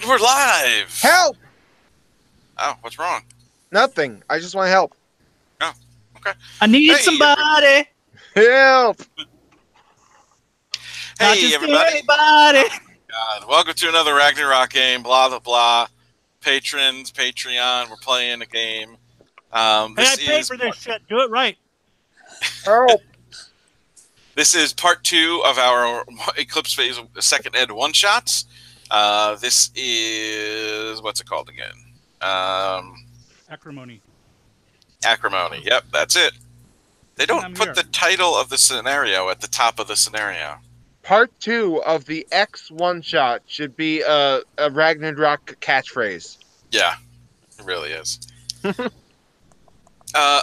And we're live! Help! Oh, what's wrong? Nothing. I just want help. Oh, okay. I need somebody. Help! Not Hey, just everybody. anybody. God, welcome to another Ragnarok game, blah, blah, blah. Patrons, Patreon, we're playing a game. Hey, I paid for this shit. Do it right. Help! This is part 2 of our Eclipse Phase second ed one-shots. This is... what's it called again? Acrimony. Acrimony. Yep, that's it. They don't put the title of the scenario at the top of the scenario. Part 2 of the X one-shot should be a ragnerdrok catchphrase. Yeah, it really is.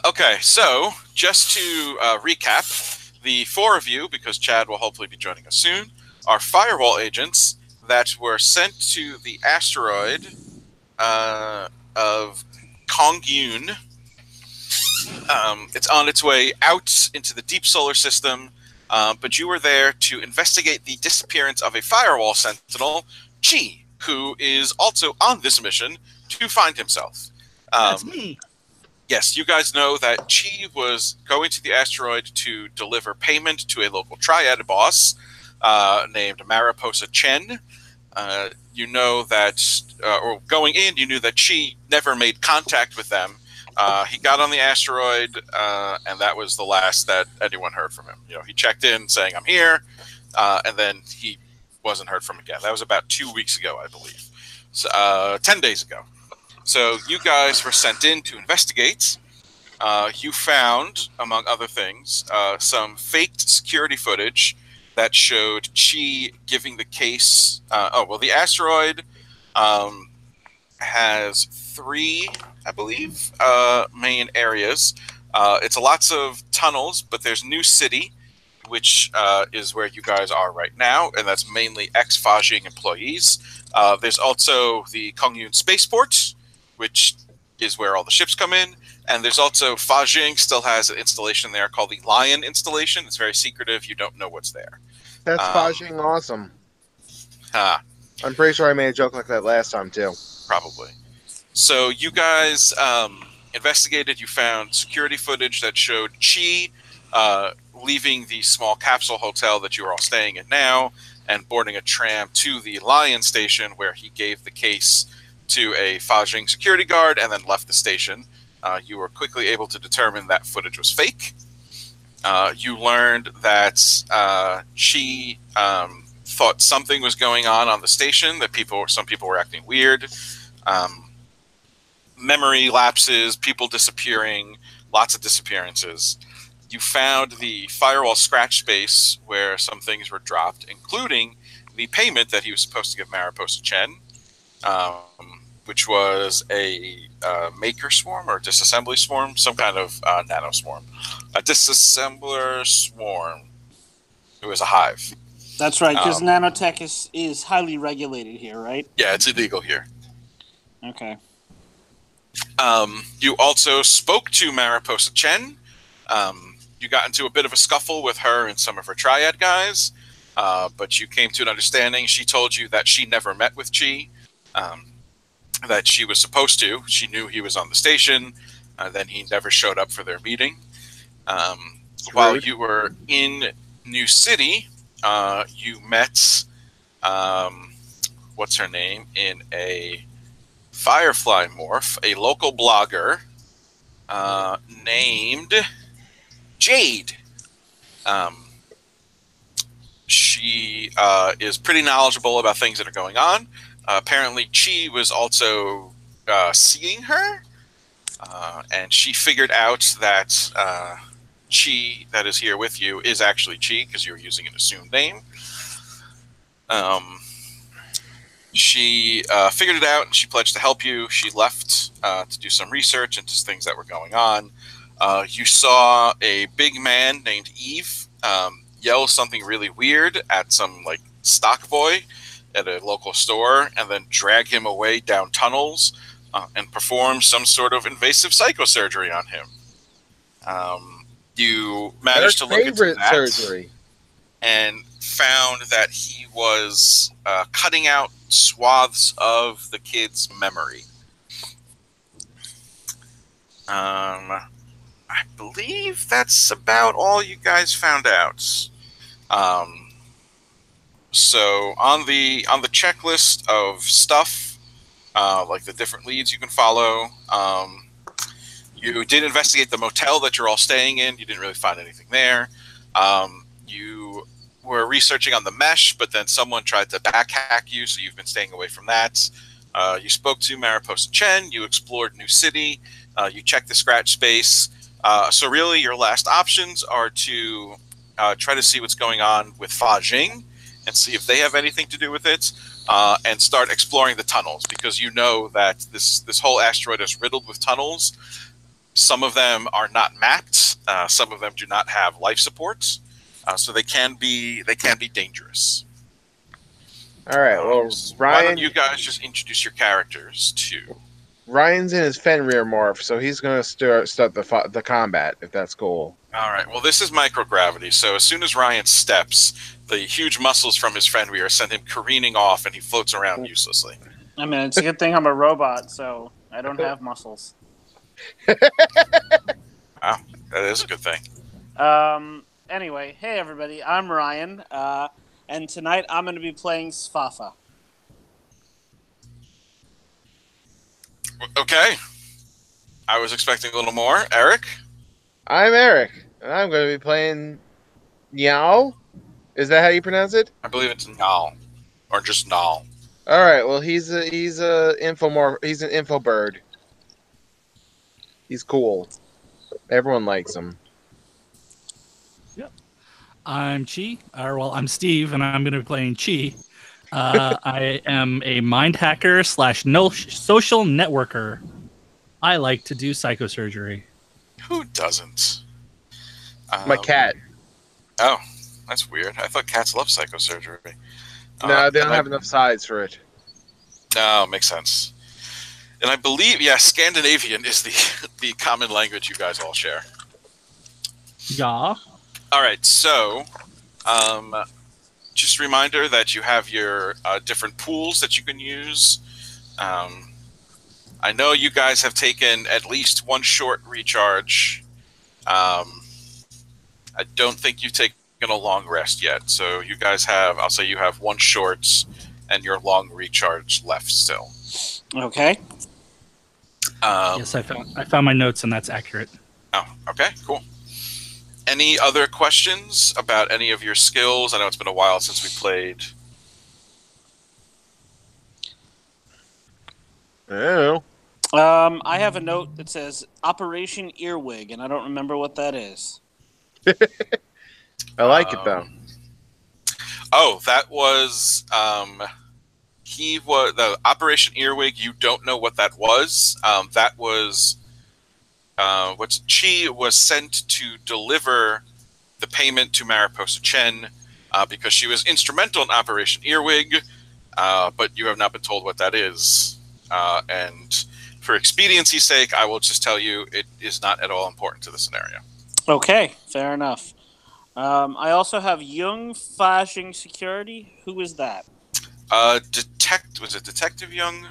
Okay, so just to recap, the 4 of you, because Chad will hopefully be joining us soon, are firewall agents that were sent to the asteroid of Kongyun. It's on its way out into the deep solar system, but you were there to investigate the disappearance of a firewall sentinel, Chi, who is also on this mission to find himself. That's me. Yes, you guys know that Chi was going to the asteroid to deliver payment to a local triad boss named Mariposa Chen. You know that, or going in, you knew that Chi never made contact with them. He got on the asteroid, and that was the last that anyone heard from him. You know, he checked in saying, "I'm here," and then he wasn't heard from again. That was about 2 weeks ago, I believe. So, 10 days ago. So you guys were sent in to investigate. You found, among other things, some faked security footage that showed Chi giving the case. The asteroid has 3, I believe, main areas. It's lots of tunnels, but there's New City, which is where you guys are right now, and that's mainly ex-Fajing employees. There's also the Kongyun Spaceport, which is where all the ships come in. And there's also Fajing still has an installation there called the Lion installation. It's very secretive. You don't know what's there. That's Fajing awesome. I'm pretty sure I made a joke like that last time, too. Probably. So you guys investigated. You found security footage that showed Chi leaving the small capsule hotel that you are all staying in now and boarding a tram to the Lion station where he gave the case to a Fajing security guard and then left the station. You were quickly able to determine that footage was fake. You learned that she thought something was going on the station, that some people were acting weird. Memory lapses, people disappearing, lots of disappearances. You found the firewall scratch space where some things were dropped, including the payment that he was supposed to give Mariposa Chen, which was a maker swarm or disassembly swarm, some kind of nano swarm. A disassembler swarm. It was a hive. That's right, because nanotech is highly regulated here, right? Yeah, it's illegal here. Okay. You also spoke to Mariposa Chen. You got into a bit of a scuffle with her and some of her triad guys, but you came to an understanding. She told you that she never met with Chi, that she was supposed to. She knew he was on the station, then he never showed up for their meeting. While you were in New City, you met, what's her name, in a Firefly morph, a local blogger named Jade. She is pretty knowledgeable about things that are going on. Apparently, Chi was also seeing her, and she figured out that Chi, that is here with you, is actually Chi, because you're using an assumed name. She figured it out, and she pledged to help you. She left to do some research into things that were going on. You saw a big man named Eve yell something really weird at some stock boy at a local store, and then drag him away down tunnels and perform some sort of invasive psychosurgery on him. You managed to look into that surgery. and found that he was cutting out swaths of the kid's memory. I believe that's about all you guys found out. So on the checklist of stuff, like the different leads you can follow, you did investigate the motel that you're all staying in. You didn't really find anything there. You were researching on the mesh, but then someone tried to backhack you, so you've been staying away from that. You spoke to Mariposa Chen. You explored New City. You checked the scratch space. So really, your last options are to try to see what's going on with Fa Jing and see if they have anything to do with it, and start exploring the tunnels, because you know that this whole asteroid is riddled with tunnels. Some of them are not mapped. Some of them do not have life support, so they can be dangerous. All right. Well, So Ryan, why don't you guys just introduce your characters to? Ryan's in his Fenrir morph, so he's going to start the combat, if that's cool. All right. Well, this is microgravity, so as soon as Ryan steps, the huge muscles from his Fenrir send him careening off, and he floats around uselessly. I mean, it's a good thing I'm a robot, so I don't have muscles. Wow, that is a good thing. Anyway, hey everybody, I'm Ryan, and tonight I'm going to be playing Sfafa. Okay. I was expecting a little more. Eric? I'm Eric, and I'm going to be playing Nyao. Is that how you pronounce it? I believe it's Nal. Or just Nal. All right. Well, he's a infomorph. He's an info bird. He's cool. Everyone likes him. I'm Chi. I'm Steve, and I'm going to be playing Chi. I am a mind hacker / social networker. I like to do psychosurgery. Who doesn't? My cat. Oh, that's weird. I thought cats love psychosurgery. No, they don't have enough sides for it. No, makes sense. And I believe, Scandinavian is the common language you guys all share. Yeah. All right, so just a reminder that you have your different pools that you can use. I know you guys have taken at least one short recharge. I don't think you've taken a long rest yet. So you guys have, I'll say you have one short and your long recharge left still. Okay. Yes, I found my notes, and that's accurate. Oh, okay, cool. Any other questions about any of your skills? I know it's been a while since we played. Oh. I have a note that says Operation Earwig, and I don't remember what that is. I like it though. Oh, that was he was the Operation Earwig. You don't know what that was. That was what Chi was sent to deliver the payment to Mariposa Chen because she was instrumental in Operation Earwig, but you have not been told what that is. And for expediency's sake, I will just tell you it is not at all important to the scenario. Okay, fair enough. I also have Young Flashing Security. Who is that? Was it Detective Young?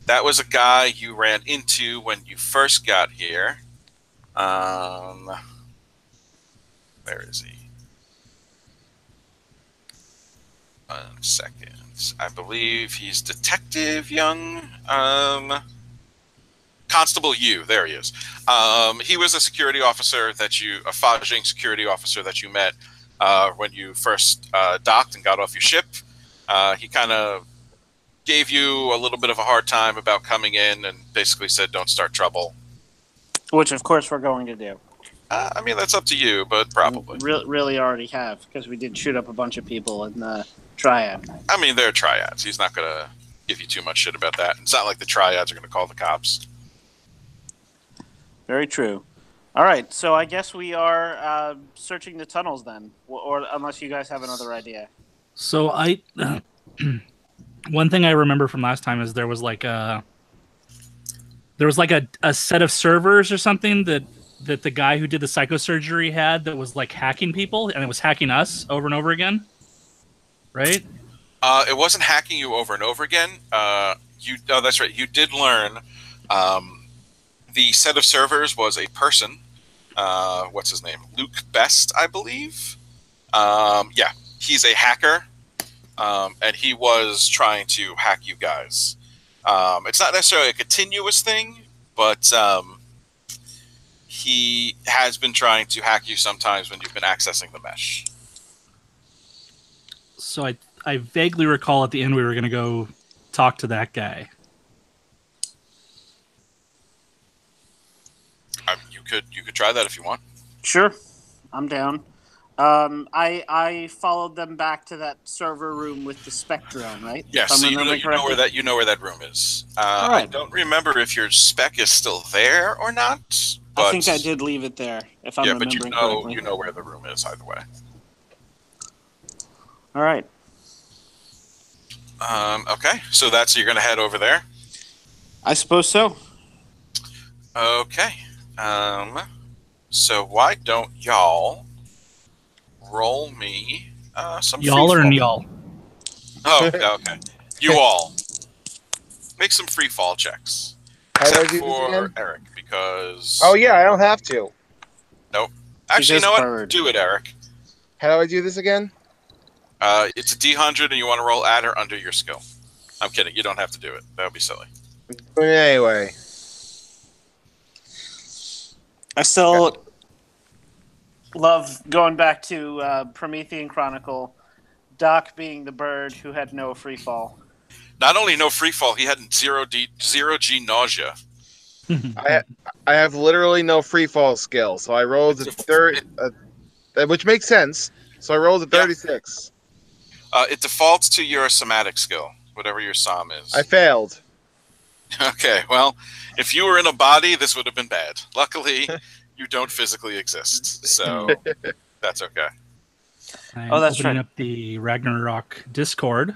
That was a guy you ran into when you first got here. Where is he? 1 second. I believe he's Detective Young. Constable Yu. There he is. He was a security officer a Fajing security officer that you met when you first docked and got off your ship. He kind of gave you a little bit of a hard time about coming in and basically said, don't start trouble. Which, of course, we're going to do. I mean, that's up to you, but probably. Really already have, because we did shoot up a bunch of people in the triad. I mean, they're triads. He's not going to give you too much shit about that. It's not like the triads are going to call the cops. Very true. All right, so I guess we are searching the tunnels then, or unless you guys have another idea. So one thing I remember from last time is there was like a set of servers or something that that the guy who did the psychosurgery had that was like hacking people and it was hacking us over and over again, right? It wasn't hacking you over and over again. Oh, that's right. You did learn. The set of servers was a person. What's his name? Luke Best, I believe. Yeah, he's a hacker, and he was trying to hack you guys. It's not necessarily a continuous thing, but he has been trying to hack you sometimes when you've been accessing the mesh. So I vaguely recall at the end we were going to go talk to that guy. You could try that if you want. Sure, I'm down. I followed them back to that server room with the Spectrum, right? Yes, so you know where that room is. Right. I don't remember if your spec is still there or not. But, I think I did leave it there. If I'm remembering correctly. You know where the room is either way. All right. Okay, so you're going to head over there. I suppose so. Okay. So why don't y'all roll me some y'all free or fall. y'all? Oh, okay. You all. Make some free fall checks. How do I Except do this for again? Eric, because... Oh, yeah, I don't have to. Nope. Actually, you know what? Do it, Eric. How do I do this again? It's a D100 and you want to roll at or under your skill. I'm kidding. You don't have to do it. That would be silly. But anyway. I still love going back to Promethean Chronicle, Doc being the bird who had no free fall. Not only no free fall, he had zero G nausea. I have literally no free fall skill, so I rolled a third, which makes sense. So I rolled a 36. It defaults to your somatic skill, whatever your SOM is. I failed. Okay, well, if you were in a body, this would have been bad. Luckily, you don't physically exist, so that's okay. I'm that's opening right. up the Ragnarok Discord,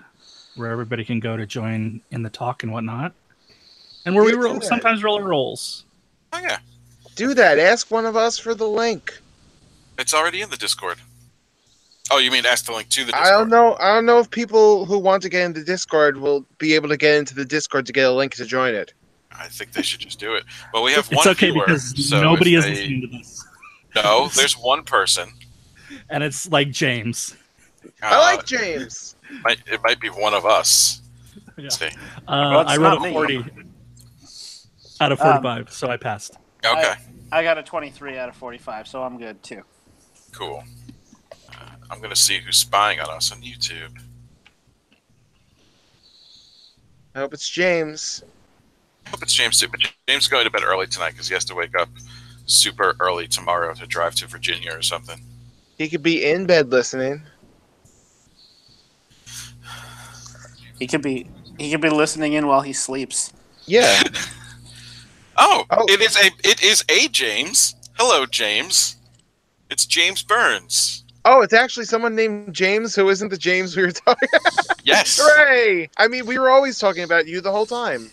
where everybody can go to join in the talk and whatnot, and where we sometimes roll rolls. Oh yeah, do that. Ask one of us for the link. It's already in the Discord. Oh, you mean ask the link to the Discord? I don't know if people who want to get into Discord will be able to get into the Discord to get a link to join it. I think they should just do it. Well, we have one It's okay viewer, because so nobody is listening to this. No, there's one person. And it's like James. I like James. It might be one of us. Yeah. Let's see. I rolled a 40 out of 45, so I passed. Okay. I got a 23 out of 45, so I'm good too. Cool. I'm going to see who's spying on us on YouTube. I hope it's James. I hope it's James too, but James is going to bed early tonight because he has to wake up super early tomorrow to drive to Virginia or something. He could be in bed listening. He could be listening in while he sleeps. Yeah. Oh, it is a James. Hello, James. It's James Burns. Oh, it's actually someone named James who isn't the James we were talking about. Yes. Hooray! I mean, we were always talking about you the whole time.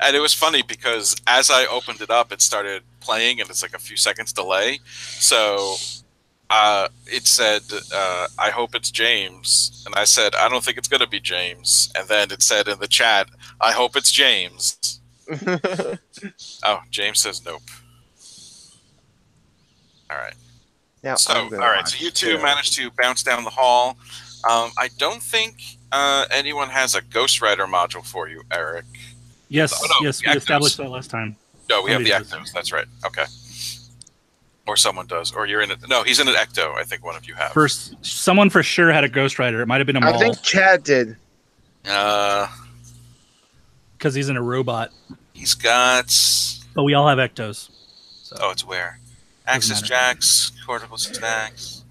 And it was funny because as I opened it up, it started playing, and it's like a few seconds delay. So it said, I hope it's James. And I said, I don't think it's going to be James. And then it said in the chat, I hope it's James. Oh, James says nope. All right. Now, so you two managed to bounce down the hall. I don't think anyone has a Ghost Rider module for you, Eric. Yes, we Ectos. established that last time. No, we have the Ectos. That's right. Okay. Or someone does. Or you're in it. No, he's in an Ecto. I think one of you have. Someone for sure had a Ghost Rider. It might have been a Maul. I think Chad did. Because he's in a robot. He's got... But we all have Ectos. So. Oh, it's where? Access jacks, portable stacks.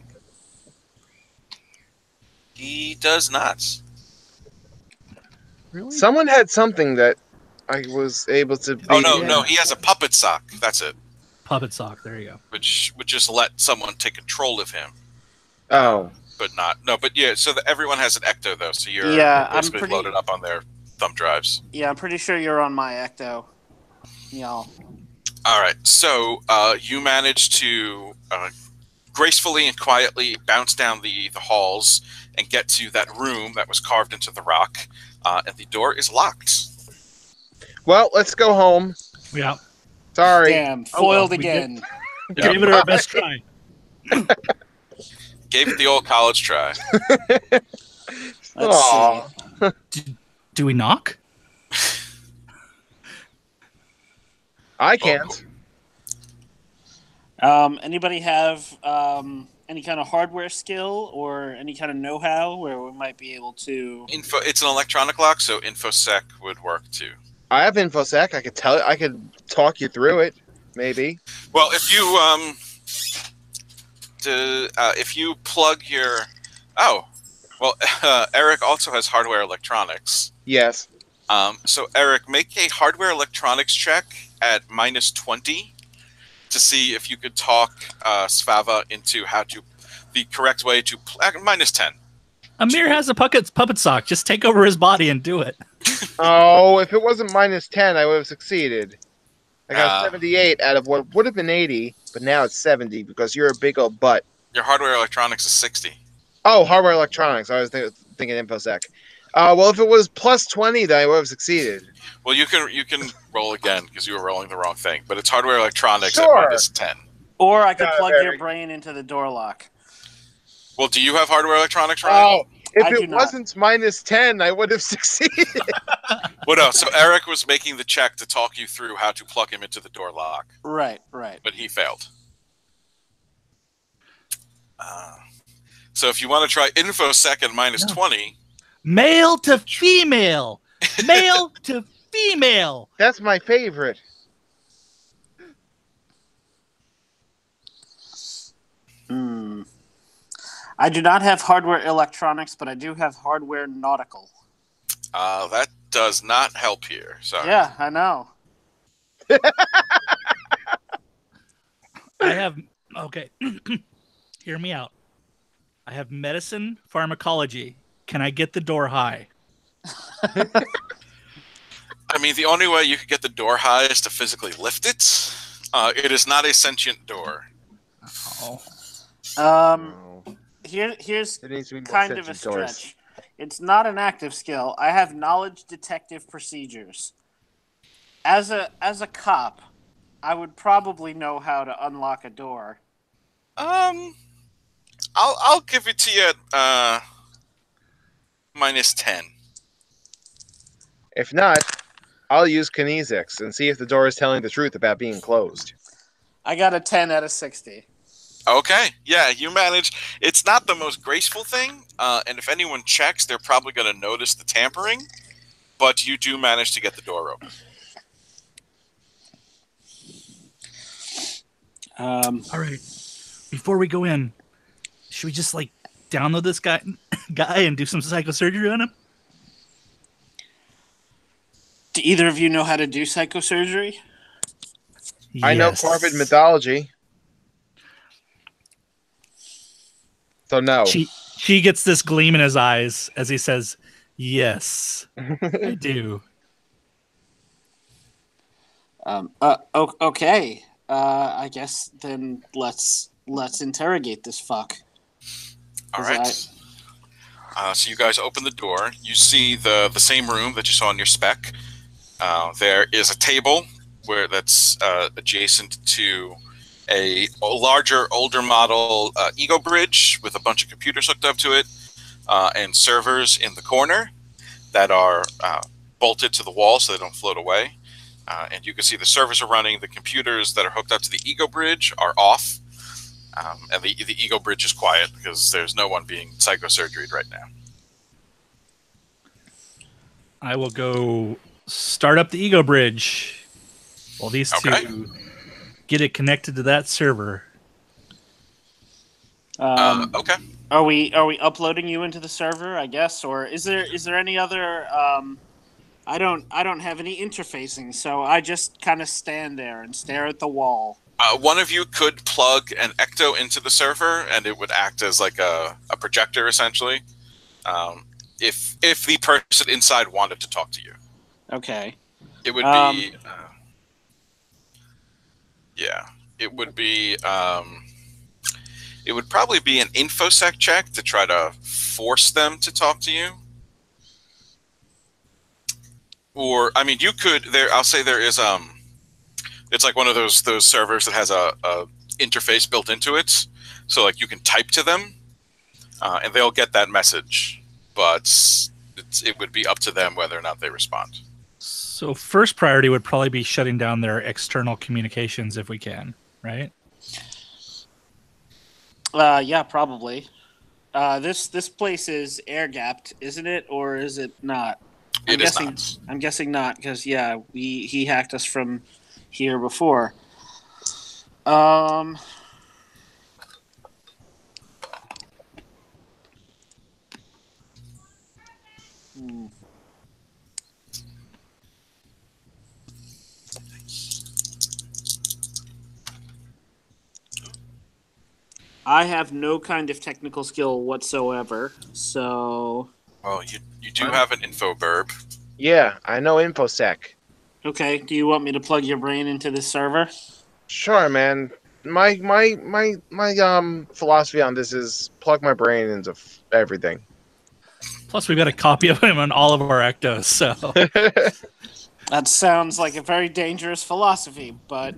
He does not. Really? Someone had something that I was able to... Oh, no, he has a puppet sock. That's it. Puppet sock, there you go. Which would just let someone take control of him. Oh. But not... No, but yeah, so everyone has an Ecto, though, so you're basically loaded up on their thumb drives. Yeah, I'm pretty sure you're on my Ecto. Y'all. All right. So you managed to gracefully and quietly bounce down the halls and get to that room that was carved into the rock, and the door is locked. Well, let's go home. Yeah. Sorry. Damn, foiled we again. Gave it our best try. Gave it the old college try. Let's see. Do we knock? I can't. Anybody have any kind of hardware skill or any kind of know-how where we might be able to? It's an electronic lock, so infosec would work too. I have infosec. I could I could talk you through it, maybe. Well, if you plug your Eric also has hardware electronics. Yes. So Eric, make a hardware electronics check at -20 to see if you could talk Svava into how to the correct way to -10. Amir has a puppet sock. Just take over his body and do it. Oh, if it wasn't -10, I would have succeeded. I got 78 out of what would have been 80, but now it's 70 because you're a big old butt. Your hardware electronics is 60. Oh, hardware electronics. I was thinking infosec. Well, if it was +20, then I would have succeeded. Well, you can roll again because you were rolling the wrong thing. But it's hardware electronics Sure. at -10. Or I could plug your Eric. brain into the door lock. Well, do you have hardware electronics, Ryan? Oh, if I do it not. wasn't -10, I would have succeeded. Well, no. So Eric was making the check to talk you through how to plug him into the door lock, Right. but he failed. So if you want to try infosec at -20, Male to female. Male to female. That's my favorite. I do not have hardware electronics, but I do have hardware nautical. that does not help here. Sorry. Yeah, I know. I have okay. Hear me out. I have medicine pharmacology. Can I get the door high? I mean, the only way you could get the door high is to physically lift it. It is not a sentient door. Oh. Here's It needs to be more kind of a sentient doors. stretch. It's not an active skill. I have knowledge detective procedures. As a cop, I would probably know how to unlock a door. I'll give it to you at -10. If not, I'll use kinesics and see if the door is telling the truth about being closed. I got a 10 out of 60. Okay, yeah, you manage. It's not the most graceful thing, and if anyone checks, they're probably going to notice the tampering, but you do manage to get the door open. All right. Before we go in, should we just like download this guy and do some psychosurgery on him? Do either of you know how to do psychosurgery? I know Yes. Corvid mythology. So no. She gets this gleam in his eyes as he says, "Yes, I do." Okay. I guess then let's interrogate this fuck. All right. So you guys open the door. You see the same room that you saw in your spec. There is a table that's adjacent to a larger, older model Ego Bridge with a bunch of computers hooked up to it, and servers in the corner that are bolted to the wall so they don't float away. And you can see the servers are running. The computers that are hooked up to the Ego Bridge are off. And the Ego Bridge is quiet because there's no one being psychosurgeryed right now. I will go start up the Ego Bridge while these two get it connected to that server. Okay. Are we uploading you into the server? I guess, or is there any other? I don't have any interfacing, so I just kind of stand there and stare at the wall. One of you could plug an ecto into the server, and it would act as like a projector, essentially. If the person inside wanted to talk to you, Okay. it would be. Yeah, it would be. It would probably be an infosec check to try to force them to talk to you. Or I mean, you could. There, I'll say there is. It's like one of those servers that has a interface built into it, so like you can type to them, and they'll get that message. But it would be up to them whether or not they respond. So first priority would probably be shutting down their external communications if we can, right? Yeah, probably. This place is air gapped, isn't it, or is it not? It is not. I'm guessing not because he hacked us from here before. I have no kind of technical skill whatsoever, so... Well, you do have an info burb. Yeah, I know InfoSec. Okay, do you want me to plug your brain into this server? Sure, man. My philosophy on this is plug my brain into everything. Plus, we've got a copy of him on all of our ectos, so... That sounds like a very dangerous philosophy, but...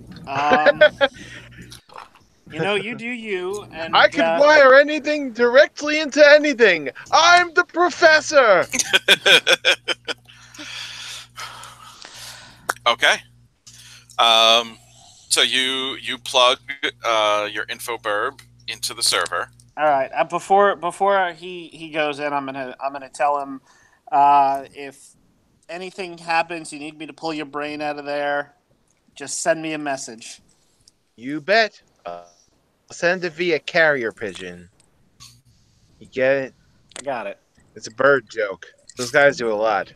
you do you, and... I can wire anything directly into anything! I'm the professor! Okay. So you plug your info burb into the server. All right. Before he goes in, I'm gonna tell him if anything happens, you need me to pull your brain out of there. Just send me a message. You bet. Send it via carrier pigeon. You get it? I got it. It's a bird joke. Those guys do a lot.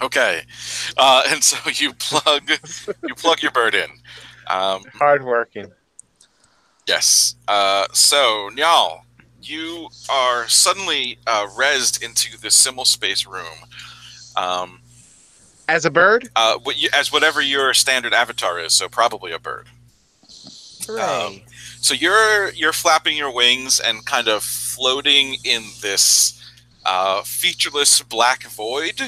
Okay, and so you plug your bird in. Hardworking. Yes. So Nyal, you are suddenly rezzed into the simul space room. As a bird? As whatever your standard avatar is, so probably a bird. Hooray. So you're flapping your wings and kind of floating in this featureless black void,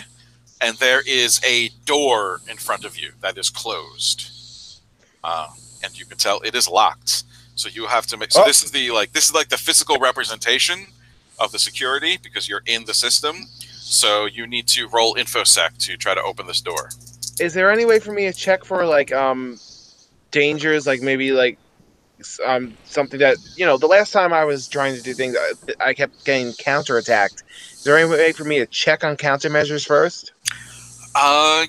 and there is a door in front of you that is closed, and you can tell it is locked. So you have to make. So this is like the physical representation of the security because you're in the system. So you need to roll infosec to try to open this door. Is there any way for me to check for like dangers, like maybe like something that the last time I was trying to do things, I kept getting counterattacked. Is there any way for me to check on countermeasures first?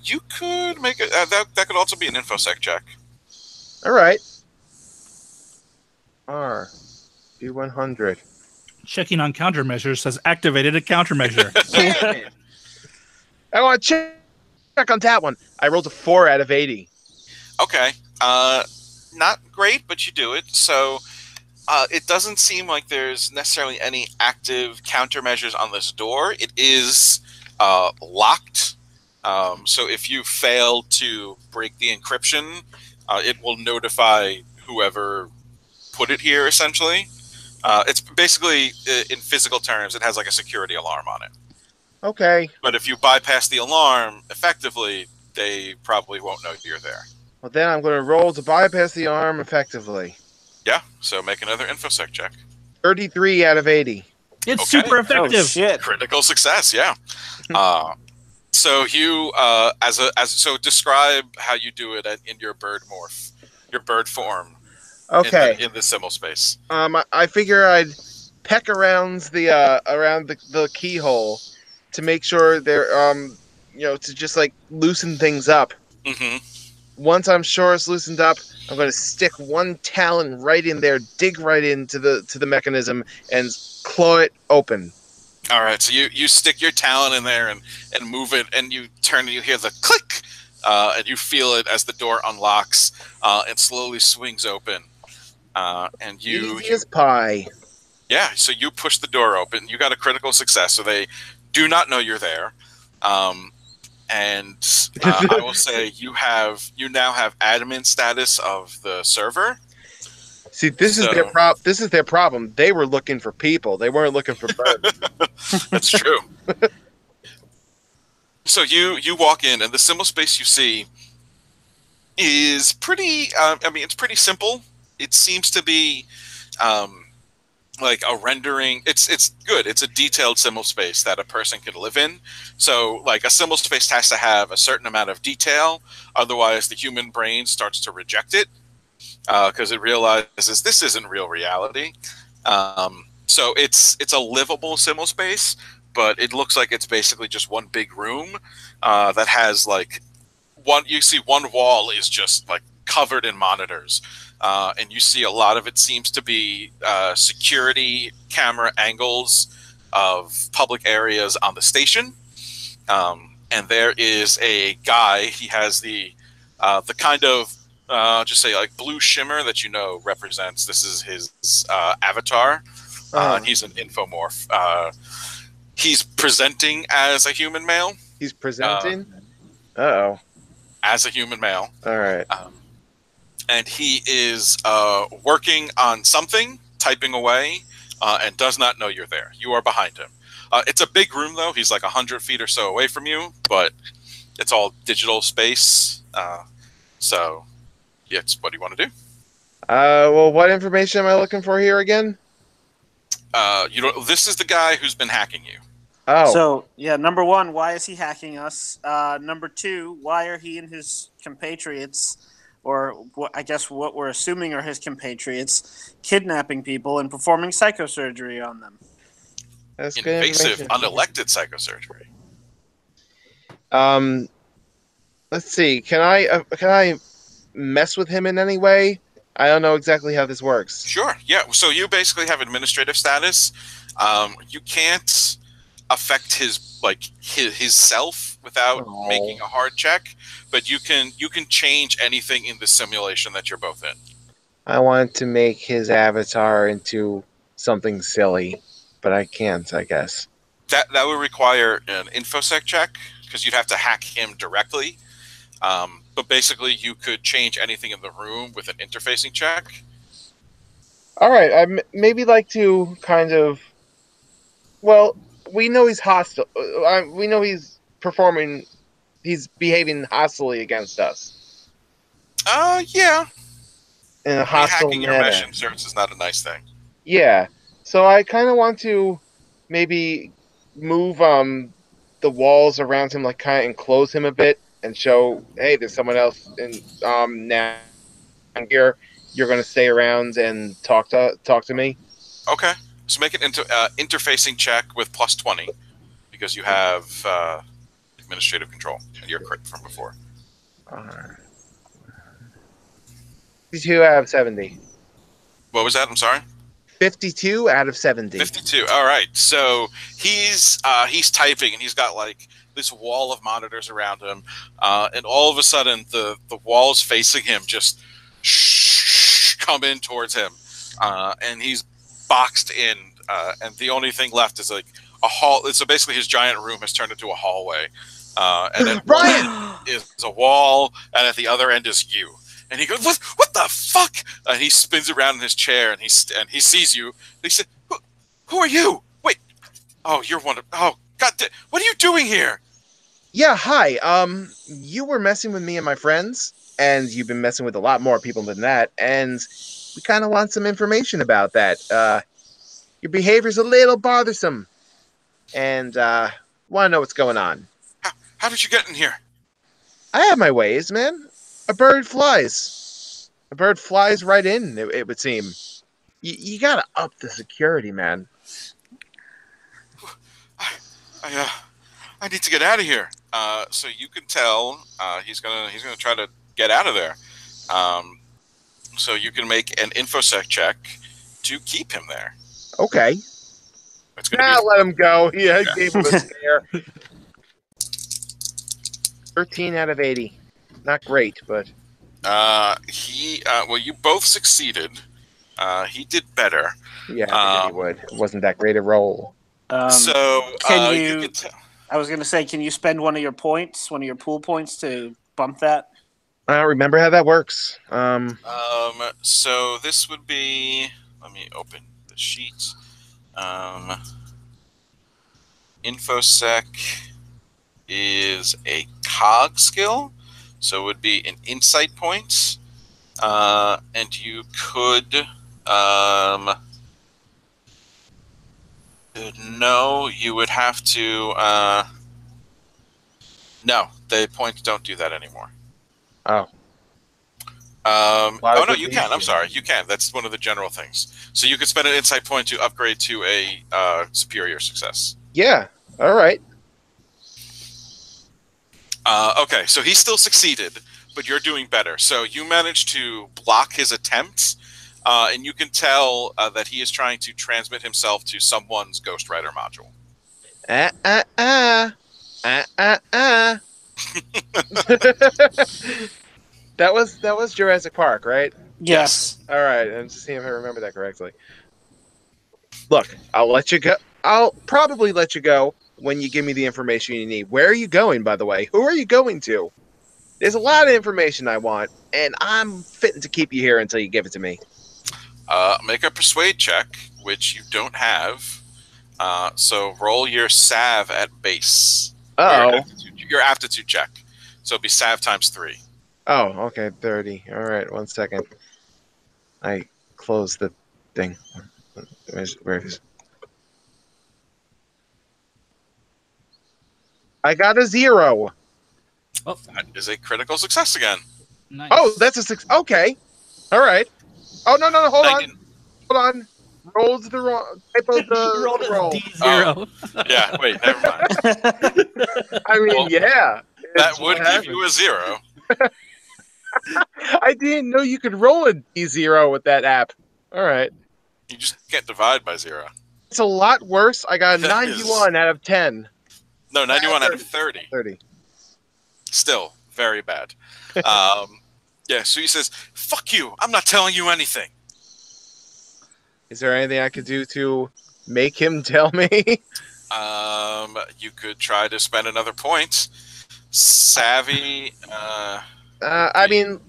You could make it. That could also be an infosec check. All right. R B100. Checking on countermeasures says activated a countermeasure. I want to check on that one. I rolled a 4 out of 80. Okay. Not great, but you do it. So it doesn't seem like there's necessarily any active countermeasures on this door. It is locked. So if you fail to break the encryption, it will notify whoever put it here, essentially. It's basically, in physical terms, it has like a security alarm on it. Okay. But if you bypass the alarm, effectively, they probably won't know you're there. Well, then I'm going to roll to bypass the alarm effectively. Yeah, so make another infosec check. 33 out of 80. It's super effective. Oh, shit. Critical success, yeah. So you, so describe how you do it in your bird morph, your bird form. Okay. In the simul space. I figure I'd peck around the keyhole to make sure they're to just like loosen things up. Mm-hmm. Once I'm sure it's loosened up, I'm going to stick one talon right in there, dig right into the mechanism, and claw it open. All right, so you stick your talon in there and move it, and you turn and you hear the click, and you feel it as the door unlocks and slowly swings open. And easy as pie. Yeah, so you push the door open. You got a critical success, so they do not know you're there. and I will say you now have admin status of the server. See, this is their So- prop. This is their problem. They were looking for people. They weren't looking for birds. That's true. So you walk in, and the symbol space you see is pretty. I mean, it's pretty simple. It seems to be like a rendering. It's good. It's a detailed symbol space that a person can live in. So, like, a symbol space has to have a certain amount of detail, otherwise the human brain starts to reject it because it realizes this isn't real reality. So it's a livable symbol space, but it looks like it's basically just one big room that has like one. You see one wall is just like covered in monitors, and you see a lot of it seems to be security camera angles of public areas on the station. And there is a guy. He has the kind of just say like blue shimmer that represents this is his avatar. And he's an infomorph. He's presenting as a human male. He's presenting. Uh-oh. As a human male. All right. And he is working on something, typing away, and does not know you're there. You are behind him. It's a big room, though. He's like 100 feet or so away from you, but it's all digital space. So, yeah, it's what do you want to do? Well, what information am I looking for here again? This is the guy who's been hacking you. Oh. So, yeah, number one, why is he hacking us? Number two, why are he and his compatriots, or I guess what we're assuming are his compatriots, kidnapping people and performing psychosurgery on them? That's good Invasive, information. unelected psychosurgery. Let's see. Can I mess with him in any way? I don't know exactly how this works. Sure. Yeah. So you basically have administrative status. You can't affect his self without making a hard check, but you can change anything in the simulation that you're both in. I want to make his avatar into something silly, but I can't, I guess. That would require an infosec check because you'd have to hack him directly. But basically, you could change anything in the room with an interfacing check. All right, I maybe like to kind of. Well, we know he's hostile. We know he's performing. He's behaving hostilely against us. Yeah. In a hostile hacking your manner. mesh inserts is not a nice thing. Yeah, so I kind of want to maybe move the walls around him, like kind of enclose him a bit, and show, hey, there's someone else in now here. You're gonna stay around and talk to me. Okay. So make an interfacing check with +20 because you have administrative control and you're crit from before. 52 out of 70. What was that? I'm sorry. 52 out of 70. 52. All right. So he's typing and he's got like this wall of monitors around him, and all of a sudden the walls facing him just come in towards him, and he's boxed in, and the only thing left is like a hall. So basically, his giant room has turned into a hallway, and at one end is a wall, and at the other end is you. And he goes, "What the fuck?" And he spins around in his chair, and he sees you. He said, "Who are you? Wait, oh, you're one of. Oh, God, what are you doing here?" Yeah, hi. You were messing with me and my friends, and you've been messing with a lot more people than that, and we kind of want some information about that. Your behavior's a little bothersome, and want to know what's going on. How did you get in here? I have my ways, man. A bird flies. A bird flies right in, it would seem. You gotta up the security, man. I need to get out of here. So you can tell he's gonna try to get out of there. So you can make an infosec check to keep him there. Okay. It's gonna be Let him go. Yeah, I gave him a scare. 13 out of 80. Not great, but well, you both succeeded. He did better. yeah, I figured he would. It wasn't that great a roll. Can You you can tell. I was going to say, can you spend one of your pool points to bump that? I don't remember how that works. So this would be. Let me open the sheet. Infosec is a cog skill, so it would be an insight point, and you could. No, you would have to. No, the points don't do that anymore. Oh. Oh no, you can. I'm sorry, you can. That's one of the general things. So you could spend an insight point to upgrade to a superior success. Yeah. All right. Okay, so he still succeeded, but you're doing better. So you managed to block his attempts, and you can tell that he is trying to transmit himself to someone's Ghost Rider module. That was Jurassic Park, right? Yes. All right. I'm just seeing if I remember that correctly. Look, I'll let you go. I'll probably let you go when you give me the information you need. Where are you going, by the way? Who are you going to? There's a lot of information I want, and I'm fitting to keep you here until you give it to me. Make a persuade check, which you don't have. So roll your salve at base. Oh. Your aptitude check. So it'll be salve times 3. Oh, okay, 30. All right, 1 second. I closed the thing. Where is it? I got a 0. Oh, That is a critical success again. nice. Oh, that's a 6. Okay. All right. Oh, no, hold on. Rolled the wrong type of You rolled the a roll. D0. Yeah, wait, never mind. I mean, Well, yeah. That it's would what give you a 0. I didn't know you could roll a D0 with that app. All right. You just can't divide by 0. It's a lot worse. I got a That 91 out of 10. No, 91 out of 30. 30. Still very bad. Yeah, so he says, "Fuck you! I'm not telling you anything." Is there anything I could do to make him tell me? You could try to spend another point. Savvy. I mean,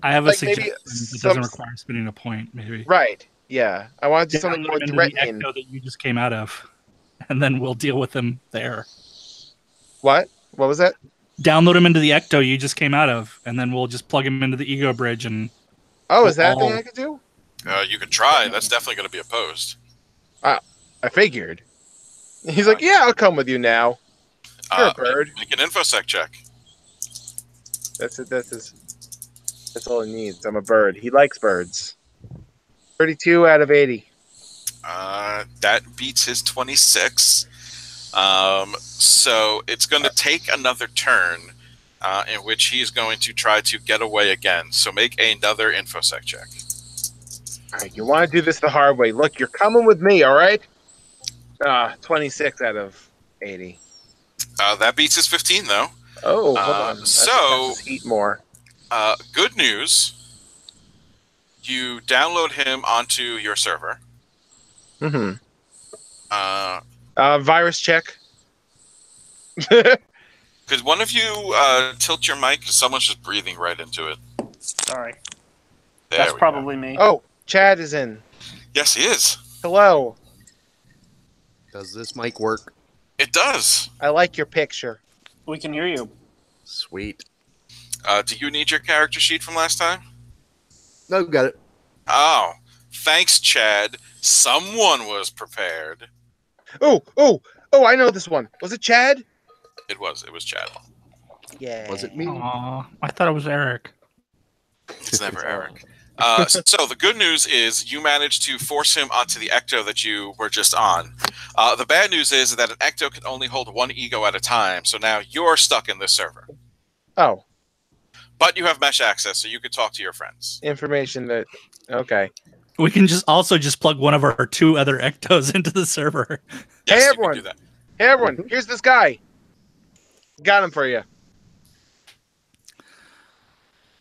I have a like maybe suggestion that doesn't require spending a point, maybe. right. Yeah. I want to do something Download more him into the threatening. Ecto that you just came out of, and then we'll deal with him there. What? What was that? Download him into the Ecto you just came out of, and then we'll just plug him into the Ego Bridge. And Oh, is that a thing I could do? You could try. That's definitely going to be opposed. I figured. He's like, yeah, I'll come with you now. You're a bird. Make an infosec check. That's it. That's all he needs. I'm a bird. He likes birds. 32 out of 80. That beats his 26. So it's going to take another turn in which he's going to try to get away again. So make another infosec check. All right, you want to do this the hard way. Look, you're coming with me, all right? 26 out of 80. That beats his 15, though. Oh, hold on. So, heat more. Good news. You download him onto your server. Mm-hmm. Uh, Virus check. Could one of you tilt your mic? Because someone's just breathing right into it. Sorry. There That's we probably go. me. Oh, Chad is in. Yes, he is. Hello. Does this mic work? It does. I like your picture. We can hear you. Sweet. Do you need your character sheet from last time? No, got it. Oh, thanks, Chad. Someone was prepared. Oh, I know this one. Was it Chad? It was Chad. Yeah. Was it me? Aw, I thought it was Eric. It's never Eric. So the good news is you managed to force him onto the Ecto that you were just on. The bad news is that an Ecto can only hold one ego at a time, so now you're stuck in this server. Oh, But you have mesh access, so you can talk to your friends. information that... Okay. We can just plug one of our 2 other Ectos into the server. Yes, you can everyone. do that. Hey, everyone, here's this guy. Got him for you.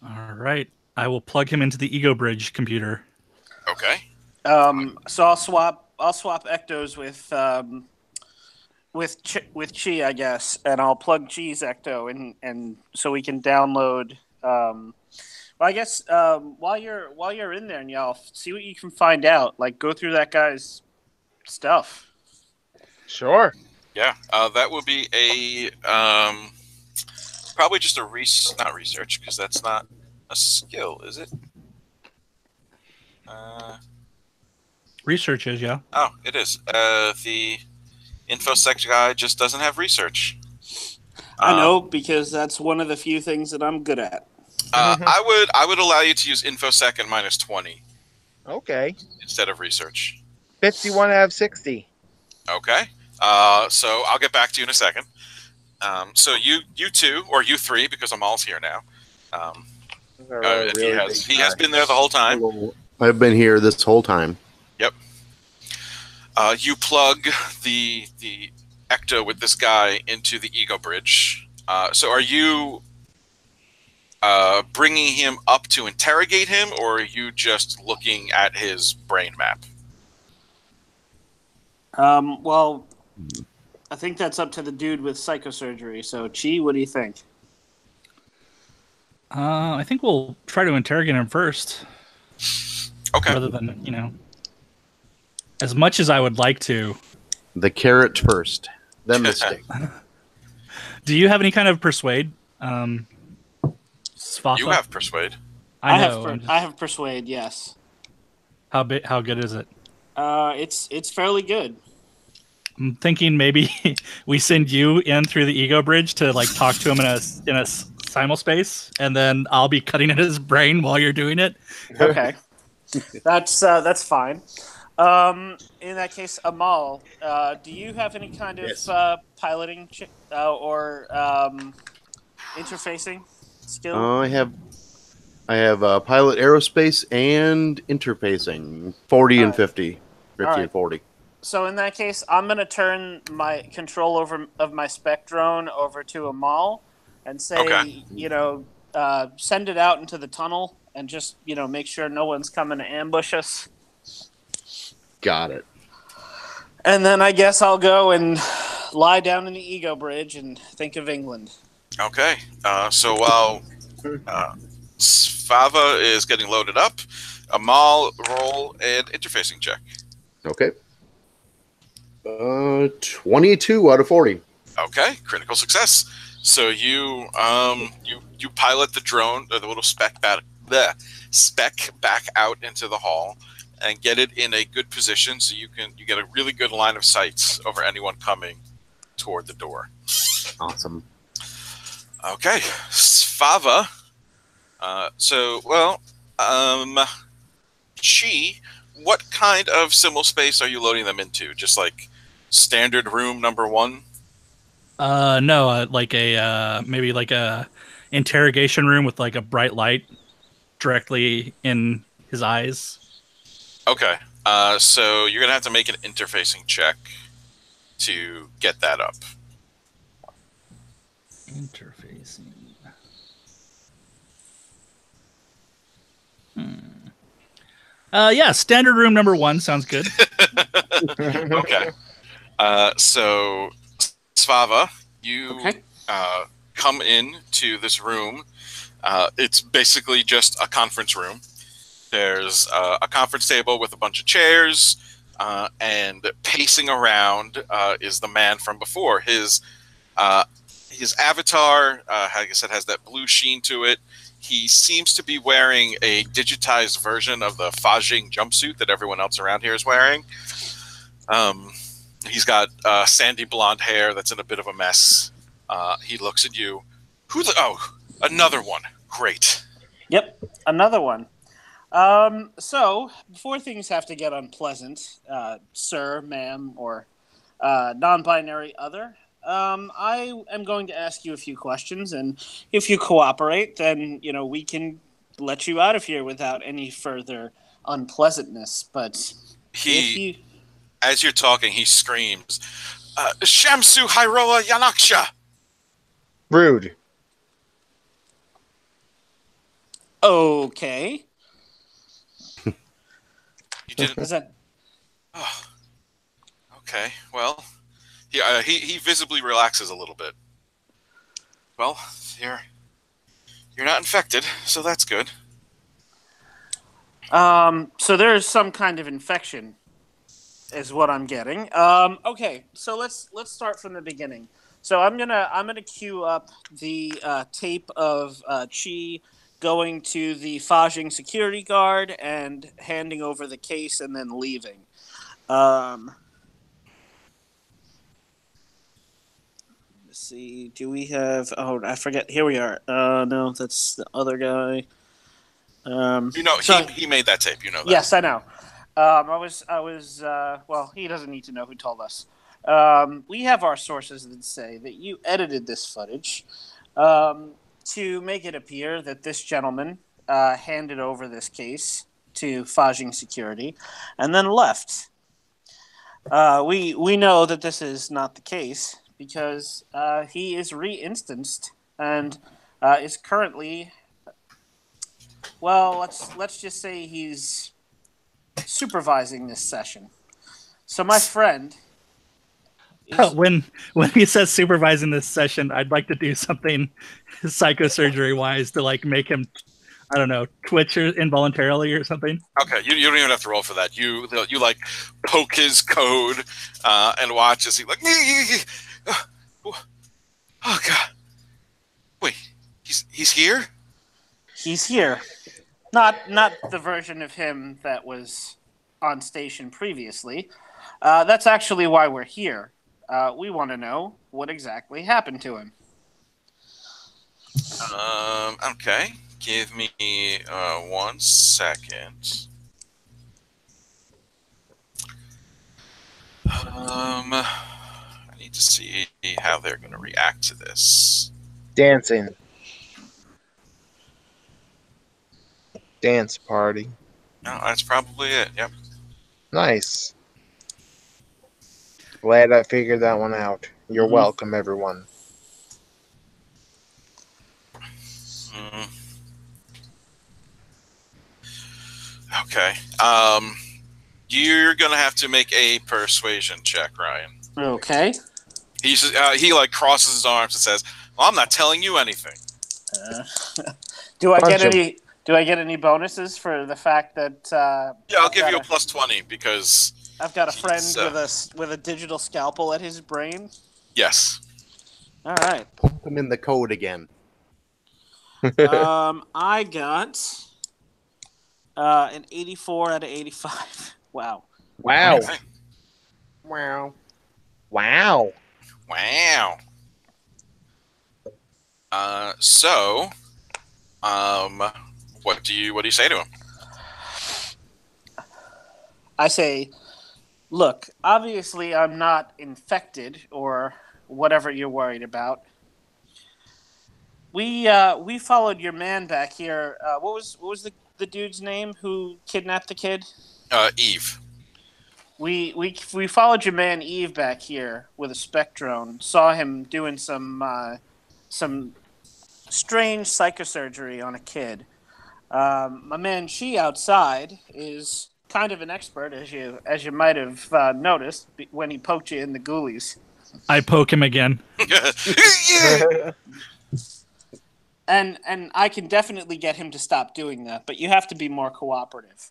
All right. I will plug him into the Ego Bridge computer. Okay. So I'll swap Ectos with with Chi, I guess, and I'll plug Chi's Ecto and so we can download. Well, I guess while you're in there, and y'all see what you can find out. Like, go through that guy's stuff. Sure. Yeah, that would be a probably just a not research, because that's not a skill, is it? Research is, yeah. Oh, it is. The InfoSec guy just doesn't have research. I know, because that's one of the few things that I'm good at. I would allow you to use InfoSec at -20 Okay. instead of research. 51 out of 60. Okay. So I'll get back to you in a second. So you two, or you three, because Amal's here now. He has been there the whole time. I've been here this whole time. Yep. You plug the Ecto with this guy into the ego bridge. So are you bringing him up to interrogate him, or are you just looking at his brain map? Well, I think that's up to the dude with psychosurgery. So, Chi, what do you think? I think we'll try to interrogate him first. Okay. Rather than, as much as I would like to. The carrot first, then the stick. Do you have any kind of persuade? Svafa? You have persuade. I know. I have persuade. Yes. How good is it? It's fairly good. I'm thinking maybe we send you in through the ego bridge to talk to him in a simulspace, and then I'll be cutting at his brain while you're doing it. Okay, that's fine. In that case, Amal, do you have any kind of piloting or interfacing skill? I have pilot aerospace and interfacing 40 and 50 and 40. So in that case, I'm going to turn my control of my spec drone over to Amal and say, send it out into the tunnel and just, make sure no one's coming to ambush us. Got it. And then I guess I'll go and lie down in the ego bridge and think of England. Okay. So while Svava is getting loaded up, Amal, roll an interfacing check. Okay. 22 out of 40. Okay, critical success. So you pilot the drone, or the little spec back out into the hall, and get it in a good position so you get a really good line of sight over anyone coming toward the door. Awesome. Okay, Svava. Chi, what kind of simul space are you loading them into? Just like standard room number 1? No, maybe like a interrogation room with a bright light directly in his eyes. Okay, so you're gonna have to make an interfacing check to get that up. Interfacing. Yeah, standard room number 1 sounds good. Okay. So, Svava, you come in to this room. It's basically just a conference room. There's a conference table with a bunch of chairs, and pacing around is the man from before. His avatar, like I said, has that blue sheen to it. He seems to be wearing a digitized version of the Fajing jumpsuit that everyone else around here is wearing. He's got sandy blonde hair that's in a bit of a mess. He looks at you. Another one. Great. Yep, another one. So, before things have to get unpleasant, sir, ma'am, or non-binary other, I am going to ask you a few questions, and if you cooperate, then, we can let you out of here without any further unpleasantness. But as you're talking, he screams, Shamsu Hyroa Yanaksha! Rude. Okay. You didn't... Oh. Okay, well, He visibly relaxes a little bit. Well, you're not infected, so that's good. So there's some kind of infection, is what I'm getting. Okay, so let's start from the beginning. So I'm gonna queue up the tape of Chi going to the Fajing security guard and handing over the case and then leaving. Let's see. Do we have? Oh, I forget. Here we are. No, that's the other guy. He made that tape. You know that. Yes, I know. I was. Well, he doesn't need to know who told us. We have our sources that say that you edited this footage to make it appear that this gentleman handed over this case to Fajing Security and then left. We know that this is not the case because he is re-instanced and is currently. Well, let's just say he's supervising this session. So my friend is, when he says supervising this session, I'd like to do something psychosurgery wise to like make him, I don't know, twitch involuntarily or something. Okay, you don't even have to roll for that. You like poke his code and watch as he like. Oh God! Wait, he's here. he's here. Not the version of him that was on station previously. That's actually why we're here. We want to know what exactly happened to him. Okay. Give me 1 second. I need to see how they're going to react to this. Dancing. Dance party. No, that's probably it. Yep. Nice. Glad I figured that one out. You're welcome, everyone. Mm. Okay. You're gonna have to make a persuasion check, Ryan. Okay. He like crosses his arms and says, "Well, I'm not telling you anything." Do I Punch get him. any? Do I get any bonuses for the fact that? Yeah, I'll give you a plus 20 because I've got a friend Jeez, with a digital scalpel at his brain. yes. All right. Put them in the code again. I got an 84 out of 85. Wow. Wow. Okay. Wow. Wow. Wow. What do you say to him? I say, look, obviously I'm not infected or whatever you're worried about. We followed your man back here. What was the dude's name who kidnapped the kid? Eve. We followed your man Eve back here with a spec drone. Saw him doing some strange psychosurgery on a kid. My man Chi outside is kind of an expert, as you might have noticed when he poked you in the ghoulies. I poke him again. Yeah. And I can definitely get him to stop doing that, but you have to be more cooperative.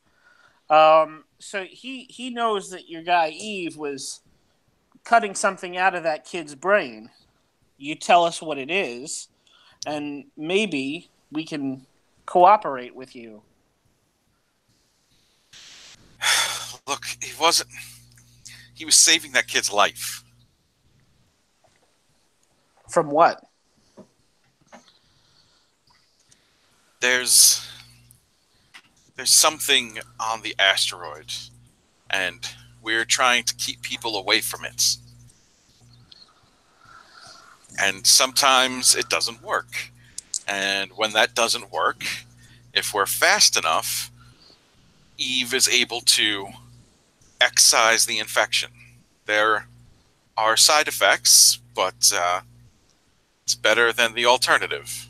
So he knows that your guy Eve was cutting something out of that kid's brain. You tell us what it is, and maybe we can cooperate with you. Look, he was saving that kid's life. From what? There's something on the asteroid, and we're trying to keep people away from it. And sometimes it doesn't work. And when that doesn't work, if we're fast enough, Eve is able to excise the infection. There are side effects, but it's better than the alternative.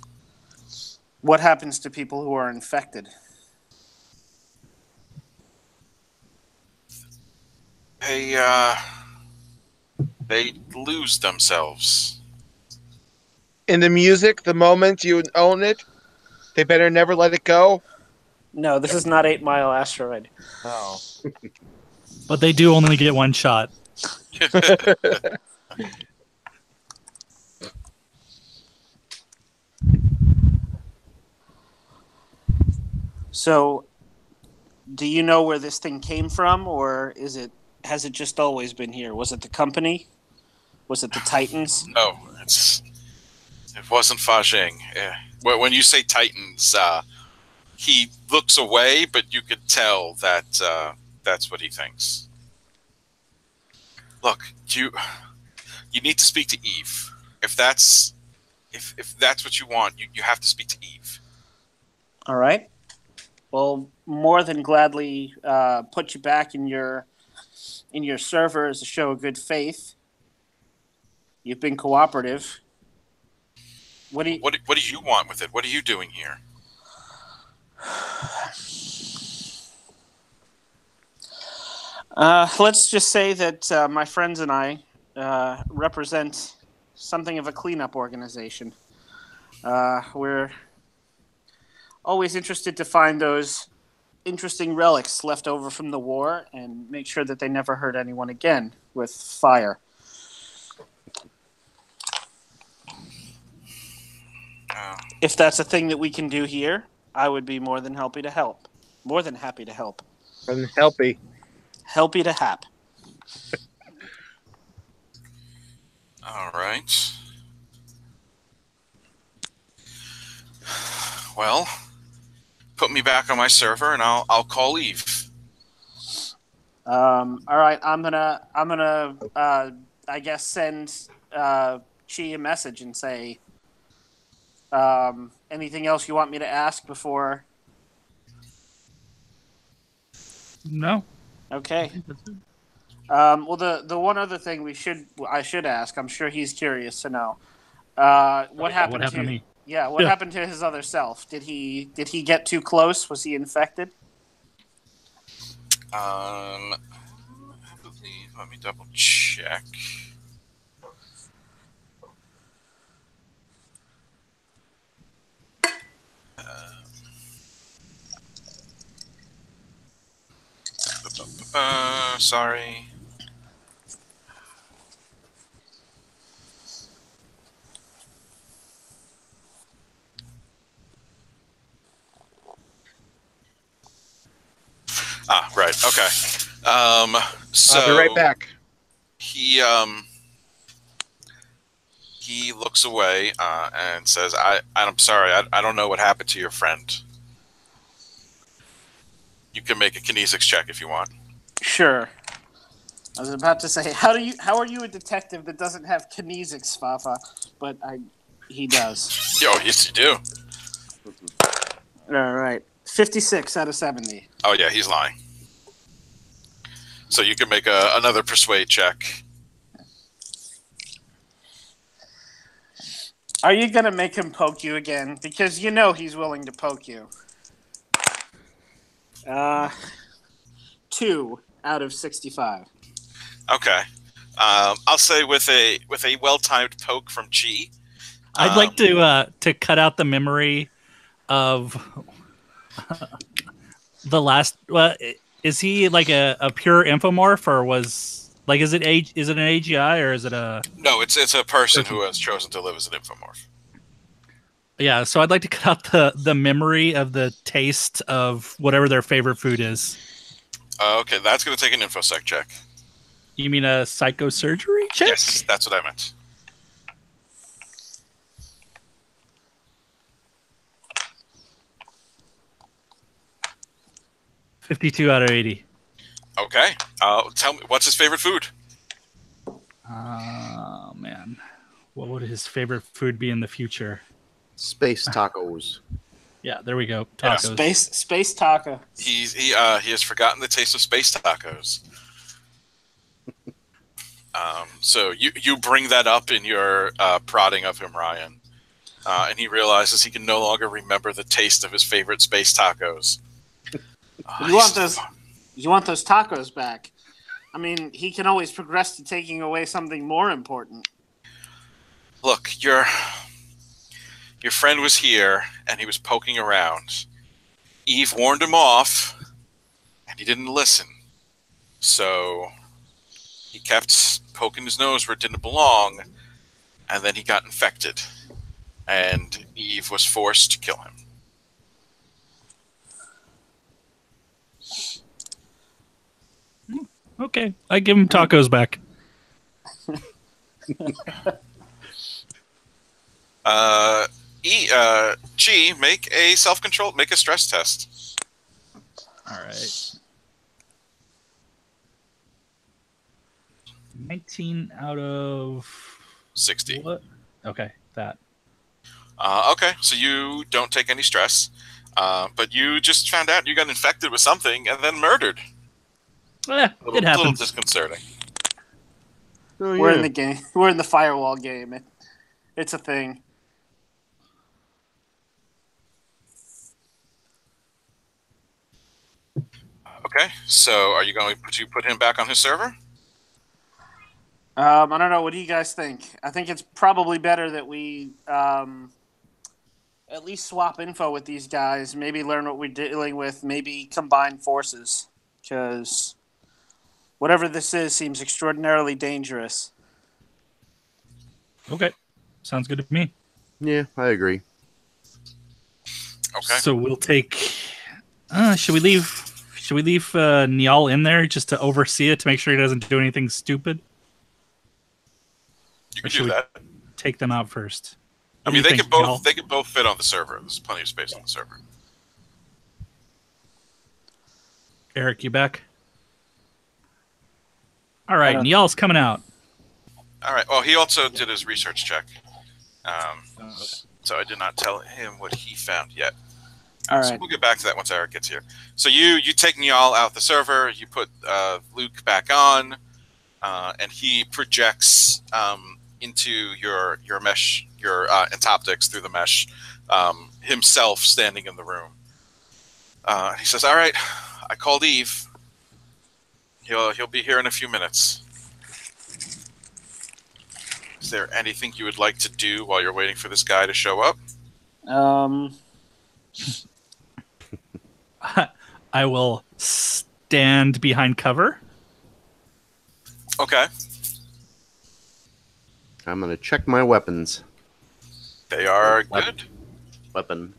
What happens to people who are infected? They lose themselves. In the music, the moment you own it, they better never let it go. No, this is not 8 Mile Asteroid. Oh. But they do only get one shot. So, do you know where this thing came from, or has it just always been here? Was it the company? Was it the Titans? No, it wasn't Fa Jing. Yeah. When you say Titans, he looks away, but you could tell that that's what he thinks. Look, you need to speak to Eve. If that's what you want, you have to speak to Eve. All right. Well, more than gladly put you back in your server as a show of good faith. You've been cooperative. What do you want with it? What are you doing here? Let's just say that my friends and I represent something of a cleanup organization. We're always interested to find those interesting relics left over from the war and make sure that they never hurt anyone again with fire. If that's a thing that we can do here, I would be more than happy to help. More than happy to help. Helpy. Helpy to hap. All right. Well, put me back on my server, and I'll call Eve. All right, I'm gonna I guess send Chi a message and say, anything else you want me to ask before? No. Okay. Well, the one other thing I should ask, I'm sure he's curious to know. What happened to me? Yeah, what happened to his other self? Did he get too close? Was he infected? I believe. Let me double check. Sorry. Right. Okay. So I'll be right back. He looks away and says, I'm sorry. I don't know what happened to your friend. You can make a kinesics check if you want. Sure. I was about to say, how are you a detective that doesn't have kinesics, Fafa? But he does. Yo, yes, you do. All right. 56 out of 70. Oh, yeah, he's lying. So you can make another persuade check. Are you going to make him poke you again? Because you know he's willing to poke you. 2 out of 65. Okay. I'll say with a well-timed poke from Chi. I'd like to cut out the memory of the last. Is he like a pure infomorph, or is it an AGI, or is it a? No, it's a person who has chosen to live as an infomorph. Yeah, so I'd like to cut out the memory of the taste of whatever their favorite food is. Okay, that's going to take an infosec check. You mean a psychosurgery check? Yes, that's what I meant. $52 out of 80. Okay. Tell me, what's his favorite food? Oh, man. What would his favorite food be in the future? Space tacos. Yeah, there we go. Tacos. Yeah, space taco. He has forgotten the taste of space tacos. So you bring that up in your prodding of him, Ryan, and he realizes he can no longer remember the taste of his favorite space tacos. You want those tacos back? I mean, he can always progress to taking away something more important. Look, your friend was here, and he was poking around. Eve warned him off, and he didn't listen. So he kept poking his nose where it didn't belong, and then he got infected. And Eve was forced to kill him. Okay, I give him tacos back. G, make a self-control, make a stress test. All right. 19 out of 60. What? Okay, that. Okay, so you don't take any stress, but you just found out you got infected with something and then murdered. It A little happens. disconcerting. Oh, We're yeah. in the game. We're in the firewall game. It's a thing. Okay, so are you going to put him back on his server? I don't know. What do you guys think? I think it's probably better that we at least swap info with these guys. Maybe learn what we're dealing with. Maybe combine forces. Because whatever this is seems extraordinarily dangerous. Okay, sounds good to me. Yeah, I agree. Okay. So we'll take. Should we leave? Should we leave Niall in there just to oversee it to make sure he doesn't do anything stupid? You Or can should do we that. take them out first? I What do mean, you they think, could Niall? both fit on the server. There's plenty of space on the server. Eric, you back? All right, Niall's coming out. All right. Well, he also did his research check, so I did not tell him what he found yet. All So right. we'll get back to that once Eric gets here. So you take Niall out the server. You put Luke back on, and he projects into your mesh, your entoptics through the mesh, himself standing in the room. He says, "All right, I called Eve. He'll be here in a few minutes. Is there anything you would like to do while you're waiting for this guy to show up?" I will stand behind cover. Okay. I'm gonna check my weapons. They are good. Weapon.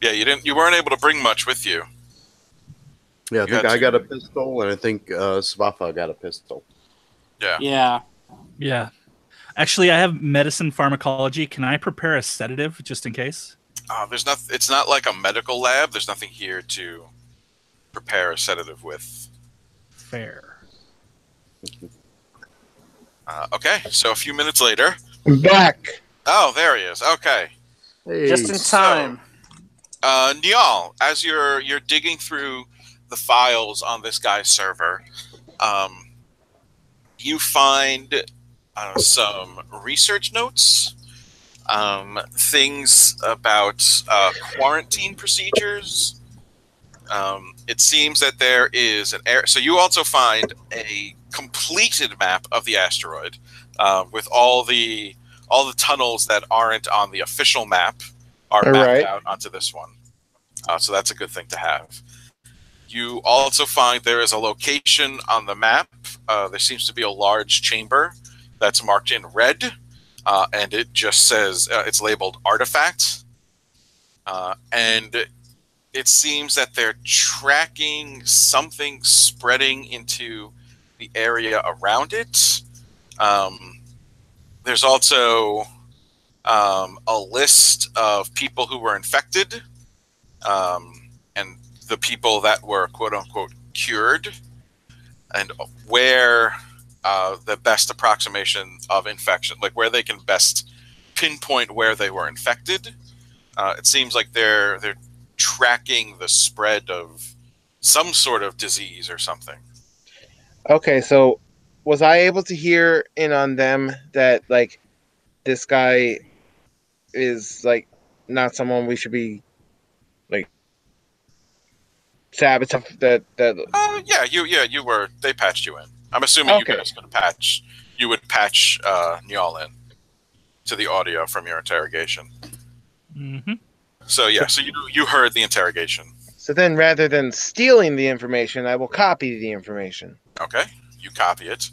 Yeah, you weren't able to bring much with you. Yeah, I You think had I to- got a pistol, and I think Svafa got a pistol. Yeah. Yeah. Yeah. Actually, I have medicine pharmacology. Can I prepare a sedative just in case? There's not. It's not like a medical lab. There's nothing here to prepare a sedative with. Fair. Okay, so a few minutes later. I'm back. Oh, there he is. Okay, Hey, Just in time. Niall, as you're digging through the files on this guy's server, you find some research notes, things about quarantine procedures. It seems that there is an air. So you also find a completed map of the asteroid with all the tunnels that aren't on the official map are All mapped right. out onto this one. So that's a good thing to have. You also find there is a location on the map. There seems to be a large chamber that's marked in red, and it just says it's labeled artifact. And it seems that they're tracking something spreading into the area around it. There's also a list of people who were infected, and the people that were quote unquote cured, and where the best approximation of infection, like where they can best pinpoint where they were infected. It seems like they're tracking the spread of some sort of disease or something. Okay, so was I able to hear in on them that like this guy is like not someone we should be like sabotage that. You were. They patched you in. I'm assuming Okay. you guys could patch. You would patch Njal in to the audio from your interrogation. Mm-hmm. So you heard the interrogation. So then, rather than stealing the information, I will copy the information. Okay, you copy it.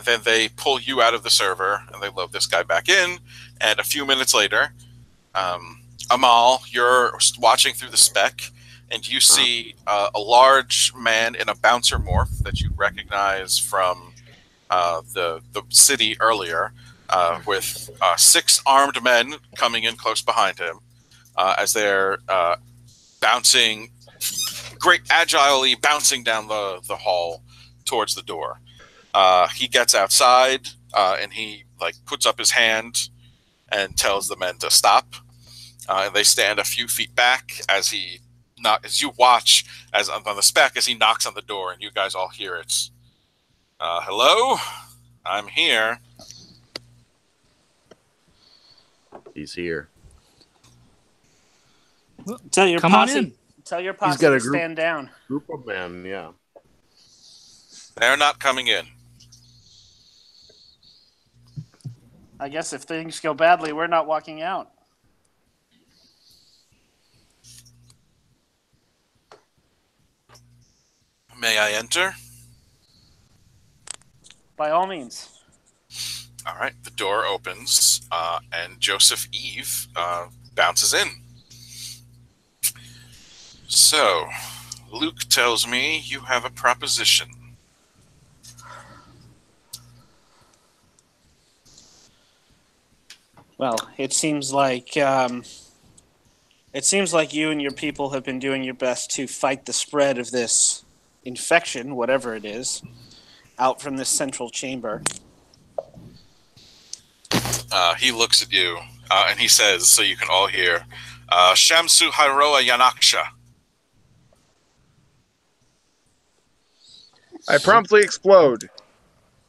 Then they pull you out of the server and they load this guy back in. And a few minutes later, Amal, you're watching through the spec, and you see a large man in a bouncer morph that you recognize from the city earlier, with 6 armed men coming in close behind him as they're bouncing, agilely bouncing down the hall towards the door. He gets outside and he puts up his hand and tells the men to stop. And they stand a few feet back as you watch as on the spec as he knocks on the door, and you guys all hear it. Hello, I'm here. He's here. Tell your Come on posse. in. Tell your posse got a to group. stand down. Group of men, yeah. They're not coming in. I guess if things go badly, we're not walking out. May I enter? By all means. All right, the door opens, and Joseph Eve bounces in. So, Luke tells me you have a proposition. Well, it seems like you and your people have been doing your best to fight the spread of this infection, whatever it is, out from this central chamber. He looks at you, and he says, so you can all hear, Shamsu Hairoa Yanaksha. I promptly explode.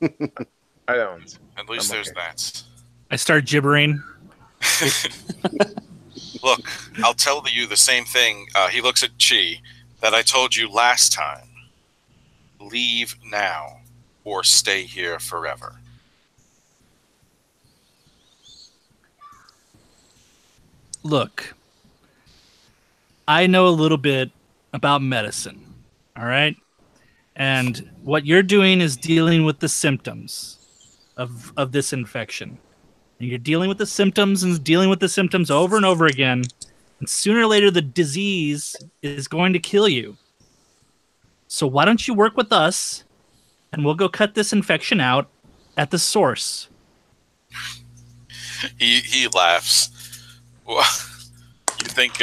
I don't. At least I'm there's okay. that. I start gibbering. Look, I'll tell you the same thing. He looks at Chi that I told you last time. Leave now, or stay here forever. Look, I know a little bit about medicine, all right? And what you're doing is dealing with the symptoms of this infection. And you're dealing with the symptoms and dealing with the symptoms over and over again. And sooner or later, the disease is going to kill you. So why don't you work with us, and we'll go cut this infection out at the source. He laughs. Well, you think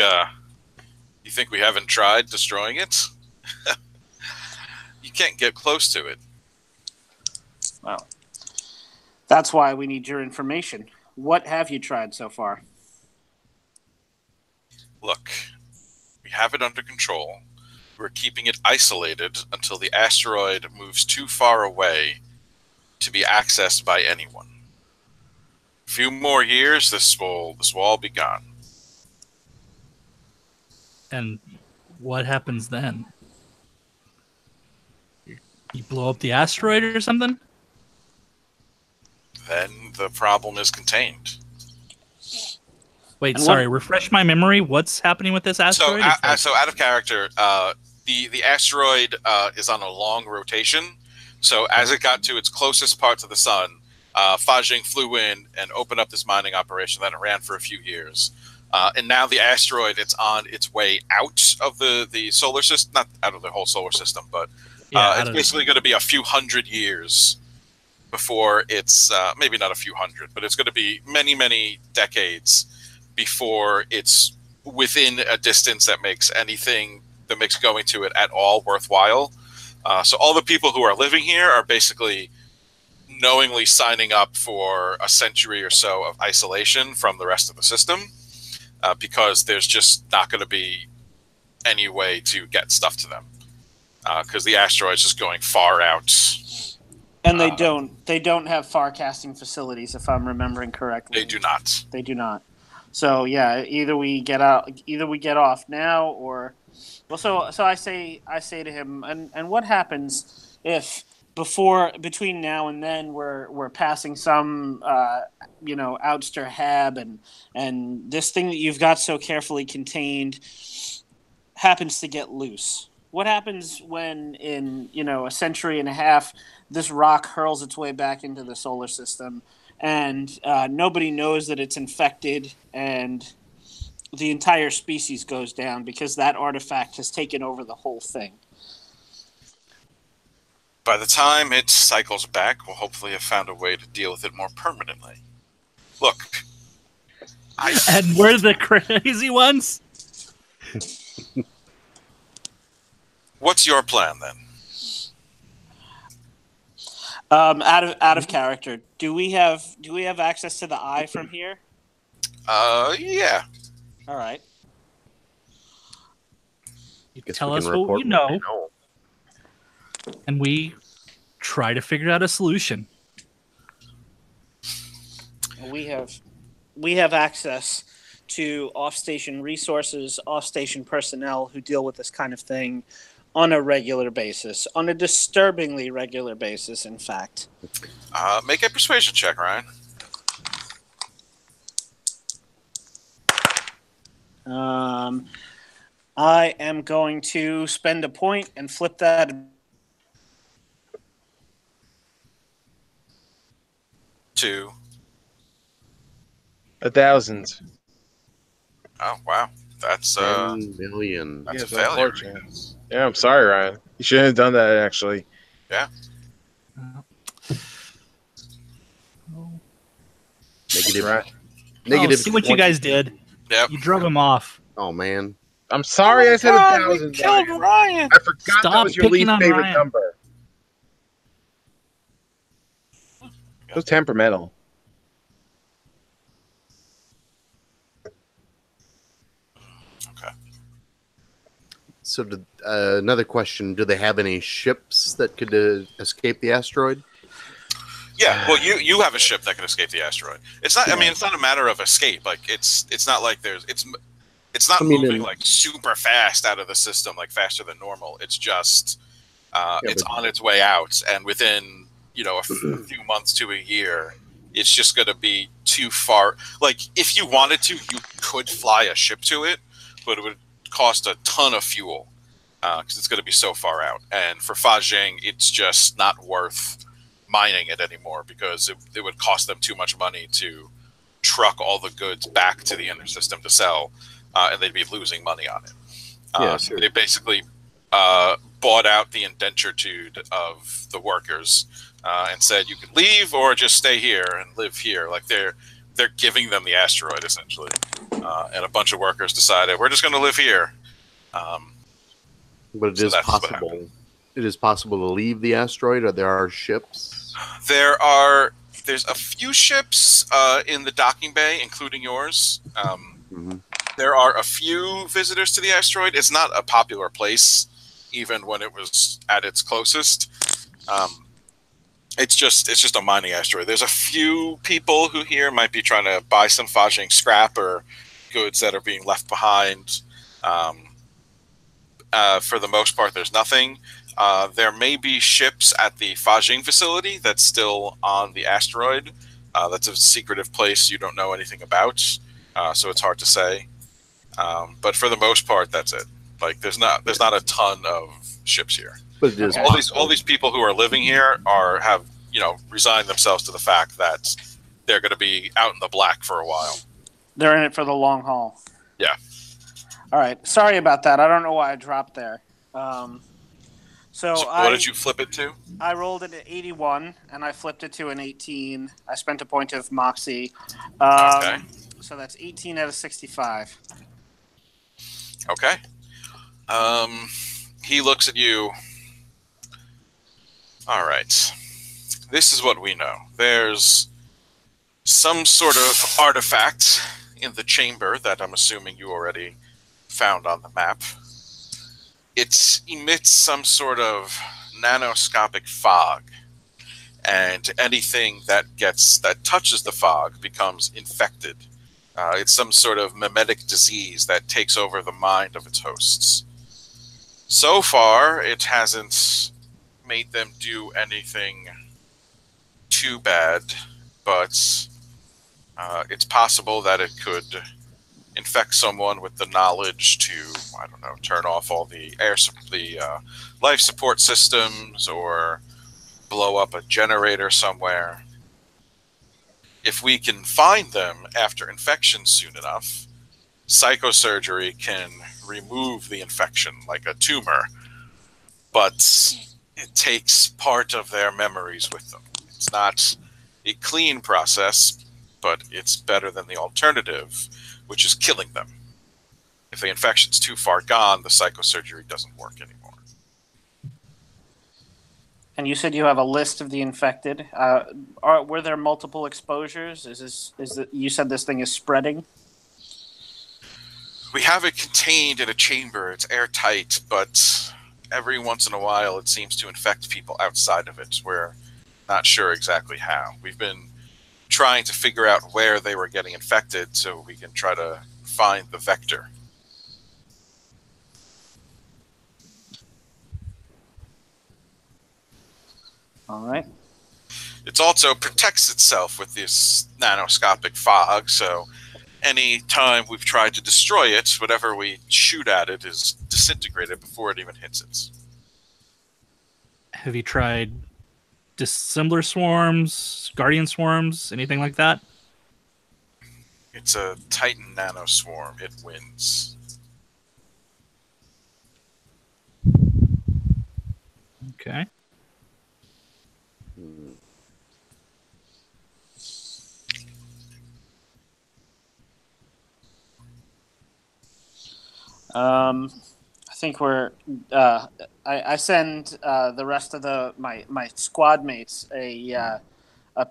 we haven't tried destroying it? You can't get close to it. Well, that's why we need your information. What have you tried so far? Look, we have it under control. We're keeping it isolated until the asteroid moves too far away to be accessed by anyone. A few more years, this will all be gone. And what happens then? You blow up the asteroid or something? Then the problem is contained. Wait, And sorry, refresh my memory. What's happening with this So, asteroid? so out of character, the asteroid is on a long rotation. So as it got to its closest part to the sun, Fajing flew in and opened up this mining operation that it ran for a few years. And now the asteroid, it's on its way out of the solar system, not out of the whole solar system, but it's basically going to be a few hundred years before it's, maybe not a few hundred, but it's going to be many, many decades before it's within a distance that makes going to it at all worthwhile. So all the people who are living here are basically knowingly signing up for a century or so of isolation from the rest of the system, because there's just not going to be any way to get stuff to them, because the asteroid's just going far out. And they don't have far-casting facilities, if I'm remembering correctly. They do not. They do not. So yeah, either we get off now, or Well, so I say to him, and what happens if between now and then we're passing some outster hab and this thing that you've got so carefully contained happens to get loose. What happens when in a century and a half this rock hurls its way back into the solar system and nobody knows that it's infected and the entire species goes down because that artifact has taken over the whole thing? By the time it cycles back, we'll hopefully have found a way to deal with it more permanently. Look, and we're the crazy ones? What's your plan, then? Out of character, do we have access to the eye from here? Yeah. All right. You tell us what we know, and we try to figure out a solution. We have access to off-station resources, off-station personnel who deal with this kind of thing on a regular basis, on a disturbingly regular basis, in fact. Make a persuasion check, Ryan. I am going to spend a point and flip that. 2. 1,000. Oh, wow. That's 10 million. That's a Yes, failure. unfortunate. Yeah, I'm sorry, Ryan. You shouldn't have done that, actually. Yeah. Negative. Right. Negative. See what you 20. guys did. Yep. You drug him off. Oh man. I'm sorry I said God, 1,000. we killed Ryan. Ryan. I forgot that Stop was your picking least on favorite Ryan. number. So temperamental. Okay. So, another question: do they have any ships that could escape the asteroid? Yeah, well, you have a ship that can escape the asteroid. It's not. I mean, it's not a matter of escape. Like it's not like it's not moving like super fast out of the system, like faster than normal. It's just it's on its way out, and within a few months to a year, it's just going to be too far. Like if you wanted to, you could fly a ship to it, but it would cost a ton of fuel because it's going to be so far out. And for Fajing, it's just not worth mining it anymore because it would cost them too much money to truck all the goods back to the inner system to sell, and they'd be losing money on it. So they basically bought out the indenturitude of the workers and said you could leave or just stay here and live here. Like they're giving them the asteroid essentially, and a bunch of workers decided we're just going to live here. But it is possible. It is possible to leave the asteroid, or there are ships. There's a few ships in the docking bay, including yours. There are a few visitors to the asteroid. It's not a popular place, even when it was at its closest. It's just a mining asteroid. There's a few people who here might be trying to buy some Fajing scrap or goods that are being left behind. For the most part, there's nothing. There may be ships at the Fajing facility that's still on the asteroid. That's a secretive place you don't know anything about, so it's hard to say. But for the most part, that's it. Like there's not a ton of ships here. But it is all these people who are living here have resigned themselves to the fact that they're going to be out in the black for a while. They're in it for the long haul. Yeah. All right. Sorry about that. I don't know why I dropped there. So what did you flip it to? I rolled it at 81, and I flipped it to an 18. I spent a point of Moxie. Okay. So that's 18 out of 65. Okay. He looks at you. All right. This is what we know. There's some sort of artifact in the chamber that I'm assuming you already found on the map. It emits some sort of nanoscopic fog, and anything that touches the fog becomes infected. It's some sort of mimetic disease that takes over the mind of its hosts. So far, it hasn't made them do anything too bad, but it's possible that it could infect someone with the knowledge to, I don't know, turn off all the life support systems or blow up a generator somewhere. If we can find them after infection soon enough, psychosurgery can remove the infection like a tumor, but it takes part of their memories with them. It's not a clean process, but it's better than the alternative, which is killing them. If the infection's too far gone, the psychosurgery doesn't work anymore. And you said you have a list of the infected. Were there multiple exposures? You said this thing is spreading? We have it contained in a chamber. It's airtight, but every once in a while it seems to infect people outside of it. We're not sure exactly how. We've been trying to figure out where they were getting infected so we can try to find the vector. All right. It also protects itself with this nanoscopic fog, so any time we've tried to destroy it, whatever we shoot at it is disintegrated before it even hits it. Have you tried dissembler swarms, guardian swarms, anything like that? It's a Titan nanoswarm. It wins. Okay. I think we're. I send the rest of my squad mates a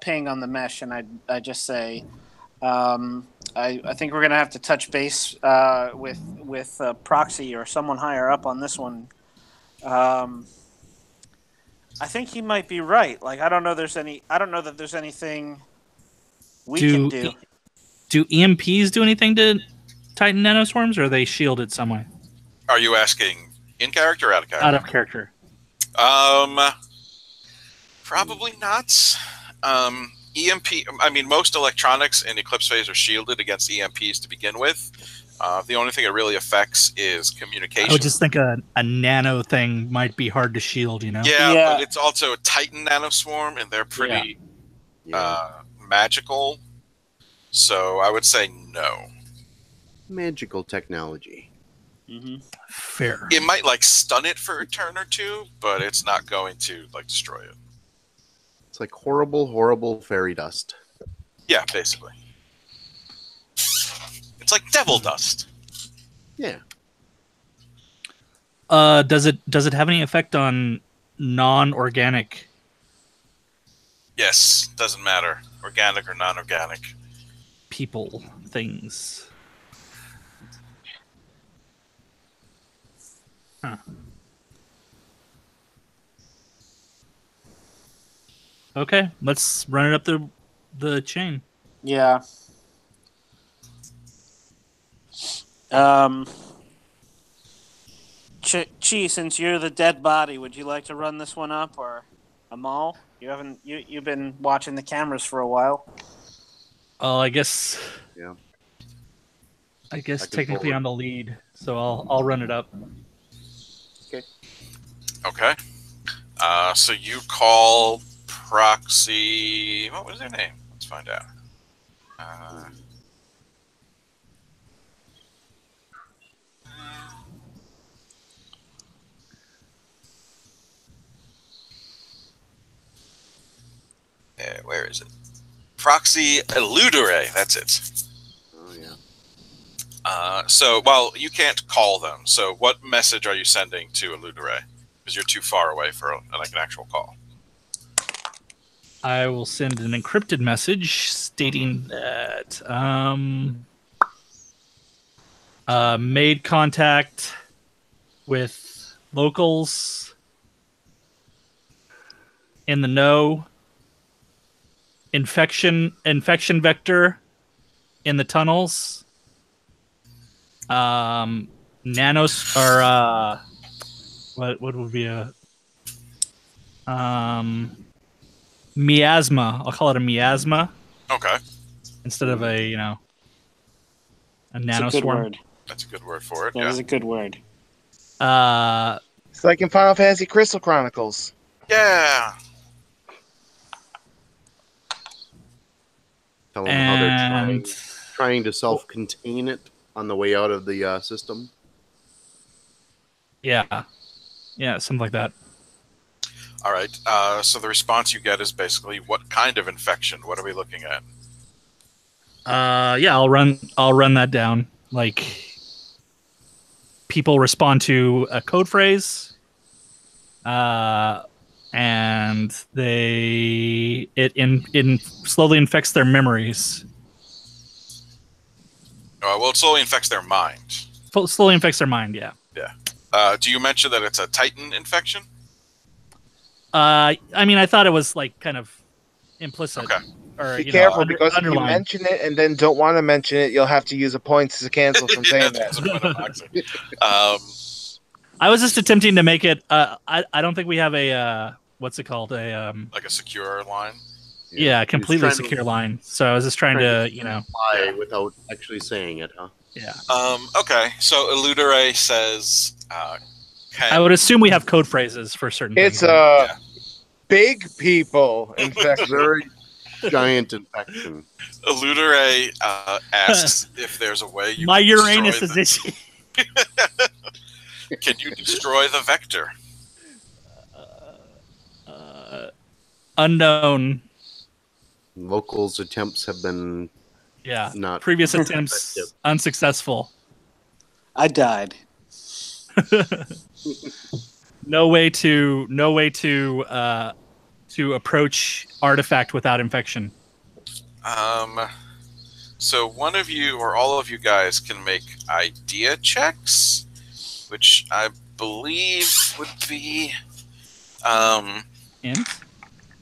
ping on the mesh, and I just say, I think we're gonna have to touch base with Proxy or someone higher up on this one. I think he might be right. Like I don't know that there's anything we can do. Do EMPs do anything to Titan nanoswarms, or are they shielded some way? Are you asking in character or out of character? Out of character. Probably not. EMP. I mean, most electronics in Eclipse Phase are shielded against EMPs to begin with. The only thing it really affects is communication. I would just think a nano thing might be hard to shield, you know? Yeah, but it's also a Titan nanoswarm, and they're pretty magical. So I would say no. Magical technology. Mm-hmm. Fair. It might like stun it for a turn or two, but it's not going to like destroy it. It's like horrible, horrible fairy dust. Yeah, basically. It's like devil dust. Yeah. Does it have any effect on non-organic? Yes, doesn't matter, organic or non-organic. People, things. Huh. Okay, let's run it up the chain. Yeah. Chi, since you're the dead body, would you like to run this one up, or Amal? You've been watching the cameras for a while. Oh, I guess. Yeah. I guess technically I'm the lead, so I'll run it up. Okay. Okay. So you call Proxy. What was their name? Let's find out. Where is it? Proxy Eludere. That's it. Oh yeah. Well, you can't call them. So, what message are you sending to Eludere? Because you're too far away for like an actual call. I will send an encrypted message stating that made contact with locals in the know. Infection vector in the tunnels. What would be a miasma? I'll call it a miasma Okay, instead of a a It's a good nanoswarm. word. that's a good word for it. That Yeah. is a good word. It's like in Final Fantasy Crystal Chronicles. Yeah. Tell them how they're And trying to self-contain it on the way out of the system. yeah, something like that. All right. So the response you get is basically, what kind of infection? What are we looking at? Yeah, I'll run that down. Like people respond to a code phrase, and it slowly infects their memories. Well, it slowly infects their mind. Slowly infects their mind. Yeah. Yeah. Do you mention that it's a Titan infection? I mean, I thought it was like kind of implicit. Okay. Or, Be careful, under- because if you underlying. mention it and then don't want to mention it, you'll have to use a point to cancel from saying Yeah, that's that. a point of boxing. I was just attempting to make it. I don't think we have a what's it called, a Like a secure line. yeah, He's completely trying to secure line. So I was just trying to lie without actually saying it, huh? yeah. Okay. So Eludere says, I would assume we have code phrases for certain It's things. Right? big people infection. Very giant infection. Eludere asks if there's a way you My can Uranus destroy is itchy. Can you destroy the vector? Unknown. Locals' attempts have been Yeah. not Previous attempts effective. unsuccessful. I died. No way to approach artifact without infection. So one of you or all of you guys can make idea checks, which I believe would be Int?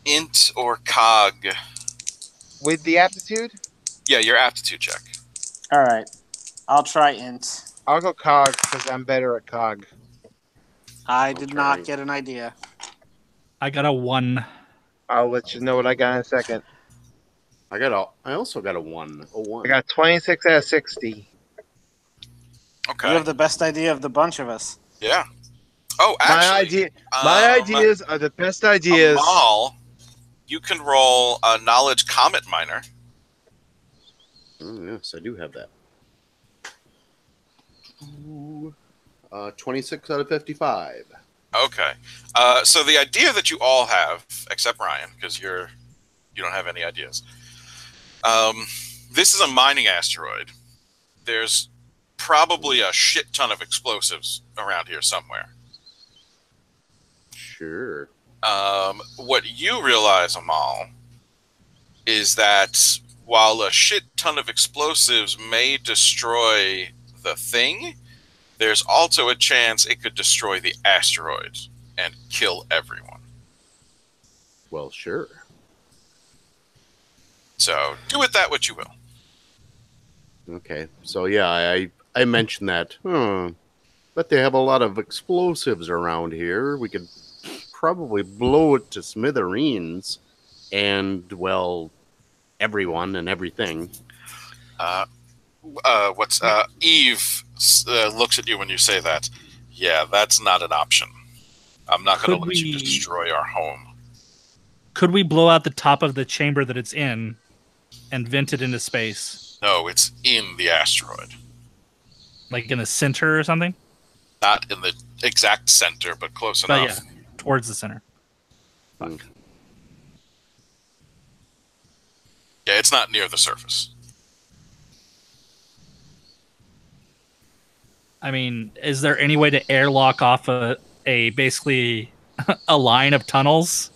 int or cog. With the aptitude, Yeah, your aptitude check. All right. I'll try int. I'll go cog because I'm better at cog. I did try. not get an idea. I got a 1. I'll let you know what I got in a second. I also got a 1. A 1. I got 26 out of 60. Okay. You have the best idea of the bunch of us. Yeah. Oh, actually, My ideas are the best ideas. Amal, you can roll a knowledge comet miner. Oh, yes, I do have that. 26 out of 55. Okay. So the idea that you all have, except Ryan, because you don't have any ideas. This is a mining asteroid. There's probably a shit ton of explosives around here somewhere. Sure. What you realize, Amal, is that while a shit ton of explosives may destroy the thing, there's also a chance it could destroy the asteroid and kill everyone. Well, sure. So do with that what you will. Okay. So, yeah, I mentioned that. But they have a lot of explosives around here. We could probably blow it to smithereens and, well, everyone and everything. Eve looks at you when you say that. Yeah, that's not an option. I'm not going to let you destroy our home. Could we blow out the top of the chamber that it's in and vent it into space? No, it's in the asteroid. Like in the center or something? Not in the exact center, but close But enough. yeah, towards the center. Hmm. Yeah, it's not near the surface. I mean, is there any way to airlock off a basically a line of tunnels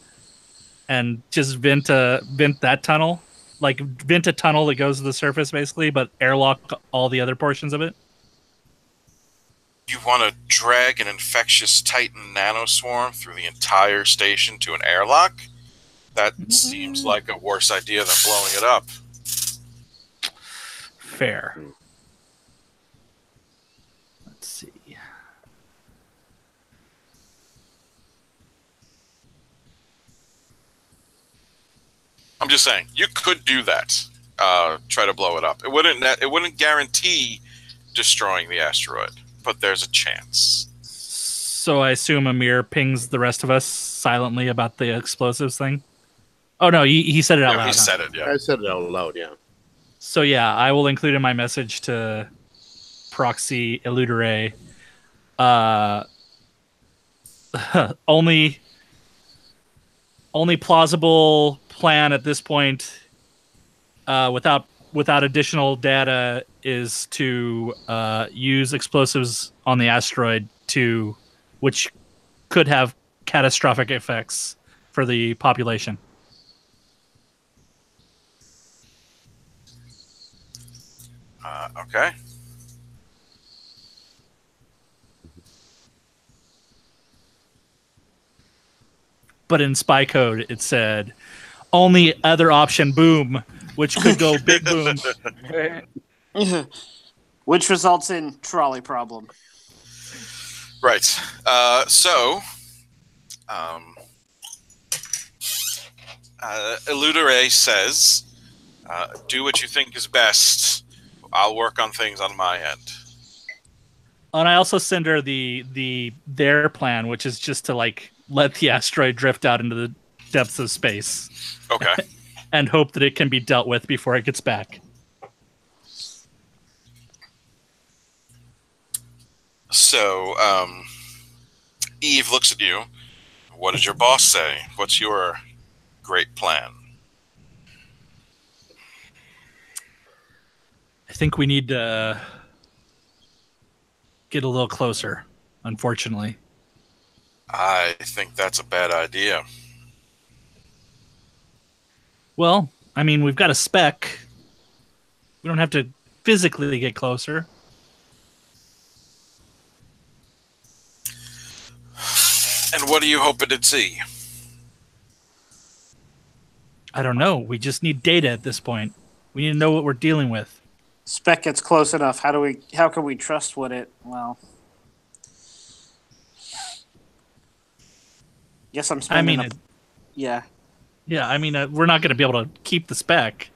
and just vent that tunnel? Like vent a tunnel that goes to the surface basically, but airlock all the other portions of it? You want to drag an infectious Titan nanoswarm through the entire station to an airlock? That seems like a worse idea than blowing it up. Fair. Let's see. I'm just saying you could do that. Try to blow it up. It wouldn't guarantee destroying the asteroid, but there's a chance. So I assume Amir pings the rest of us silently about the explosives thing. Oh no, he said it out No, loud. he huh? said it. Yeah. I said it out loud, yeah. So yeah, I will include in my message to Proxy Eludere. Only plausible plan at this point, without additional data, is to use explosives on the asteroid which could have catastrophic effects for the population. Okay. But in spy code, it said only other option boom, which could go big boom. Which results in trolley problem. Right. Eludere says, do what you think is best. I'll work on things on my end. And I also send her their plan, which is just to let the asteroid drift out into the depths of space. Okay. And hope that it can be dealt with before it gets back. So, Eve looks at you. What did your boss say? What's your great plan? I think we need to get a little closer, unfortunately. I think that's a bad idea. Well, I mean, we've got a spec. We don't have to physically get closer. And what do you hope it'd see? I don't know. We just need data at this point. We need to know what we're dealing with. Spec gets close enough. How can we trust what it? Well, guess I'm spending. Yeah. Yeah, I mean, we're not going to be able to keep the spec.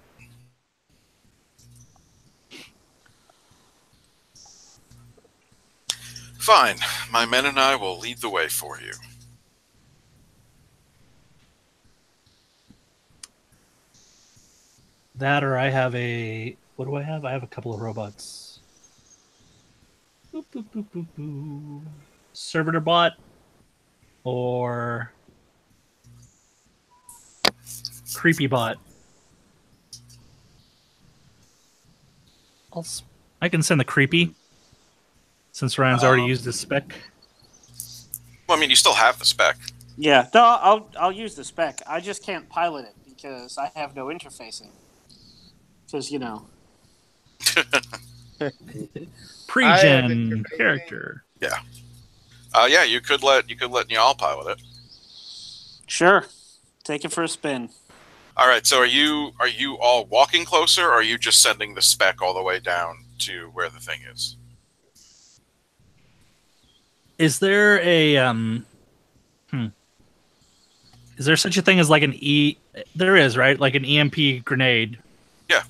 Fine. My men and I will lead the way for you. That, or I have a... What do I have? I have a couple of robots. Boop, boop, boop, boop, boop. Servitor bot or creepy bot. I can send the creepy since Ryan's already used his spec. Well, I mean, you still have the spec. Yeah. No, I'll use the spec. I just can't pilot it because I have no interfacing. Because Pre-gen character. Yeah. Yeah, you could let Nyal pilot it. Sure. Take it for a spin. All right, so are you all walking closer, or are you just sending the spec all the way down to where the thing is? Is there a Is there such a thing as like an There is, right? Like an EMP grenade. Yeah.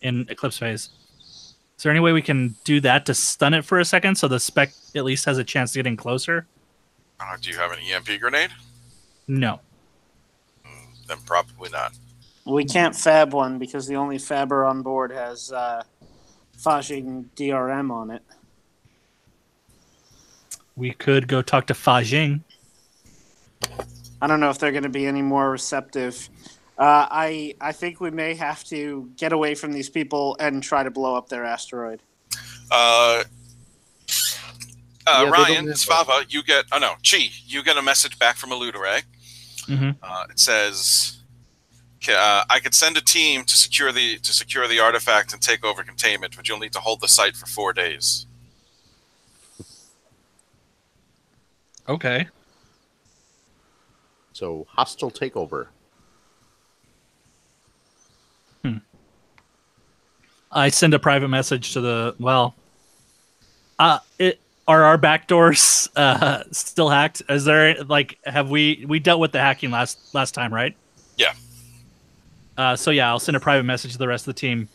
In Eclipse Phase. Is there any way we can do that to stun it for a second so the spec at least has a chance of getting closer? Do you have an EMP grenade? No. Then probably not. We can't fab one because the only fabber on board has Fajing DRM on it. We could go talk to Fajing. I don't know if they're going to be any more receptive. I think we may have to get away from these people and try to blow up their asteroid. Ryan, Svava, you get... Oh, no. Chi, you get a message back from Eludere. Mm-hmm. It says... I could send a team to secure the artifact and take over containment, but you'll need to hold the site for 4 days. Okay. So, hostile takeover. I send a private message to the... Well... Are our backdoors still hacked? Is there, like... Have we dealt with the hacking last time, right? Yeah. So yeah, I'll send a private message to the rest of the team.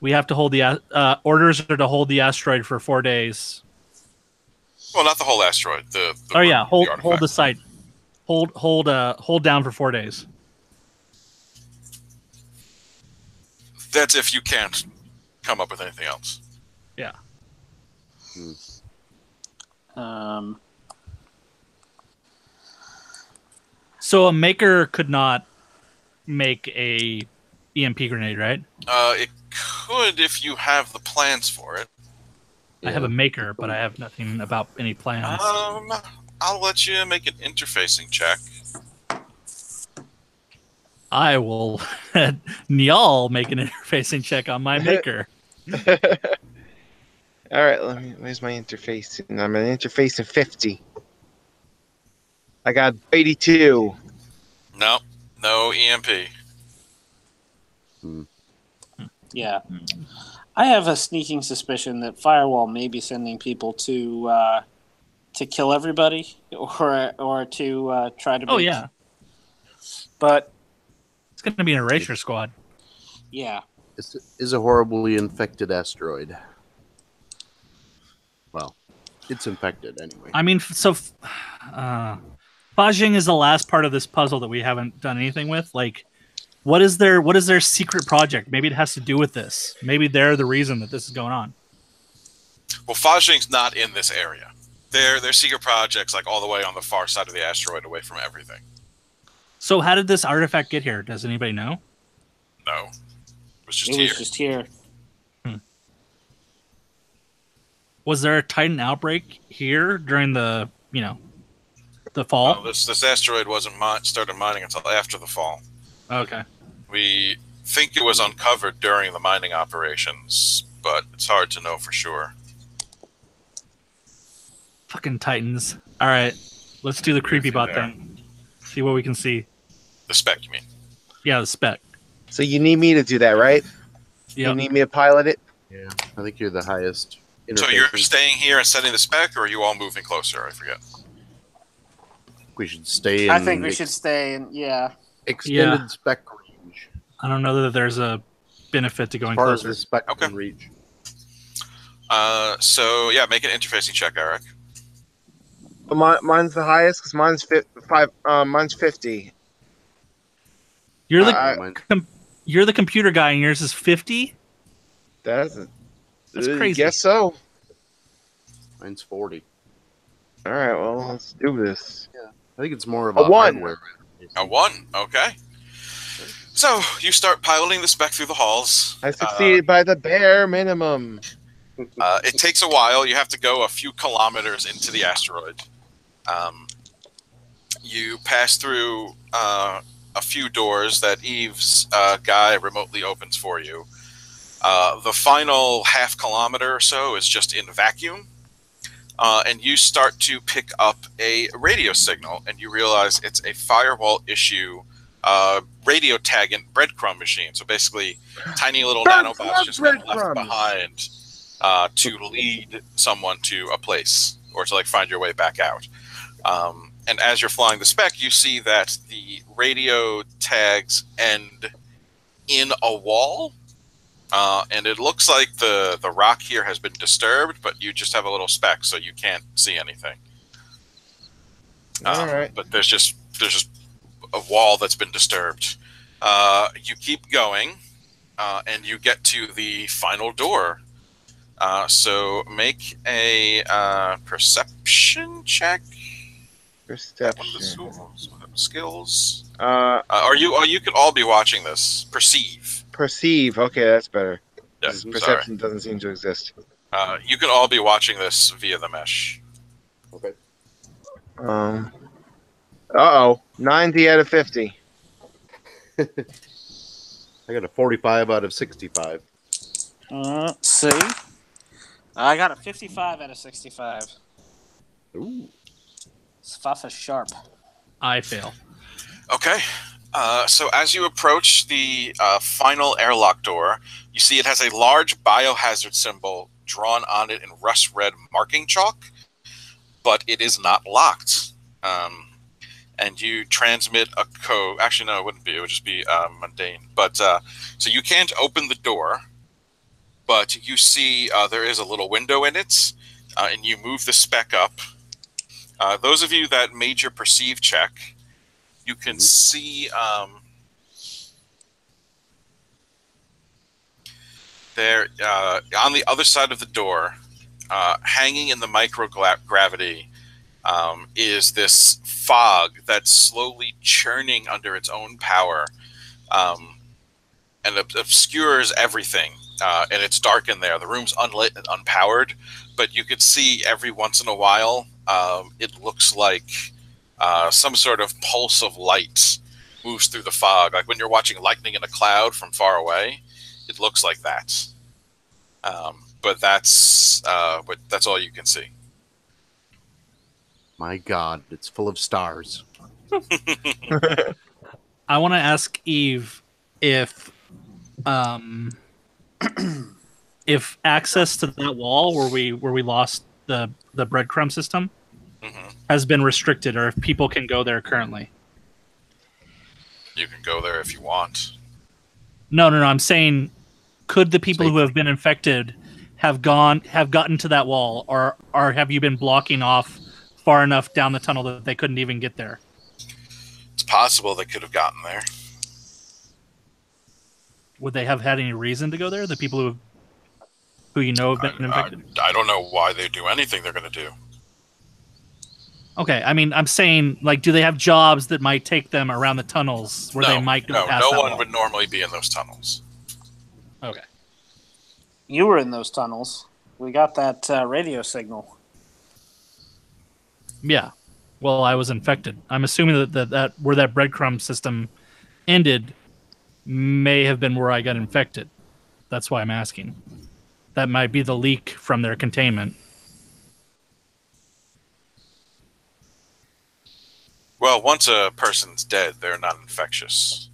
We have to hold the orders are to hold the asteroid for 4 days. Well, not the whole asteroid. The Hold the site. Hold down for 4 days. That's if you can't come up with anything else. Yeah. So a maker could not make a EMP grenade, right? It could if you have the plans for it. I have a maker, but I have nothing about any plans. I'll let you make an interfacing check. I will let Niall make an interfacing check on my maker. All right, where's my interface? I'm an interface of 50. I got 82. No EMP. Yeah. I have a sneaking suspicion that Firewall may be sending people to kill everybody or to try to. Oh yeah. But it's going to be an erasure squad. Yeah. Is a horribly infected asteroid. Well, it's infected anyway. I mean, so Fajing is the last part of this puzzle that we haven't done anything with. Like, what is their secret project? Maybe it has to do with this. Maybe they're the reason that this is going on. Well, Fajing's not in this area. Their secret project's like all the way on the far side of the asteroid, away from everything. So how did this artifact get here? Does anybody know? No, it was just here. Was there a Titan outbreak here during the fall? No, this asteroid wasn't started mining until after the fall. Okay. We think it was uncovered during the mining operations, but it's hard to know for sure. Fucking Titans. All right, let's do the creepy bot thing. See what we can see. The spec, you mean? Yeah, the spec. So you need me to do that, right? Yeah. You need me to pilot it? Yeah, I think you're the highest. So you're staying here and setting the spec, or are you all moving closer? I forget. We should stay. I think we should stay in. Yeah. Extended spec range. I don't know that there's a benefit to going as far closer. as the spec can reach. So yeah, make an interfacing check, Eric. Mine's the highest because mine's 50. You're the computer guy, and yours is 50. That's crazy. Guess so. Mine's 40. All right, well, let's do this. Yeah, I think it's more of a 1. Hardware. A 1, okay. So you start piloting the spec through the halls. I succeeded by the bare minimum. It takes a while. You have to go a few kilometers into the asteroid. You pass through a few doors that Eve's guy remotely opens for you. The final half kilometer or so is just in vacuum. And you start to pick up a radio signal, and you realize it's a firewall issue radio tag and breadcrumb machine. So basically, tiny little nanobots just get left behind to lead someone to a place or to find your way back out. And as you're flying the spec, you see that the radio tags end in a wall. And it looks like the rock here has been disturbed, but you just have a little speck, so you can't see anything. All right. But there's just a wall that's been disturbed. You keep going, and you get to the final door. So make a perception check. Perception skills. Or you could all be watching this. Perceive. Okay, that's better. Yes, perception doesn't seem to exist. You can all be watching this via the mesh. Okay. 90 out of 50. I got a 45 out of 65. Let's see. I got a 55 out of 65. Ooh. Sfafa sharp. I fail. Okay. So as you approach the final airlock door, you see it has a large biohazard symbol drawn on it in rust red marking chalk, but it is not locked. and you transmit a code. Actually, no, it wouldn't be. It would just be mundane. But so you can't open the door, but you see there is a little window in it, and you move the spec up. Those of you that made your perceive check, you can see there on the other side of the door, hanging in the microgravity, is this fog that's slowly churning under its own power, and obscures everything. And it's dark in there. The room's unlit and unpowered, but you could see every once in a while, it looks like some sort of pulse of light moves through the fog. Like when you're watching lightning in a cloud from far away, it looks like that. But that's all you can see. My God, it's full of stars. I want to ask Eve if if access to that wall where we lost the breadcrumb system has been restricted, or if people can go there currently. You can go there if you want. No. I'm saying, could the people who have been infected have gotten to that wall, or have you been blocking off far enough down the tunnel that they couldn't even get there? It's possible they could have gotten there. Would they have had any reason to go there? The people who you know have been infected? I don't know why they do anything they're going to do. Okay, I mean, I'm saying, like, do they have jobs that might take them around the tunnels where they might go past that no one wall? would normally be in those tunnels. Okay. You were in those tunnels. We got that radio signal. Yeah. Well, I was infected. I'm assuming that where that breadcrumb system ended may have been where I got infected. That's why I'm asking. That might be the leak from their containment. Well, once a person's dead, they're not infectious.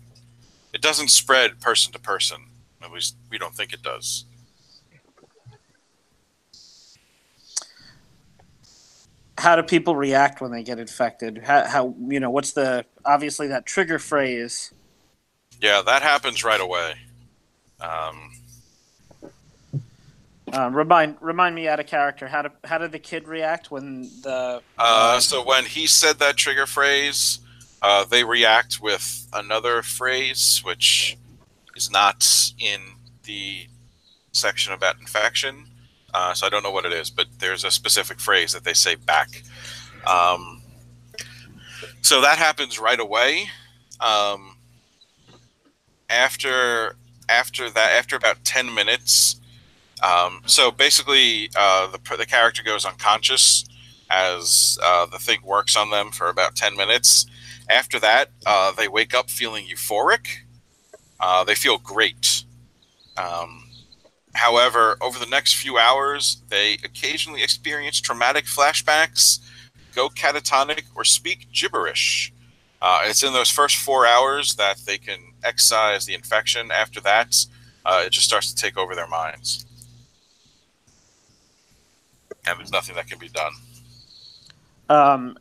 It doesn't spread person to person. At least we don't think it does. How do people react when they get infected? How what's obviously that trigger phrase? Yeah, that happens right away. Remind me out of character. How did the kid react when the? So when he said that trigger phrase, they react with another phrase, which is not in the section about infection. So I don't know what it is, but there's a specific phrase that they say back. So that happens right away. After about 10 minutes. So basically, the character goes unconscious as the thing works on them for about 10 minutes. After that, they wake up feeling euphoric. They feel great. However, over the next few hours, they occasionally experience traumatic flashbacks, go catatonic, or speak gibberish. It's in those first 4 hours that they can excise the infection. After that, it just starts to take over their minds. And there's nothing that can be done.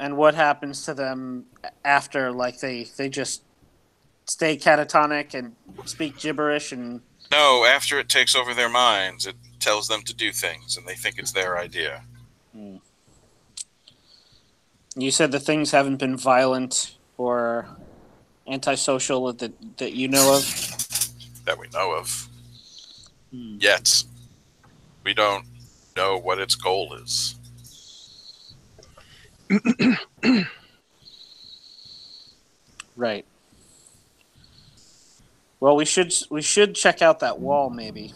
And what happens to them after? Like they just stay catatonic and speak gibberish and. No, after it takes over their minds, it tells them to do things, and they think it's their idea. You said the things haven't been violent or antisocial that you know of? That we know of. Yet. We don't know what its goal is. Right. Well, we should check out that wall, maybe.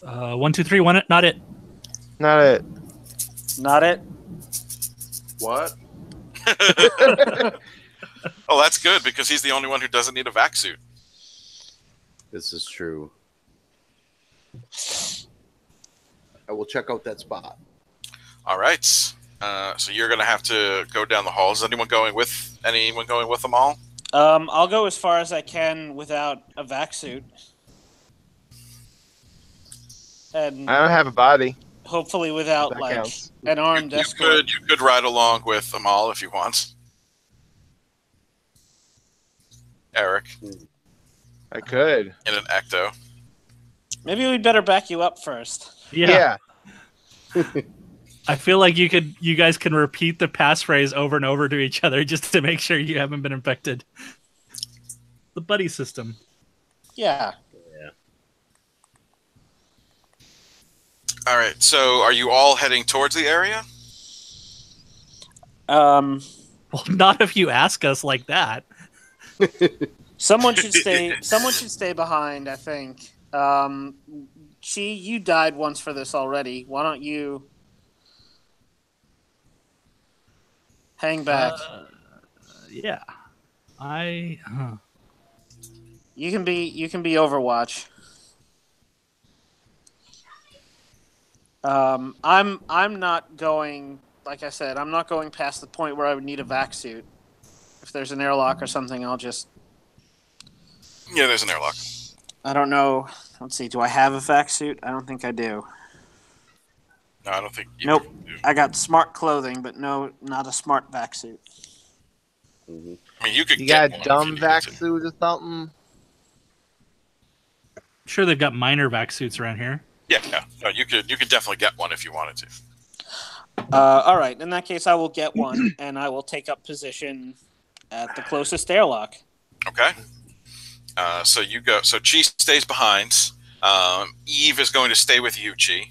One, two, three. Not it. Not it. Not it. What? Oh, that's good, because he's the only one who doesn't need a vac suit. This is true. I will check out that spot. All right. So you're going to have to go down the halls. Is anyone going with them all? I'll go as far as I can without a vac suit. And I don't have a body. Hopefully without That like counts. an armed You escort. could ride along with Amal if you want. Eric I could. in an ecto. Maybe we'd better back you up first. Yeah. I feel like you guys can repeat the passphrase over and over to each other just to make sure you haven't been infected. The buddy system. Yeah. All right. So, are you all heading towards the area? Um, Well, not if you ask us like that. someone should stay. Someone should stay behind. I think. Chi, you died once for this already. Why don't you hang back? Yeah. You can be Overwatch. I'm not going. Like I said, I'm not going past the point where I would need a vac suit. If there's an airlock or something, I'll just. Yeah, there's an airlock. I don't know. Let's see. Do I have a vac suit? I don't think I do. No, I don't think. Nope. I got smart clothing, but no, not a smart vac suit. I mean, you could You get got a one if dumb you needed vac to. suit or something? Sure, they've got minor vac suits around here. Yeah, no, you could definitely get one if you wanted to. All right. In that case, I will get one, and I will take up position at the closest airlock. Okay. So you go. So Chi stays behind. Eve is going to stay with you, Chi.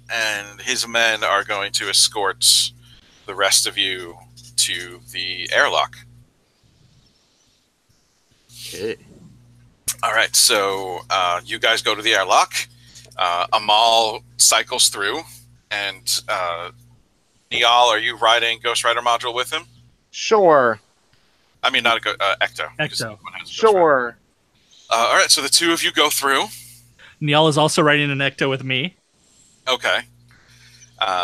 And his men are going to escort the rest of you to the airlock. Okay. All right. So you guys go to the airlock. Amal cycles through, and Niall, are you riding Ghost Rider module with him? Sure. I mean, not a Ecto. because Ecto. everyone has a Ghost Rider. Sure. All right. So the two of you go through. Niall is also riding an ecto with me. Okay.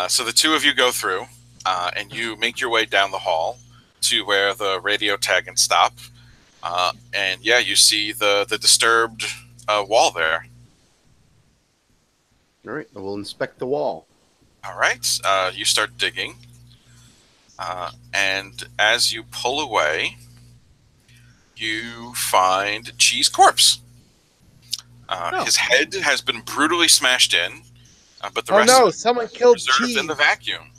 So the two of you go through, and you make your way down the hall to where the radio tag and stop. And yeah, you see the disturbed wall there. All right, we'll inspect the wall. All right. You start digging. And as you pull away, you find Chi's corpse. His head has been brutally smashed in, but the Oh rest no! is Someone killed preserved in Chi. the vacuum.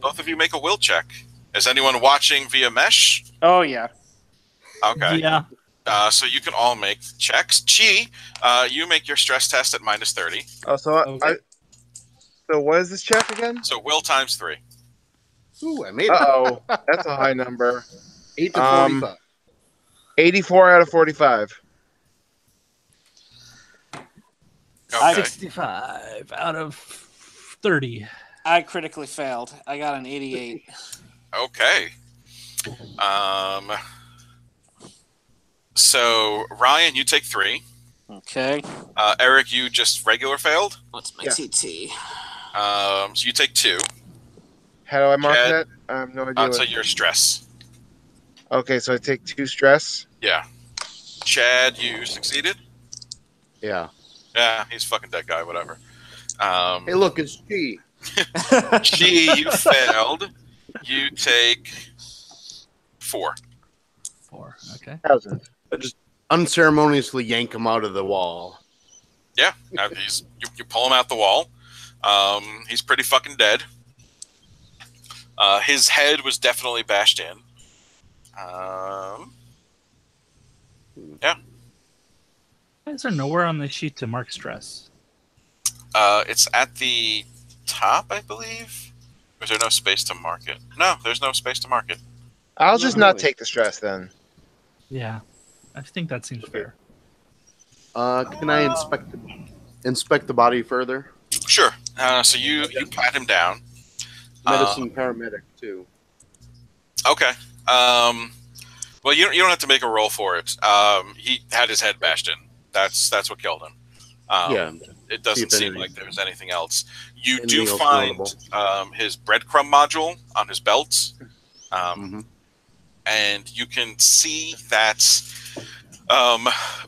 Both of you make a will check. Is anyone watching via mesh? Oh yeah. Okay. Yeah. So you can all make checks. Chi, you make your stress test at -30. Oh, so Okay. so what is this check again? So will times 3. Ooh, I made it. Oh, that's a high number. 8 to 45. 84 out of 45. Okay. 65 out of 30. I critically failed. I got an 88. Okay. So Ryan, you take 3. Okay. Eric, you just regular failed. What's my Yeah. TT? So you take 2. How do I mark Chad, that? I have no idea. So your stress. Okay, so I take 2 stress. Yeah. Chad, you succeeded. Yeah. Yeah, he's a fucking dead guy. Whatever. Hey, look, it's G. Chi, you failed. You take 4. 4. Okay. 1,000. I just unceremoniously yank him out of the wall. Yeah, you pull him out the wall. He's pretty fucking dead. His head was definitely bashed in. Yeah. Why is there nowhere on the sheet to mark stress? It's at the top, I believe. Or is there no space to mark it? No, there's no space to mark it. I'll just not really. take the stress then. Yeah. I think that seems fair. Can I inspect the body further? Sure. So you pat him down. Medicine paramedic too. Okay. Well, you don't have to make a roll for it. He had his head bashed in. That's what killed him. Yeah. It doesn't See if seem anything- like there's anything else. You anything do else find notable. his breadcrumb module on his belt, Mhm. and you can see that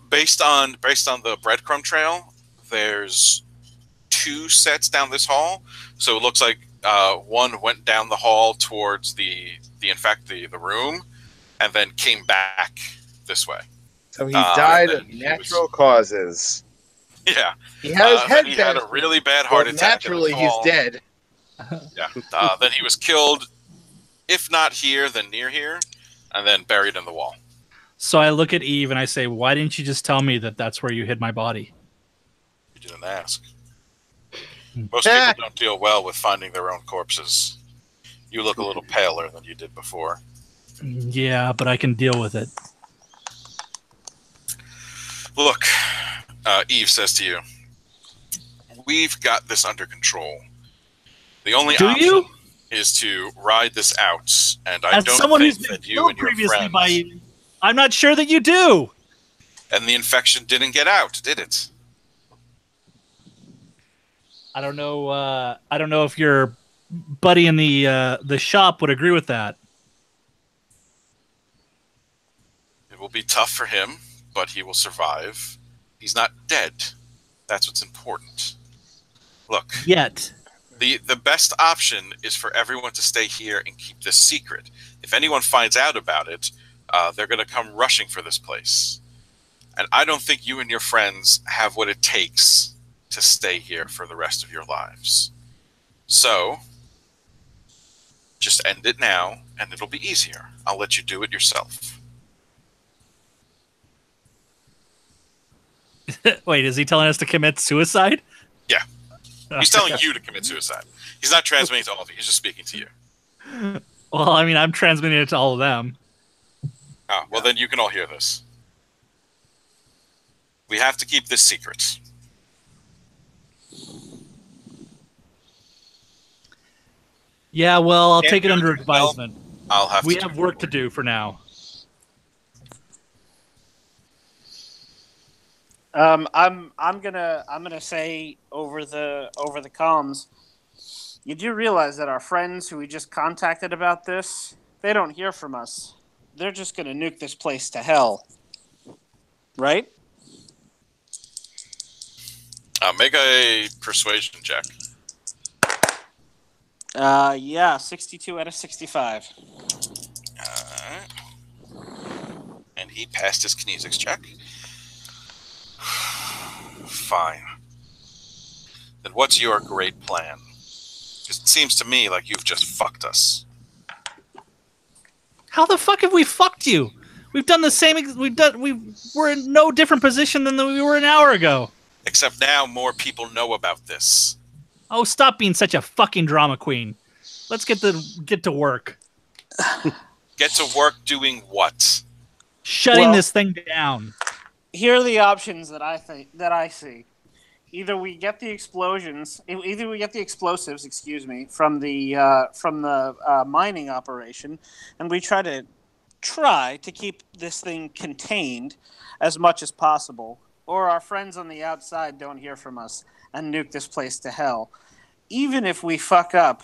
based on the breadcrumb trail, there's 2 sets down this hall. So it looks like one went down the hall towards the room, and then came back this way. So he died of natural causes. Yeah. He had his head he had a really bad heart attack. Naturally, he's dead. Yeah. Then he was killed, if not here, then near here, and then buried in the wall. So I look at Eve and I say, "Why didn't you just tell me that that's where you hid my body?" You didn't ask. Most people don't deal well with finding their own corpses. You look a little paler than you did before. Yeah, but I can deal with it. Look, Eve says to you, we've got this under control. The only option is to ride this out, and I don't think that you and your friends... I'm not sure that you do. And the infection didn't get out, did it? I don't know. I don't know if your buddy in the shop would agree with that. It will be tough for him, but he will survive. He's not dead. That's what's important. Look. Yet. The best option is for everyone to stay here and keep this secret. If anyone finds out about it, they're going to come rushing for this place. And I don't think you and your friends have what it takes to stay here for the rest of your lives. So, just end it now, and it'll be easier. I'll let you do it yourself. Wait, is he telling us to commit suicide? Yeah. He's telling you to commit suicide. He's not transmitting to all of you. He's just speaking to you. Well, I mean, I'm transmitting it to all of them. Oh, well, then you can all hear this. We have to keep this secret. Yeah, well, I'll take it under advisement. I'll have we have work to do for now. I'm gonna say over the comms. You do realize that our friends who we just contacted about this, they don't hear from us. They're just gonna nuke this place to hell, right? Make a persuasion check. Yeah, 62 out of 65. And he passed his kinesics check. Fine. Then what's your great plan? Because it seems to me like you've just fucked us. How the fuck have we fucked you? We've done the same. We're in no different position than we were an hour ago. Except now more people know about this. Oh, stop being such a fucking drama queen. Let's get to work. Get to work doing what? Shutting this thing down. Here are the options that I see. Either we get the explosives, excuse me, from the mining operation, and we try to keep this thing contained as much as possible, or our friends on the outside don't hear from us and nuke this place to hell. Even if we fuck up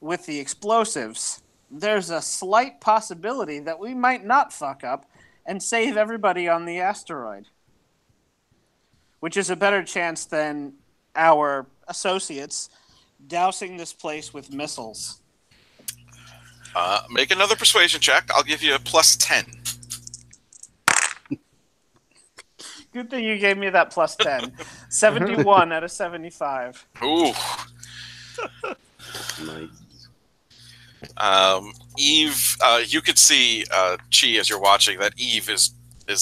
with the explosives, there's a slight possibility that we might not fuck up and save everybody on the asteroid, which is a better chance than our associates dousing this place with missiles. Make another persuasion check. I'll give you a plus 10. Good thing you gave me that plus 10. 71 out of 75. Ooh. Nice. Eve, you could see Chi as you're watching that Eve is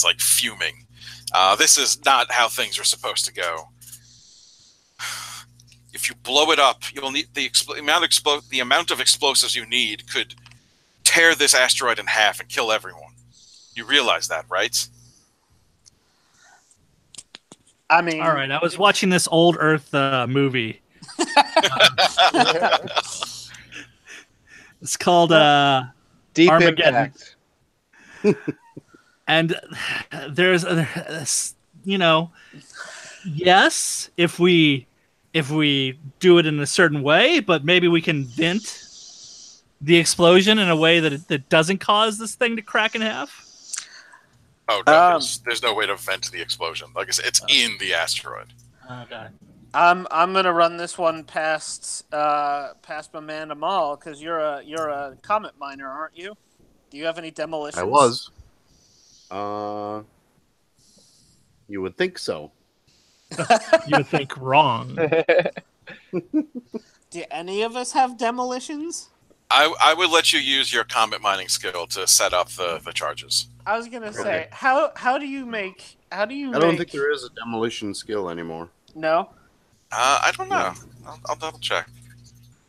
like fuming. This is not how things are supposed to go. If you blow it up, you'll need the amount of explosives you need could tear this asteroid in half and kill everyone. You realize that, right? I mean, all right. I was watching this old Earth movie. It's called Deep Armageddon. Impact. And there's, yes, if we do it in a certain way, but maybe we can vent the explosion in a way that doesn't cause this thing to crack in half. Oh, no, there's no way to vent the explosion. Like I said, it's in the asteroid. Okay. I'm gonna run this one past my man Amal because you're a comet miner, aren't you? Do you have any demolitions? I was. You would think so. You would think wrong. Do any of us have demolitions? I would let you use your comet mining skill to set up the charges. I was gonna say, Okay. how do you make? I don't think there is a demolition skill anymore. No. I don't know. I'll double check.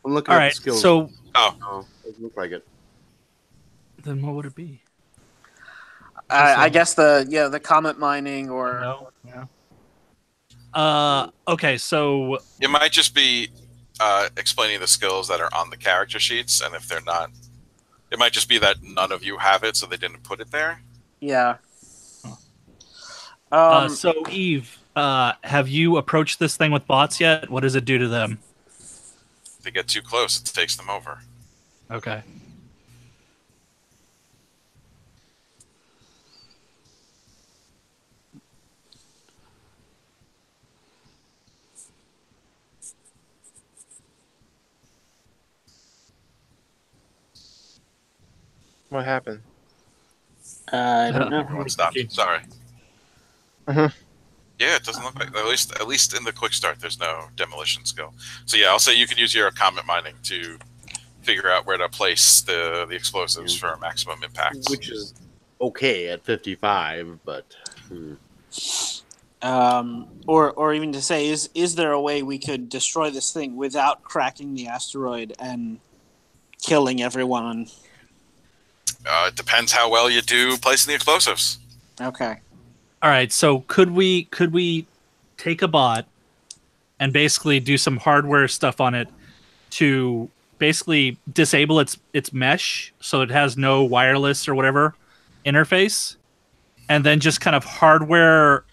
I'm looking All at right. the skills. So No, doesn't look like it. then what would it be? I guess the comet mining or No. Okay. So It might just be explaining the skills that are on the character sheets, and if they're not, it might just be that none of you have it, so they didn't put it there. yeah. so Eve, have you approached this thing with bots yet? What does it do to them? If they get too close, it takes them over. Okay. What happened? I don't know. Everyone stopped. Sorry. Uh-huh. Yeah, it doesn't look like at least in the quick start, there's no demolition skill. So yeah, I'll say you can use your comet mining to figure out where to place the explosives for maximum impact. Which is okay at 55, but Or even to say, is there a way we could destroy this thing without cracking the asteroid and killing everyone? It depends how well you do placing the explosives. Okay. All right. So could we take a bot and basically do some hardware stuff on it to basically disable its mesh so it has no wireless or whatever interface, and then just kind of hardware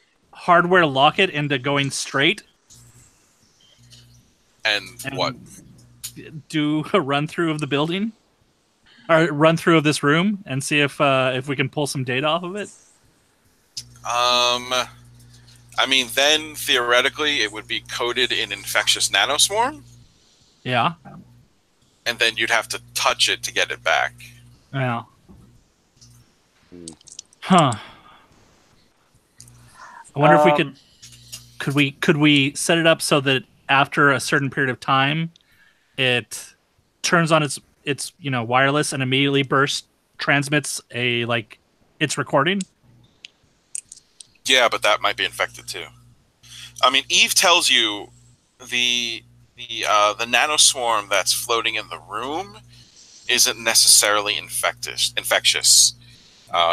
lock it into going straight And what? do a run through of the building or run through of this room and see if we can pull some data off of it. I mean, then theoretically it would be coded in infectious nanoswarm, Yeah. and then you'd have to touch it to get it back. Yeah. Huh. I wonder if we could we set it up so that after a certain period of time it turns on its wireless and immediately transmits its recording? Yeah, but that might be infected too. I mean, Eve tells you the nanoswarm that's floating in the room isn't necessarily infectious.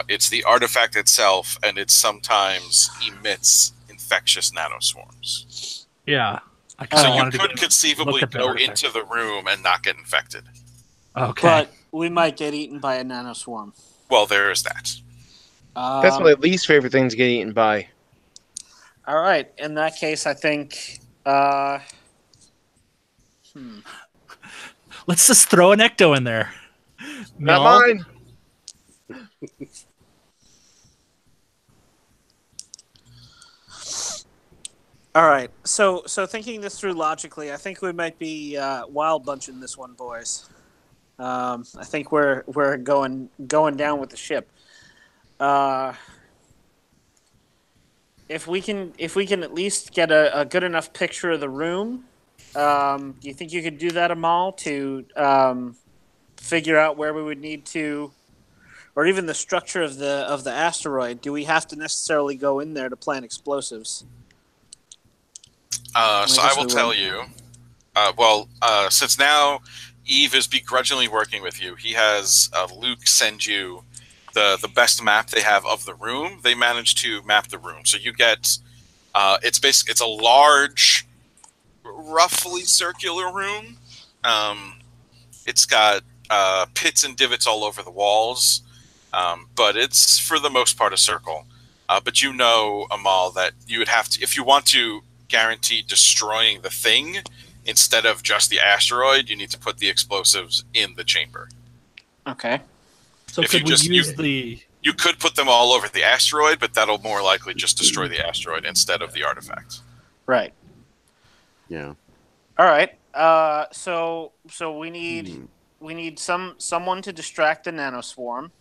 It's the artifact itself, and it sometimes emits infectious nanoswarms. Yeah. So you could conceivably go into the room and not get infected. Okay. But we might get eaten by a nanoswarm. Well, there is that. That's my least favorite thing to get eaten by. All right. In that case, I think. Let's just throw an ecto in there. Not No? mine. All right. So thinking this through logically, I think we might be wild bunching this one, boys. I think we're going down with the ship. If we can at least get a good enough picture of the room, do you think you could do that, Amal, to figure out where we would need to, or even the structure of the asteroid? Do we have to necessarily go in there to plant explosives? So I will tell you. Since now Eve is begrudgingly working with you, he has Luke send you the best map they have of the room. They managed to map the room, so you get it's a large, roughly circular room. It's got pits and divots all over the walls, but it's for the most part a circle. But you know, Amal, that you would have to, if you want to guarantee destroying the thing instead of just the asteroid, you need to put the explosives in the chamber. Okay. So If could you we just- use the... You could put them all over the asteroid, but that'll more likely just destroy the asteroid instead of the artifact. Right. Yeah. All right. So we need someone to distract the nanoswarm.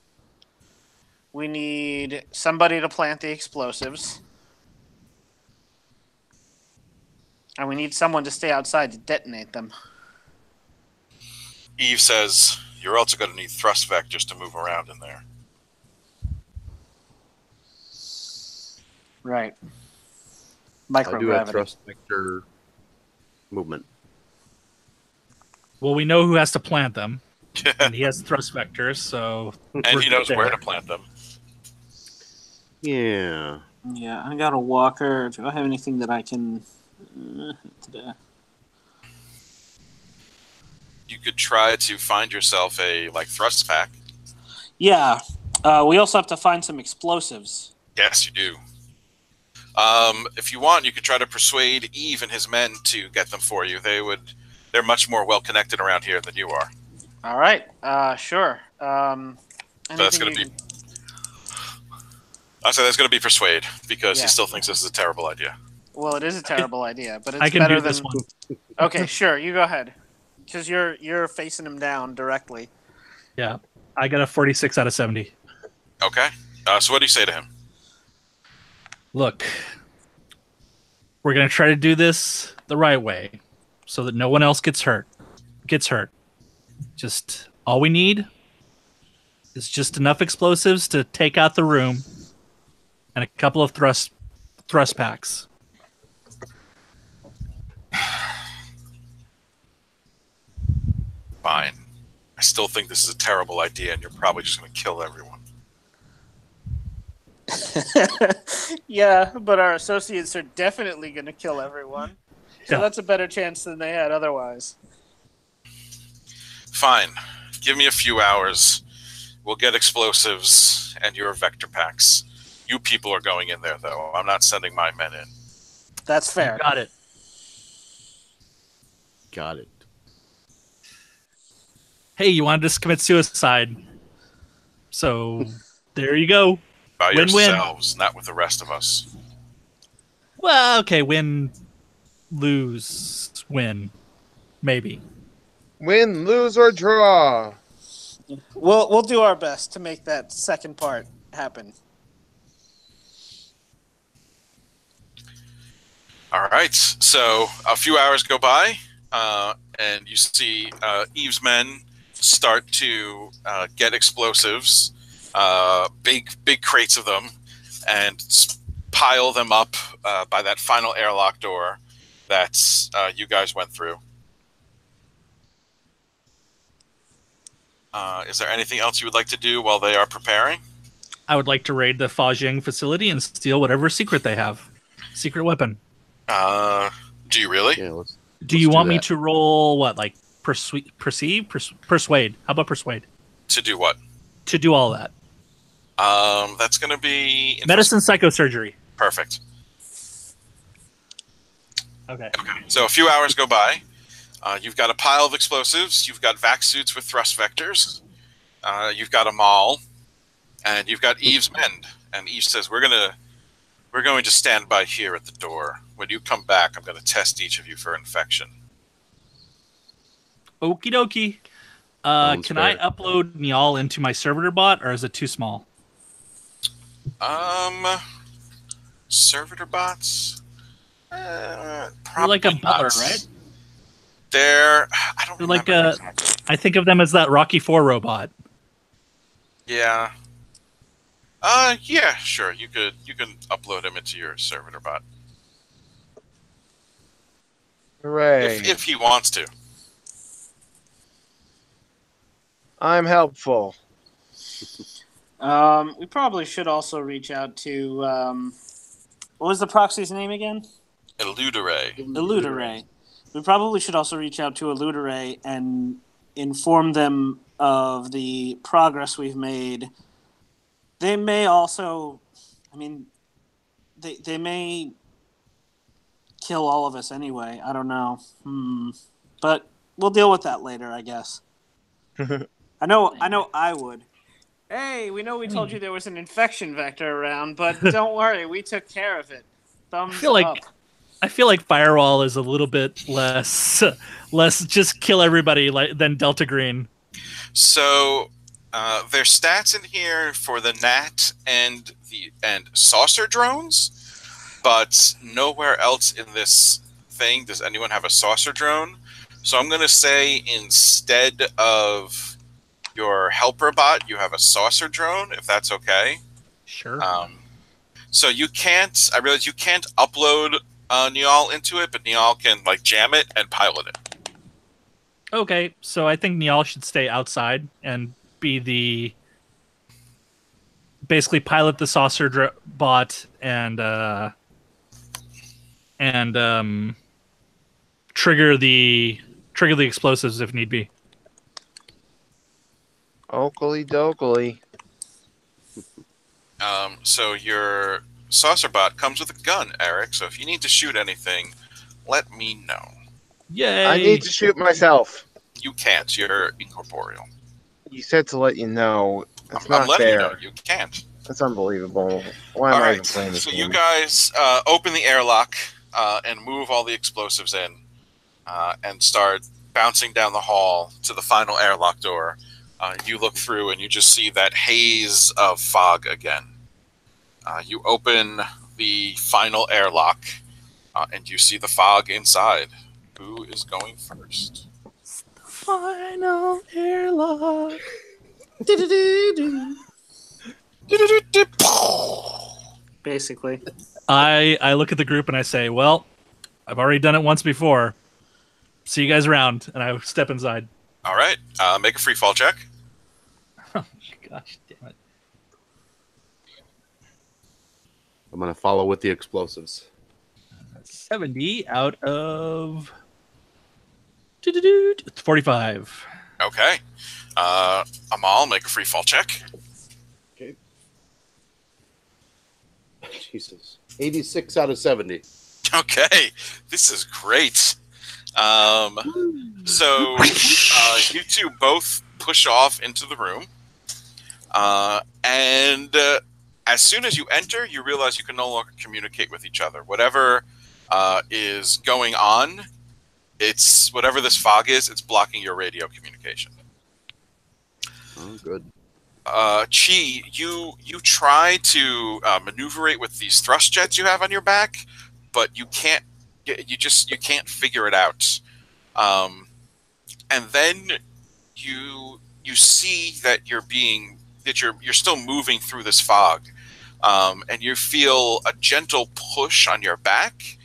We need somebody to plant the explosives. And we need someone to stay outside to detonate them. Eve says, you're also going to need thrust vectors to move around in there. Right. I do have Microgravity. thrust vector movement. Well, we know who has to plant them, and he has thrust vectors, so And he knows where to plant them. Yeah. Yeah, I got a walker. Do I have anything that I can... today? You could try to find yourself a thrust pack. Yeah. We also have to find some explosives. Yes, you do. If you want, you could try to persuade Eve and his men to get them for you. They're much more well connected around here than you are. All right. Sure. So that's going to be. I said that's going to be persuade because he still thinks this is a terrible idea. Well, it is a terrible idea, but it's I can better do than this one. Okay, sure. You go ahead, because you're facing him down directly. Yeah, I got a 46 out of 70. Okay. So what do you say to him? Look, we're gonna try to do this the right way, so that no one else gets hurt. Just all we need is just enough explosives to take out the room, and a couple of thrust packs. Fine. I still think this is a terrible idea, and you're probably just going to kill everyone. Yeah, but our associates are definitely going to kill everyone. So that's a better chance than they had otherwise. Fine. Give me a few hours. We'll get explosives and your vector packs. You people are going in there, though. I'm not sending my men in. That's fair. Got it. Got it. Hey, you wanted to commit suicide, so there you go. By Win-win. yourselves, not with the rest of us. Well, okay, win, lose, win, maybe. Win, lose, or draw. We'll do our best to make that second part happen. All right. So a few hours go by, and you see Eve's men start to get explosives, big crates of them, and pile them up by that final airlock door that you guys went through. Is there anything else you would like to do while they are preparing? I would like to raid the Fajing facility and steal whatever secret they have. Secret weapon. Do you really? Yeah, Do you want me to roll what, like persuade? How about persuade? To do what? To do all that. That's going to be Medicine, psychosurgery. Perfect. Okay. So a few hours go by. You've got a pile of explosives. You've got vac suits with thrust vectors. You've got a mall, and you've got Eve's men. And Eve says, "We're going to stand by here at the door. When you come back, I'm going to test each of you for infection." Okie dokie. Can I upload Niall into my servitor bot, or is it too small? Servitor bots? They're Probably like a butler, not. right? I don't They're remember. like I think of them as that Rocky IV robot. Yeah. Yeah, sure. You can upload him into your servitor bot Hooray. if he wants to. I'm helpful. We probably should also reach out to what was the proxy's name again? Eludere. We probably should also reach out to Eludere and inform them of the progress we've made. They may also, they may kill all of us anyway. I don't know. But we'll deal with that later, I guess. I know I would. Hey, we know we told you there was an infection vector around, but don't worry, we took care of it. Thumbs feel like- up. I feel like Firewall is a little bit less just kill everybody than Delta Green. So there's stats in here for the Nat and saucer drones, but nowhere else in this thing does anyone have a saucer drone. So I'm going to say instead of your helper bot, you have a saucer drone, if that's okay. Sure. So you can't. I realize you can't upload Niall into it, but Niall can like jam it and pilot it. Okay, so I think Niall should stay outside and be basically pilot the saucer bot and trigger the explosives if need be. Oakley dokley. So your saucer bot comes with a gun, Eric. So if you need to shoot anything, let me know. Yay! I need to shoot myself. You can't. You're incorporeal. You said to let you know. It's I'm not letting fair. you know. You can't. That's unbelievable. Why am All I right. even playing this So game? you guys open the airlock and move all the explosives in and start bouncing down the hall to the final airlock door. You look through and you just see that haze of fog again. You open the final airlock and you see the fog inside. Who is going first? Final airlock. Basically. I look at the group and I say, well, I've already done it once before. See you guys around. And I step inside. All right. Make a free fall check. Oh, gosh damn it. I'm going to follow with the explosives. 70 out of 45. Okay. Amal, make a free fall check. Okay. Jesus. 86 out of 70. Okay. This is great. So you two both push off into the room. And as soon as you enter, you realize you can no longer communicate with each other. Whatever is going on, it's whatever this fog is, it's blocking your radio communication. Oh, good. Chi, you try to maneuverate with these thrust jets you have on your back, but you can't. You can't figure it out. And then you see that you're still moving through this fog, and you feel a gentle push on your back,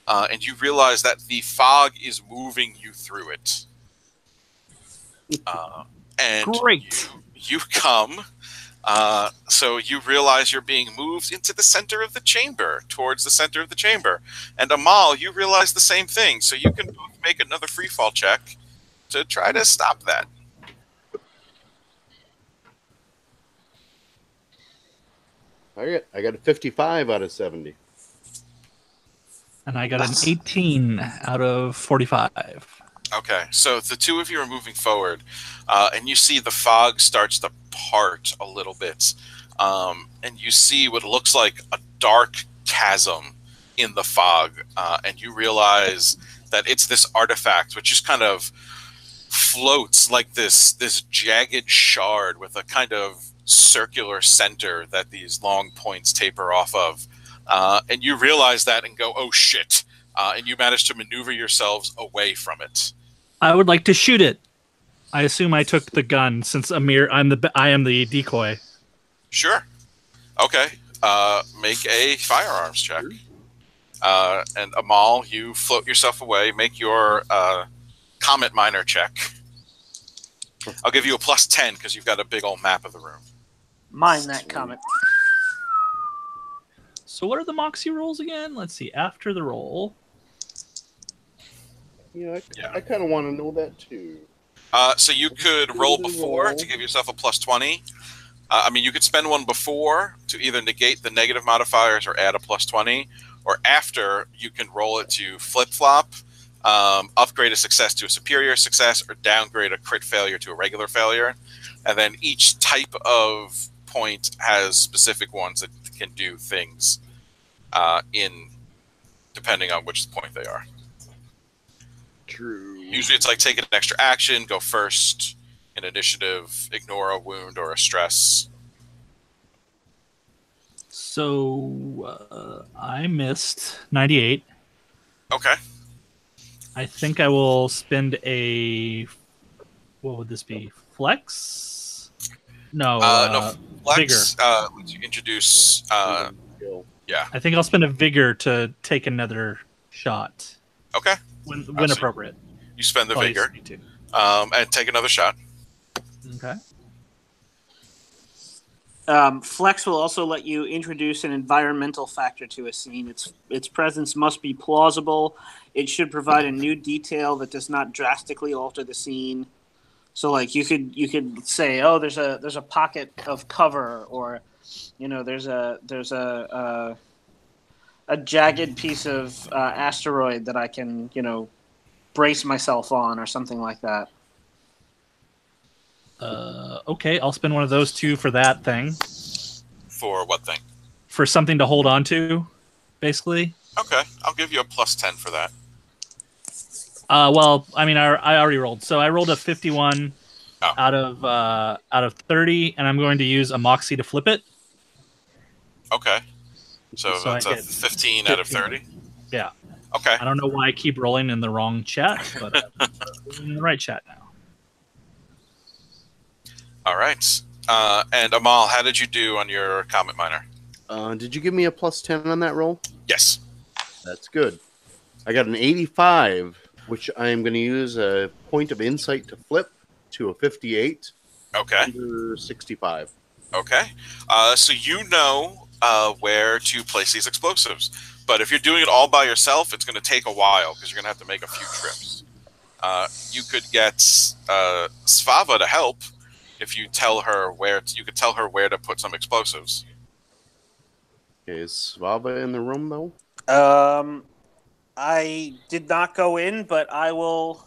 and you realize that the fog is moving you through it. And Great. you come. So you realize you're being moved into the center of the chamber, towards the center of the chamber. And Amal, you realize the same thing. So you can both make another free fall check to try to stop that. I got a 55 out of 70. And I got an 18 out of 45. Okay, so the two of you are moving forward, and you see the fog starts to part a little bit, and you see what looks like a dark chasm in the fog, and you realize that it's this artifact which just kind of floats like this jagged shard with a kind of circular center that these long points taper off of, and you realize that and go, oh shit, and you manage to maneuver yourselves away from it. I would like to shoot it. I assume I took the gun since I am the decoy. Sure. Okay. Make a firearms check. And Amal, you float yourself away. Make your comet miner check. I'll give you a plus 10 because you've got a big old map of the room. Mine that comment. So what are the Moxie rolls again? Let's see. After the roll. Yeah, I kind of want to know that too. So you could roll before to give yourself a plus 20. I mean, you could spend one before to either negate the negative modifiers or add a plus 20. Or after, you can roll it to flip-flop, upgrade a success to a superior success, or downgrade a crit failure to a regular failure. And then each type of point has specific ones that can do things in depending on which point they are. True. Usually it's like take an extra action, go first, in initiative, ignore a wound or a stress. So I missed 98. Okay. I think I will spend a. What would this be? Flex? No. No, Flex lets you introduce. Yeah. I think I'll spend a vigor to take another shot Okay. when appropriate. You spend the Probably vigor, 62. and take another shot. Okay. Flex will also let you introduce an environmental factor to a scene. Its presence must be plausible. It should provide a new detail that does not drastically alter the scene. So, like you could say, oh, there's a pocket of cover, or there's a jagged piece of asteroid that I can brace myself on, or something like that. Okay, I'll spend one of those two for that thing. For what thing? For something to hold on to, basically. Okay, I'll give you a +10 for that. Well, I mean, I already rolled, so I rolled a 51 out of 30, and I'm going to use a Moxie to flip it. Okay, so that's I a get 15 out of 30. Yeah. Okay. I don't know why I keep rolling in the wrong chat, but I'm in the right chat now. All right. And Amal, how did you do on your Comet Miner? Did you give me a +10 on that roll? Yes. That's good. I got an 85, which I am going to use a point of insight to flip to a 58. Okay. Under 65. Okay. So you know where to place these explosives. But if you're doing it all by yourself, it's going to take a while because you're going to have to make a few trips. You could get Svava to help if you tell her where to put some explosives. Okay, is Svava in the room though? I did not go in, but I will.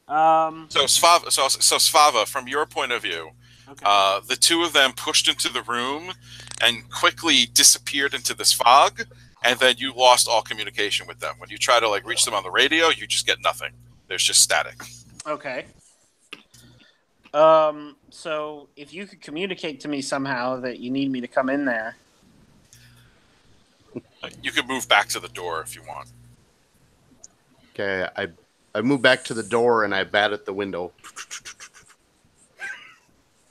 So Svava, from your point of view, Okay. the two of them pushed into the room and quickly disappeared into this fog, and then you lost all communication with them. When you try to reach them on the radio, you just get nothing. There's just static. Okay. So if you could communicate to me somehow that you need me to come in there. You could move back to the door if you want. Okay, I move back to the door and I bat at the window.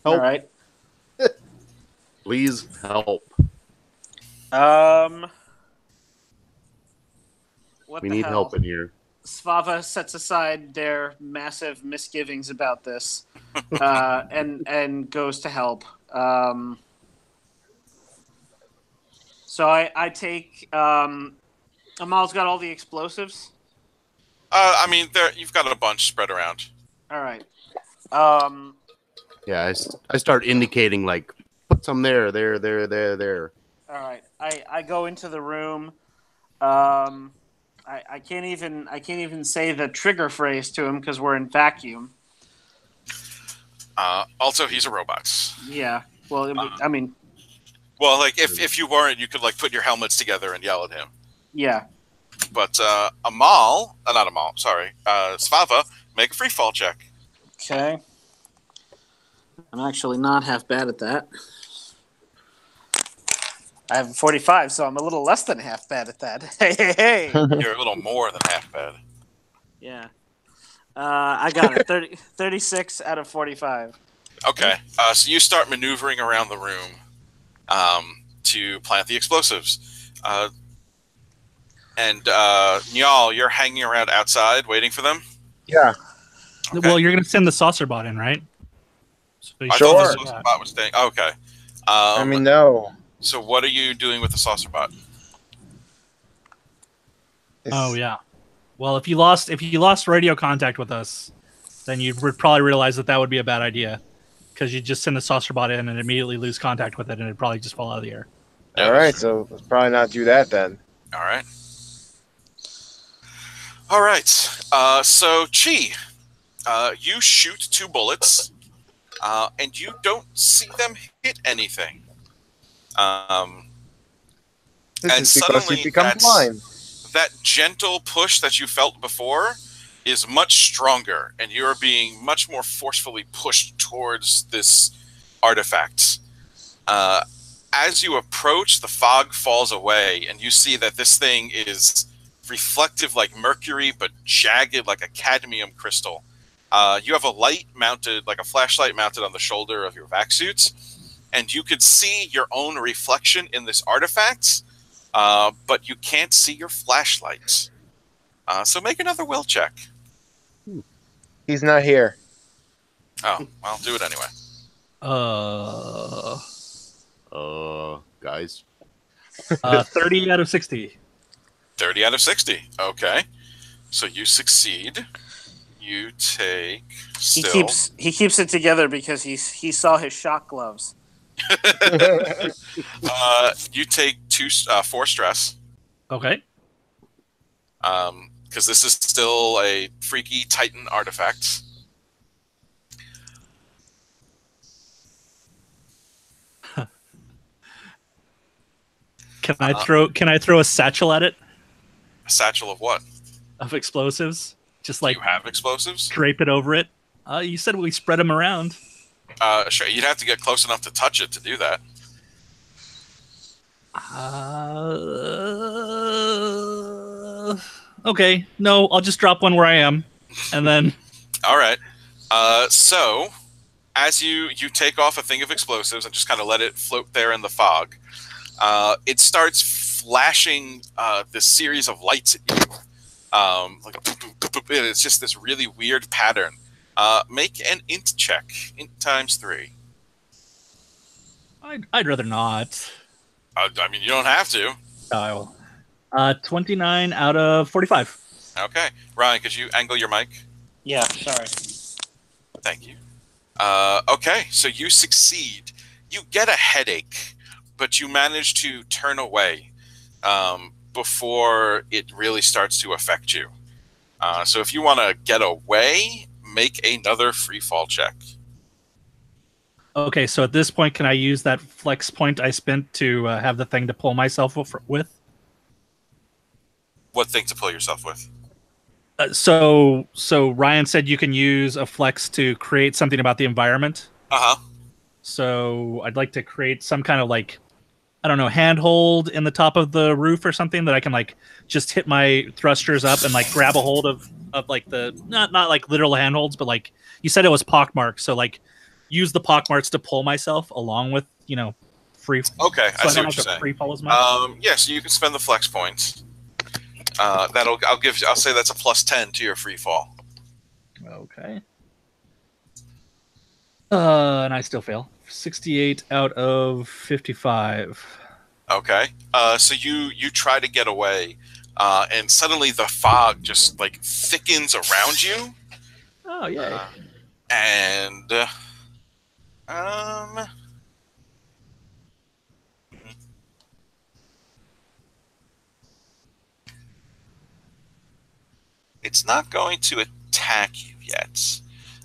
All Help. right. Please help. What We the need hell? help in here. Svava sets aside their massive misgivings about this, and goes to help. So I take. Amal's got all the explosives. I mean, you've got a bunch spread around. All right. Yeah, I start indicating put some there. All right. I go into the room. I can't even say the trigger phrase to him because we're in vacuum. Also, he's a robot. Yeah. Well, I mean. Well, if you weren't, you could put your helmets together and yell at him. Yeah. But Svava, make a free fall check. Okay. I'm actually not half bad at that. I have a 45, so I'm a little less than half bad at that. Hey. You're a little more than half bad. Yeah. I got it. 36 out of 45. Okay. So you start maneuvering around the room to plant the explosives. And Nyal, you're hanging around outside waiting for them? Yeah. Okay. Well, you're going to send the saucer bot in, right? So I Sure. thought the saucer bot was staying. Okay. I mean, no. So what are you doing with the saucer bot? Oh yeah. Well, if you lost radio contact with us, then you would probably realize that would be a bad idea, because you just send the saucer bot in and immediately lose contact with it, and it'd probably just fall out of the air. Yeah, All right, so let's probably not do that then. All right. All right. So Chi, you shoot 2 bullets, and you don't see them hit anything. This And is because suddenly you become blind. that gentle push that you felt before is much stronger, and you're being much more forcefully pushed towards this artifact. As you approach, the fog falls away, and you see that this thing is reflective like mercury, but jagged like a cadmium crystal. You have a light mounted, like a flashlight mounted on the shoulder of your vac suits, and you could see your own reflection in this artifact, but you can't see your flashlight. So make another will check. He's not here. Oh, I'll do it anyway. Guys. 30 out of 60. 30 out of 60. Okay. So you succeed. You take still. He keeps it together because he saw his shock gloves. You take 4 stress. Okay. Because this is still a freaky Titan artifact. Can I throw a satchel at it A satchel of what? of explosives? Just Do like you have explosives? drape it over it. You said we spread them around. Sure. You'd have to get close enough to touch it to do that. Okay. No, I'll just drop one where I am, and then. All right. So, as you take off a thing of explosives and just kind of let it float there in the fog, it starts flashing this series of lights at you. Like a boop, boop, boop, boop, and it's just this really weird pattern. Make an int check. Int times 3. I'd rather not. I mean, you don't have to. I will. 29 out of 45. Okay. Ryan, could you angle your mic? Yeah, sorry. Thank you. Okay, so you succeed. You get a headache, but you manage to turn away before it really starts to affect you. So if you want to get away, make another free fall check. Okay, so at this point, can I use that flex point I spent to have the thing to pull myself with? What thing to pull yourself with? So Ryan said you can use a flex to create something about the environment. Uh-huh. So I'd like to create some kind of like, I don't know, handhold in the top of the roof or something that I can like just hit my thrusters up and like grab a hold of like the not like literal handholds, but like you said it was pockmarks. So like use the pockmarks to pull myself along with, free. Okay, So I see don't what you're have to saying. free fall as much. Yeah, so you can spend the flex points. I'll say that's a plus 10 to your free fall. Okay. And I still fail. 68 out of 55. Okay. So you try to get away, and suddenly the fog just like thickens around you. Oh, yay. And it's not going to attack you yet.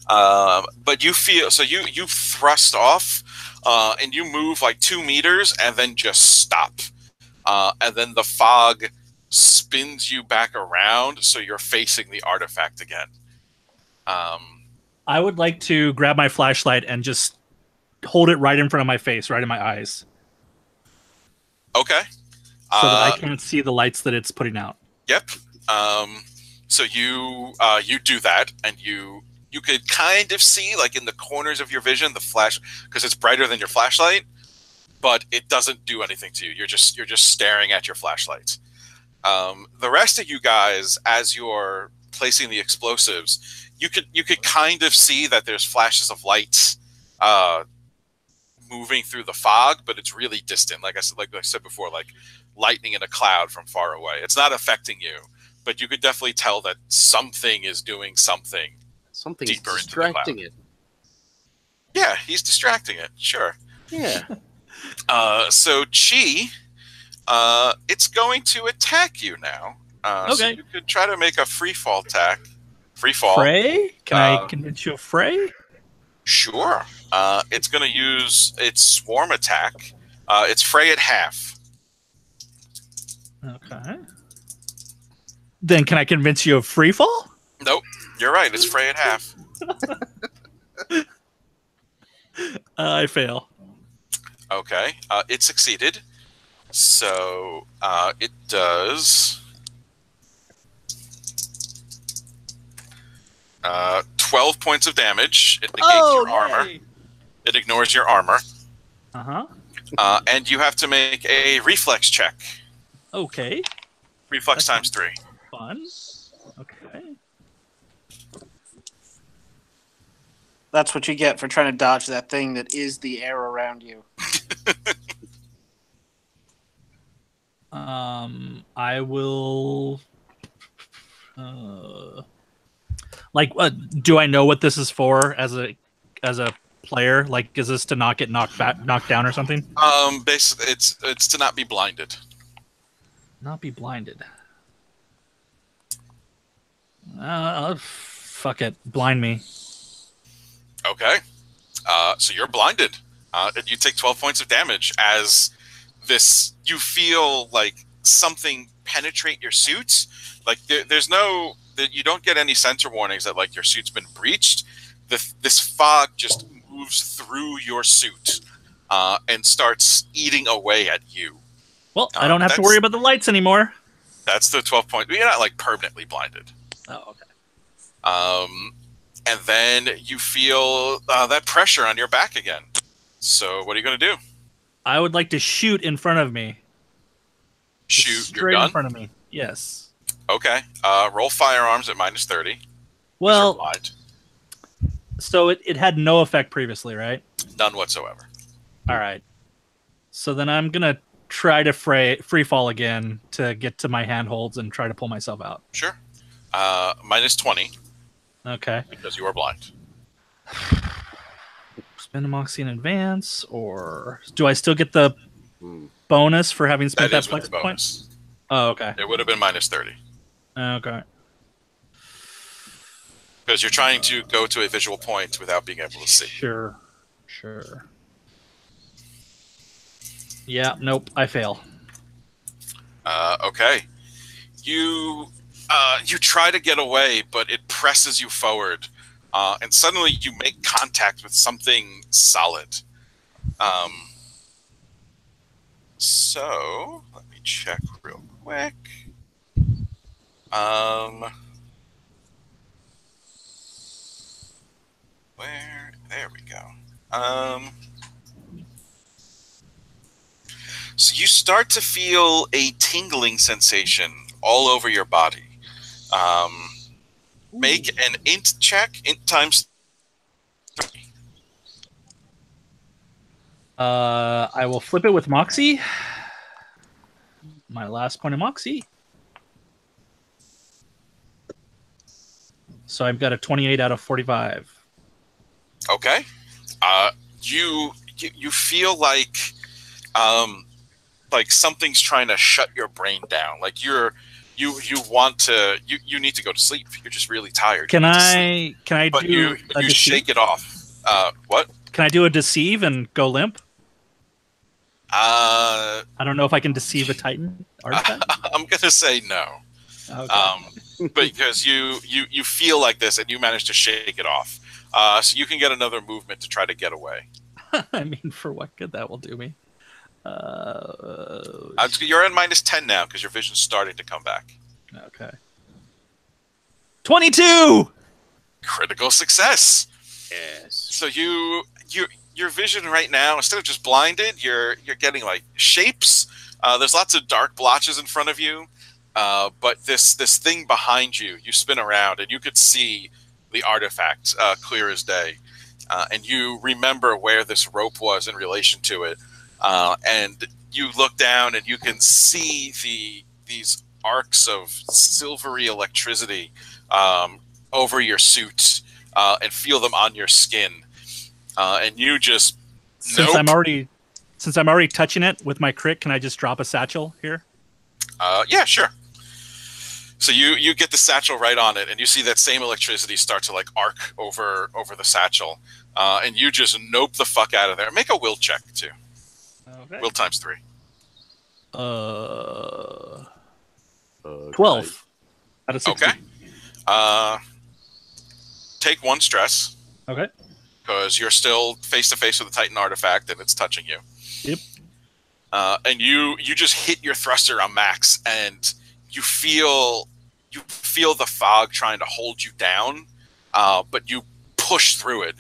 But you feel so you thrust off, and you move like 2 meters and then just stop. And then the fog spins you back around, so you're facing the artifact again. I would like to grab my flashlight and just hold it right in front of my face, right in my eyes, Okay. so that I can't see the lights that it's putting out. Yep. So you do that, and you could kind of see, like in the corners of your vision, the flash, because it's brighter than your flashlight, but it doesn't do anything to you. You're just staring at your flashlight. The rest of you guys, as you're placing the explosives, you could kind of see that there's flashes of lights moving through the fog, but it's really distant. Like I said before, like lightning in a cloud from far away. It's not affecting you, but you could definitely tell that something is doing something. Something's Deeper into the distracting cloud. it. Yeah, he's distracting it. Sure. Yeah. So Chi, it's going to attack you now. So Okay. you could try to make a free fall attack. Free fall. Fray? Can I convince you of Fray? Sure. It's going to use its swarm attack. It's fray at half. Okay. Then can I convince you of free fall? Nope. You're right. It's fray in half. I fail. Okay. It succeeded. So it does 12 points of damage. It negates your armor. yay. It ignores your armor. Uh-huh. And you have to make a reflex check. Okay. Reflex That's times 3. Fun. Okay. That's what you get for trying to dodge that thing that is the air around you. I will. Do I know what this is for as a player? Like, is this to not get knocked down or something? Basically, it's to not be blinded. Not be blinded. Fuck it, blind me. Okay. So you're blinded. And you take 12 points of damage as you feel like something penetrate your suit. Like there's no, you don't get any sensor warnings that like your suit's been breached. This fog just moves through your suit and starts eating away at you. Well, I don't have to worry about the lights anymore. That's the 12 point. You're not like permanently blinded. Oh, okay. And then you feel that pressure on your back again. So what are you going to do? I would like to shoot in front of me. Shoot your straight gun? in front of me. Yes. Okay. Roll firearms at -30. Well, blind. So it had no effect previously, right? None whatsoever. All right. So then I'm gonna try to free fall again to get to my handholds and try to pull myself out. Sure. -20 Okay. because you are blind. Spend a moxie in advance, or do I still get the bonus for having spent that is with flex the point? bonus. Oh, okay. It would have been -30 Okay. because you're trying to go to a visual point without being able to see. Sure. Yeah. Nope. I fail. Okay. You try to get away, but it presses you forward, and suddenly you make contact with something solid. So let me check real quick. There we go. So you start to feel a tingling sensation all over your body. Make an int check. Int times 3. I will flip it with moxie. My last point of moxie. So I've got a 28 out of 45. Okay. You feel like something's trying to shut your brain down. Like you need to go to sleep. You're just really tired. Can I But do you shake it off. What? Can I do a deceive and go limp? I don't know if I can deceive a Titan artifact. I'm gonna say no. Okay. Because you feel like this and you manage to shake it off. So you can get another movement to try to get away. I mean, for what good that will do me. You're at -10 now because your vision's starting to come back. Okay. 22! Critical success. Yes. So your vision right now, instead of just blinded, you're getting like shapes. There's lots of dark blotches in front of you, but this thing behind you, you spin around and you could see the artifact clear as day, and you remember where this rope was in relation to it, and you look down and you can see these arcs of silvery electricity over your suit and feel them on your skin. And you just since I'm already touching it with my crit, can I just drop a satchel here? Yeah, sure. So you get the satchel right on it, and you see that same electricity start to like arc over the satchel, and you just nope the fuck out of there. Make a will check too. Okay. Will times 3. 12 guys. out of 16. Okay. Take 1 stress Okay. because you're still face to face with the Titan artifact and it's touching you. Yep. And you just hit your thruster on max, and you feel the fog trying to hold you down, but you push through it.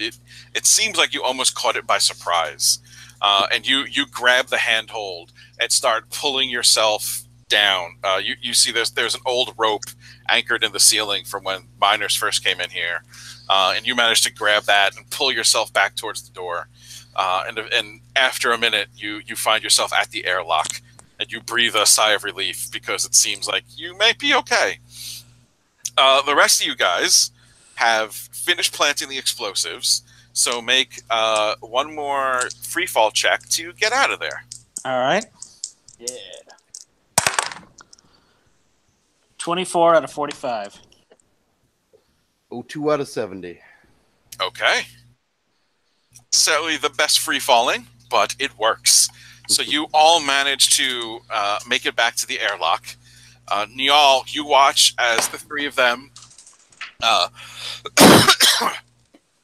It seems like you almost caught it by surprise, and you grab the handhold and start pulling yourself down. You see there's an old rope anchored in the ceiling from when miners first came in here, and you manage to grab that and pull yourself back towards the door. And after a minute, you find yourself at the airlock, and you breathe a sigh of relief because it seems like you may be okay. The rest of you guys have finished planting the explosives, so make 1 more free fall check to get out of there. All right. Yeah. 24 out of 45. 2 out of 70. Okay. Certainly the best free falling, but it works. So you all manage to make it back to the airlock. Niall, you watch as the 3 of them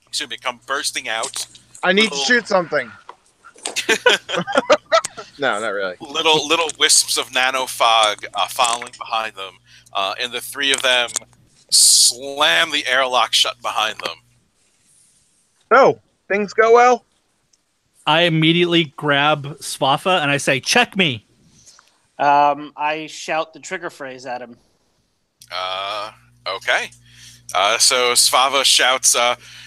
excuse me, come bursting out. I need to shoot something. No, not really. Little wisps of nano fog following behind them, and the 3 of them slam the airlock shut behind them. Oh, things go well. I immediately grab Swafa and I say, "Check me." I shout the trigger phrase at him. Okay. So Svava shouts,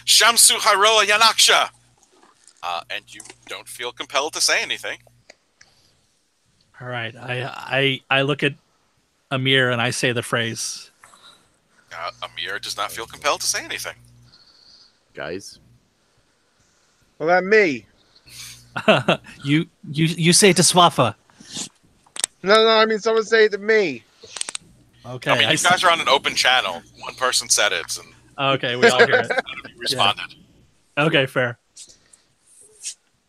"Shamsu Haroa Yanaksha," and you don't feel compelled to say anything. All right. I look at Amir and I say the phrase. Amir does not feel compelled to say anything. Guys. Well, that me. you say to Swafa. No, I mean someone say it to me. Okay. I mean, you guys are on an open channel. One person said it, and Okay, we all hear it. none of you responded. Yeah. Okay, fair.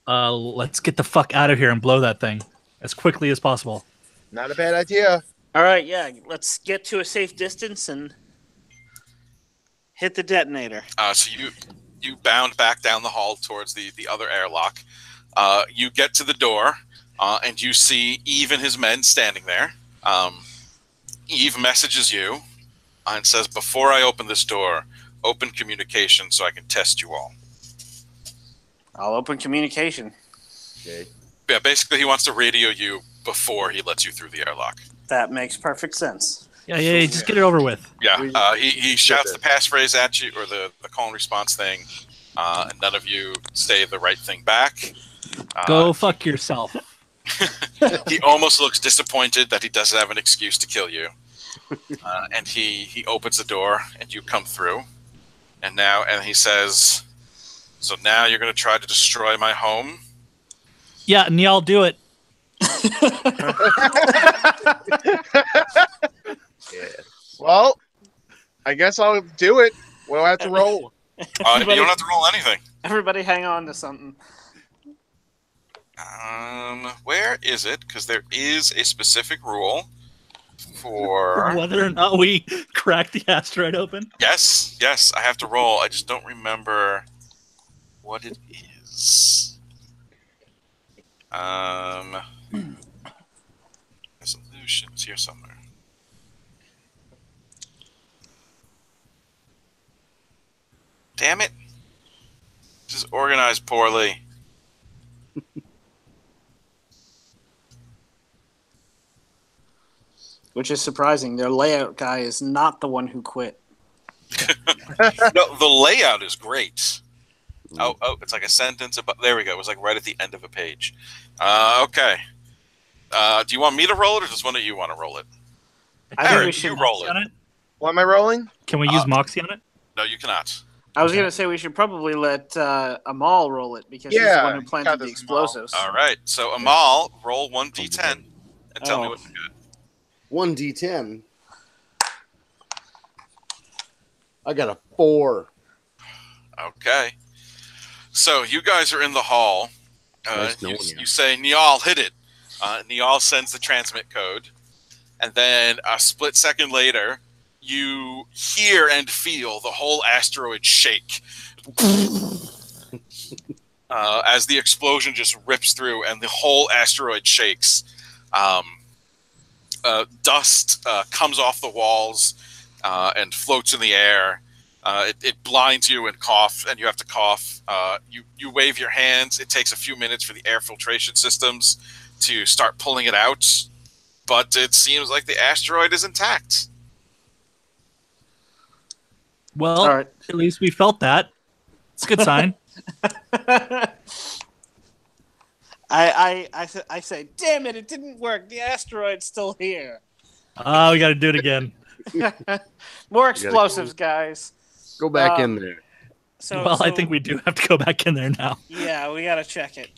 Let's get the fuck out of here and blow that thing as quickly as possible. Not a bad idea. All right, yeah. Let's get to a safe distance and hit the detonator. So you bound back down the hall towards the other airlock. You get to the door, and you see Eve and his men standing there. Eve messages you and says, "Before I open this door, open communication so I can test you all." I'll open communication. Okay. Yeah, basically he wants to radio you before he lets you through the airlock. That makes perfect sense. Yeah, just get it over with. Yeah, he shouts the passphrase at you, or the call and response thing, and none of you say the right thing back. Go fuck yourself. He almost looks disappointed that he doesn't have an excuse to kill you. And he opens the door, and you come through. And he says, "So now you're going to try to destroy my home?" Yeah, Niall, do it. Yeah. Well, I guess I'll do it. What do I have to roll? You don't have to roll anything. Everybody hang on to something. Where is it? Because there is a specific rule for Whether or not we crack the asteroid open. Yes, I have to roll. I just don't remember what it is. Resolutions here somewhere. Damn it! This is organized poorly. Which is surprising. Their layout guy is not the one who quit. No, the layout is great. Oh, it's like a sentence about. There we go. It was like right at the end of a page. Okay. Do you want me to roll it, or does one of you want to roll it? I think Aaron, we should you roll On it. it? What am I rolling? Can we use Moxie on it? No, you cannot. I was going to say we should probably let Amal roll it because he's the Yeah, one who planted got the this, explosives. All right. So Amal, roll 1d10 and tell me what you get. 1d10. I got a 4. Okay. So you guys are in the hall. Nice knowing you. You say, "Niall, hit it." Niall sends the transmit code, and then a split second later, you hear and feel the whole asteroid shake as the explosion just rips through, and the whole asteroid shakes. Dust comes off the walls and floats in the air. It blinds you and you have to cough. You wave your hands. It takes a few minutes for the air filtration systems to start pulling it out, but it seems like the asteroid is intact. Well, All right. at least we felt that. It's a good sign. I say, damn it, it didn't work. The asteroid's still here. Oh, we got to do it again. More explosives, guys. Go back in there. Well, I think we do have to go back in there now. Yeah, we got to check it.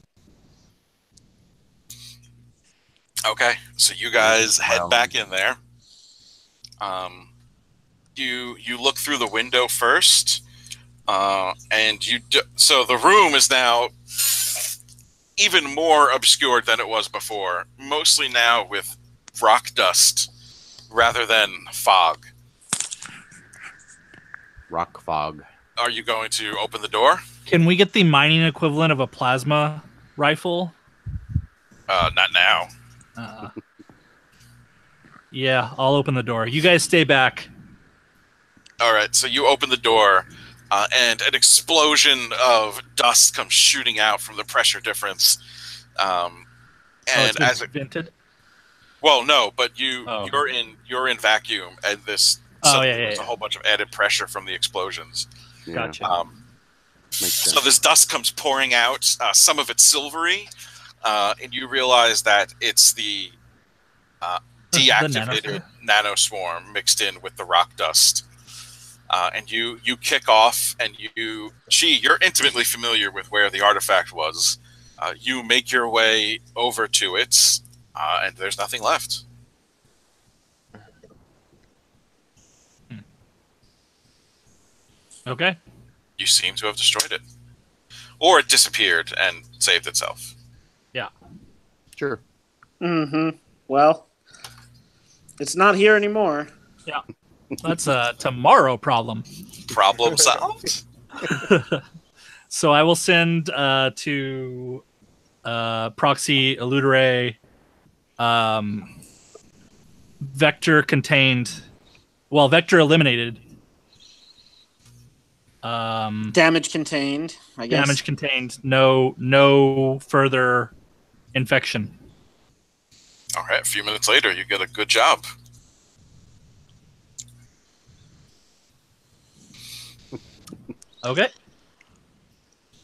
Okay, so you guys head back in there. You look through the window first, and so the room is now even more obscured than it was before, mostly now with rock dust rather than fog. Rock fog. Are you going to open the door? Can we get the mining equivalent of a plasma rifle? Not now. Yeah, I'll open the door. You guys stay back. All right, so you open the door, and an explosion of dust comes shooting out from the pressure difference. It's been vented? Well, no, but you're in vacuum, and there's a whole bunch of added pressure from the explosions. Yeah. Gotcha. So this dust comes pouring out. Some of it's silvery, and you realize that it's the deactivated nanoswarm mixed in with the rock dust. And you kick off, and you're intimately familiar with where the artifact was. You make your way over to it, and there's nothing left. Okay. You seem to have destroyed it. Or it disappeared and saved itself. Yeah. Sure. Mm-hmm. Well, it's not here anymore. Yeah. That's a tomorrow problem. Problem solved. So I will send to proxy eludere vector eliminated. Damage contained, I guess. Damage contained. No further infection. All right, a few minutes later, you get a good job. Okay.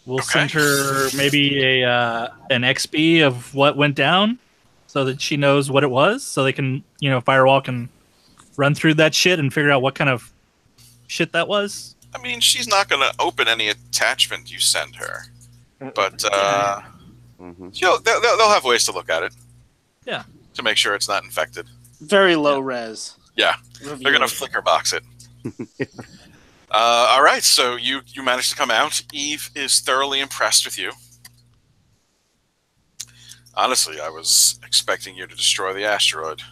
We'll send her maybe an XP of what went down so that she knows what it was, so they can, Firewall can run through that shit and figure out what kind of shit that was. I mean, she's not going to open any attachment you send her, but they'll have ways to look at it. Yeah. To make sure it's not infected. Very low res. Yeah. They're going to flicker box it. All right, so you managed to come out. Eve is thoroughly impressed with you. Honestly, I was expecting you to destroy the asteroid.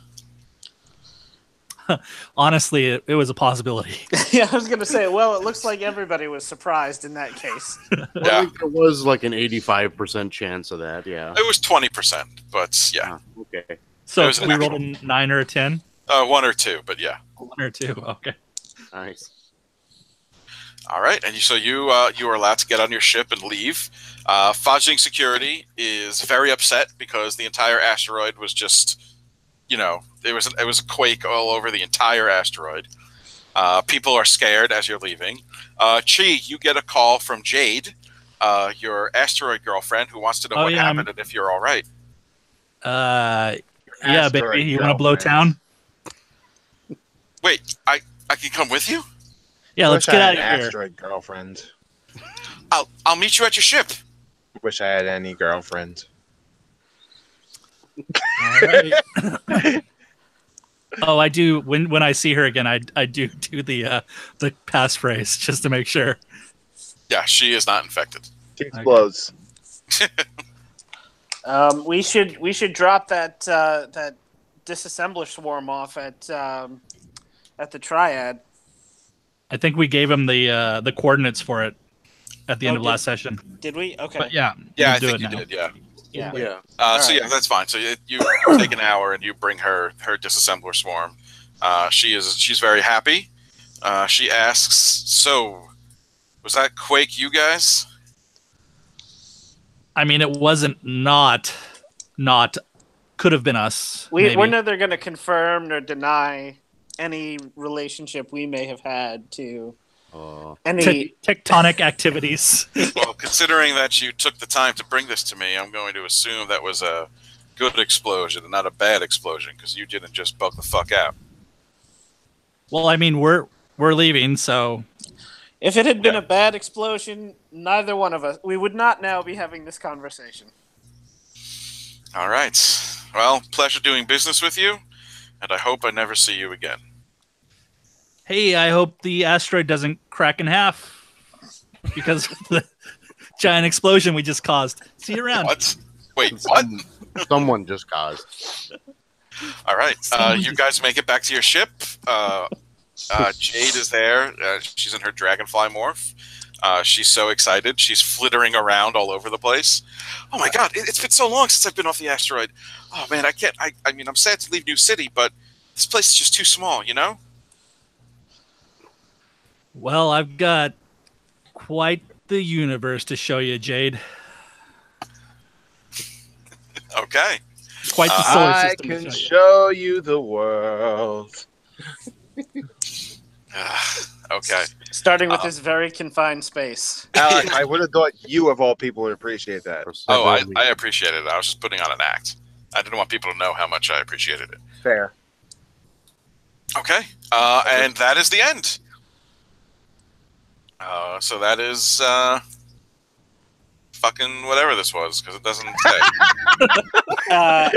Honestly, it was a possibility. Yeah, I was going to say, well, it looks like everybody was surprised in that case. I think there was like an 85% chance of that, yeah. It was 20%, but yeah. Okay. So we rolled a 9 or a 10? 1 or 2, but yeah. 1 or 2, okay. Nice. All right, and so you are allowed to get on your ship and leave. Fajing Security is very upset because the entire asteroid was just, it was a quake all over the entire asteroid. People are scared as you're leaving. Chi, you get a call from Jade, your asteroid girlfriend, who wants to know what happened and if you're all right. Yeah, baby, you want to blow town? Wait, I can come with you? Yeah, let's get out of here. Asteroid girlfriend. I'll meet you at your ship. Wish I had any girlfriend. All right. Oh, I do. When I see her again, I do the passphrase just to make sure. Yeah, she is not infected. She explodes. We should drop that that disassembler swarm off at the Triad. I think we gave him the coordinates for it at the end of did- last session. Did we? Okay. But yeah, Yeah, we'll I do think it you now. did. Yeah. Yeah. Yeah. So right. yeah, that's fine. So you take an hour and you bring her disassembler swarm. She's very happy. She asks, "So, was that Quake you guys?" I mean, it wasn't not could have been us. We're maybe. neither going to confirm nor deny any relationship we may have had to any. Tectonic activities. Well, considering that you took the time to bring this to me, I'm going to assume that was a good explosion and not a bad explosion because you didn't just bug the fuck out. Well, I mean, we're leaving, so If it had been a bad explosion, neither one of us, we would not now be having this conversation. All right. Well, pleasure doing business with you, and I hope I never see you again. hey, I hope the asteroid doesn't crack in half because of the giant explosion we just caused. See you around. What? Wait, what? Someone just caused. All right. You guys make it back to your ship. Jade is there. She's in her dragonfly morph. She's so excited. She's flittering around all over the place. Oh my god, it's been so long since I've been off the asteroid. Oh man, I can't. I mean, I'm sad to leave New City, but this place is just too small, you know? Well, I've got quite the universe to show you, Jade. Okay. Quite the solar I system. can to show you. show you the world. Okay. Starting with this very confined space. Alec, I would have thought you, of all people, would appreciate that. Oh, I appreciated it. I was just putting on an act. I didn't want people to know how much I appreciated it. Fair. Okay. And that is the end. So that is fucking whatever this was, because it doesn't say.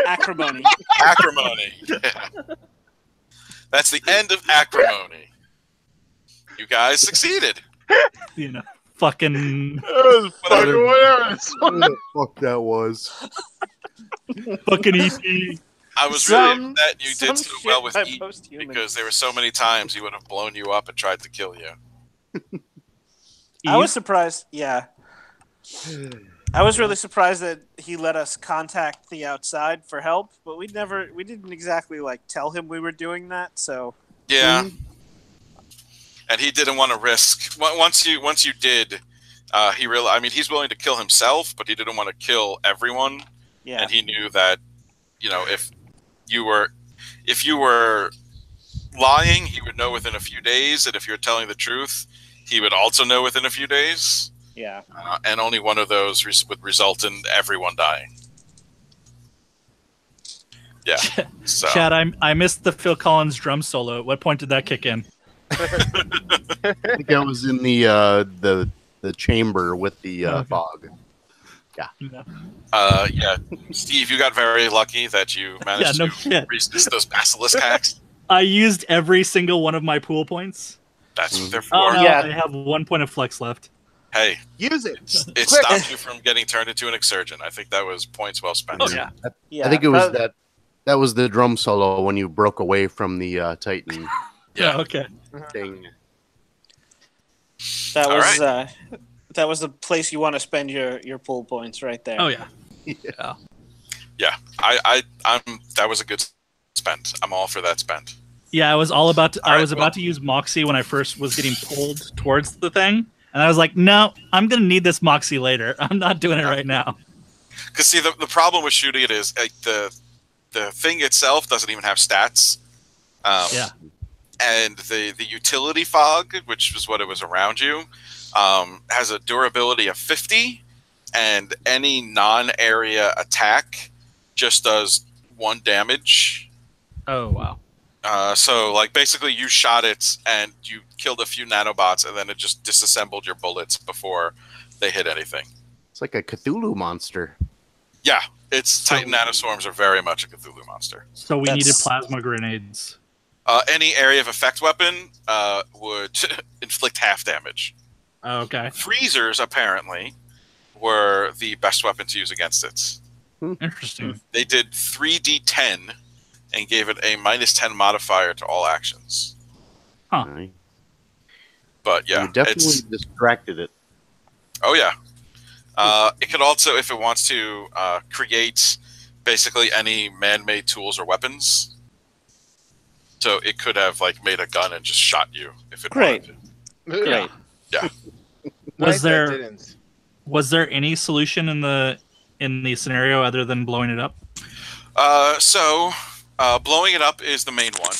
Acrimony. Acrimony. Yeah. That's the end of acrimony. You guys succeeded. You know, fucking Whatever. What the fuck that was? fucking EP. I was Some- really upset you some did so well shit with by E post-human. because there were so many times he would have blown you up and tried to kill you. I was surprised. Yeah. I was really surprised that he let us contact the outside for help, but we didn't exactly like tell him we were doing that. So Yeah. And he didn't want to risk. Once you did, he really. I mean, he's willing to kill himself, but he didn't want to kill everyone. yeah, And he knew that, you know, if you were lying, he would know within a few days, and if you're telling the truth, he would also know within a few days. yeah. And only one of those would result in everyone dying. Yeah. So. Chad, I missed the Phil Collins drum solo. At what point did that kick in? I think I was in the chamber with the Okay. fog. Yeah, Steve, you got very lucky that you managed no to shit. resist those basilisk hacks. I used every single one of my pool points. That's what they're for. Oh, no, Yeah. I have 1 point of flex left. Hey, Use it. it Quick. stopped you from getting turned into an exurgent. I think that was points well spent. Oh, yeah. Yeah, I think it was but- that was the drum solo when you broke away from the Titan Yeah. Okay. thing. That All was that was the place you want to spend your pool points right there. Oh, yeah. Yeah. I'm. That was a good spend. I'm all for that spend. Yeah, I was all about to, All I right, was well- about to use Moxie when I first was getting pulled towards the thing. And I was like, no, I'm going to need this Moxie later. I'm not doing it right now. Because see, the problem with shooting it is the thing itself doesn't even have stats. Yeah. And the utility fog, which was what it was around you, has a durability of 50, and any non-area attack just does 1 damage. Oh, wow. So, like, basically you shot it and you killed a few nanobots, and then it just disassembled your bullets before they hit anything. It's like a Cthulhu monster. Yeah, Titan nanoswarms are very much a Cthulhu monster. So we That's- needed plasma grenades. Any area of effect weapon would inflict half damage. Oh, okay. Freezers, apparently, were the best weapon to use against it. Interesting. They did 3d10 and gave it a -10 modifier to all actions. Huh. Right. But yeah, You definitely distracted it. Oh yeah. It could also, if it wants to, create basically any man-made tools or weapons. So it could have like made a gun and just shot you if it Great. wanted Great. to. Nice that there- didn't. Was there any solution in the scenario other than blowing it up? Blowing it up is the main one.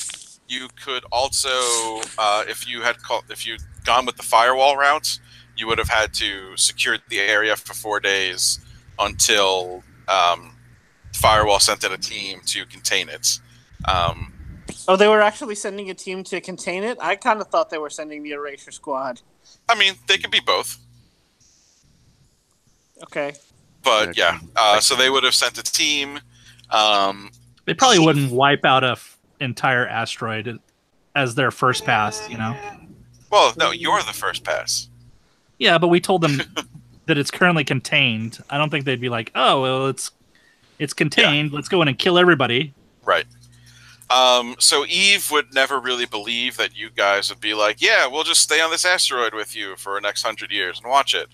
You could also, if you'd gone with the firewall route, you would have had to secure the area for 4 days until firewall sent in a team to contain it. Oh, they were actually sending a team to contain it? I kind of thought they were sending the Erasure Squad. I mean, they could be both, Okay. but yeah. So they would have sent a team. They probably wouldn't wipe out a entire asteroid as their first pass, you know? Well, no, you're the first pass. Yeah, but we told them that it's currently contained. I don't think they'd be like, "Oh, well, it's contained. Let's go in and kill everybody." Right. So Eve would never really believe that you guys would be like, yeah, we'll just stay on this asteroid with you for the next 100 years and watch it.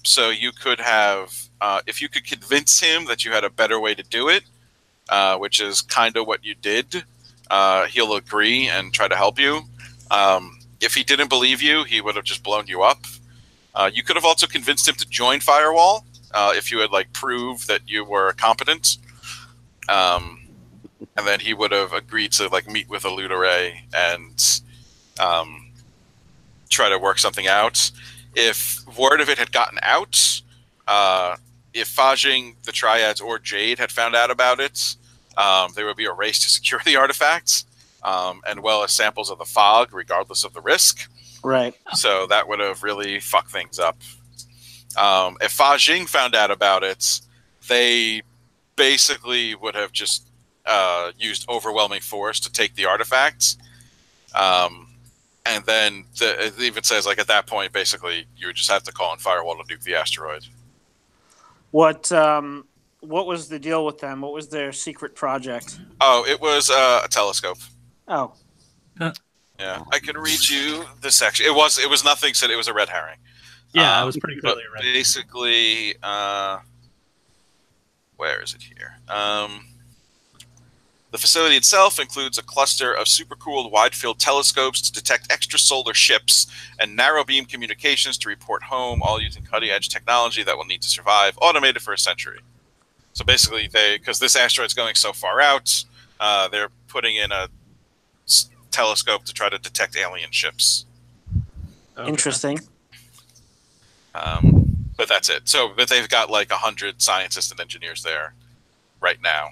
So you could have, if you could convince him that you had a better way to do it, which is kind of what you did, he'll agree and try to help you. If he didn't believe you, he would have just blown you up. You could have also convinced him to join Firewall if you had like proved that you were competent. And then he would have agreed to like meet with Eludere and try to work something out. If word of it had gotten out, if Fajing, the Triads, or Jade had found out about it, there would be a race to secure the artifacts, and well as samples of the fog, regardless of the risk. Right. So that would have really fucked things up. If Fajing found out about it, they basically would have just used overwhelming force to take the artifacts. And then it even says, like, at that point, basically, you would just have to call in Firewall to nuke the asteroid. What was the deal with them? What was their secret project? Oh, it was a telescope. Oh. Yeah, I can read you the section. It was nothing. Said it was a red herring. Yeah, it was pretty clearly but red. basically, where is it here? The facility itself includes a cluster of supercooled wide-field telescopes to detect extrasolar ships and narrow-beam communications to report home, all using cutting-edge technology that will need to survive, automated for a century. So basically, because this asteroid's going so far out, they're putting in a telescope to try to detect alien ships. Okay. Interesting. But that's it. So, but they've got like 100 scientists and engineers there right now.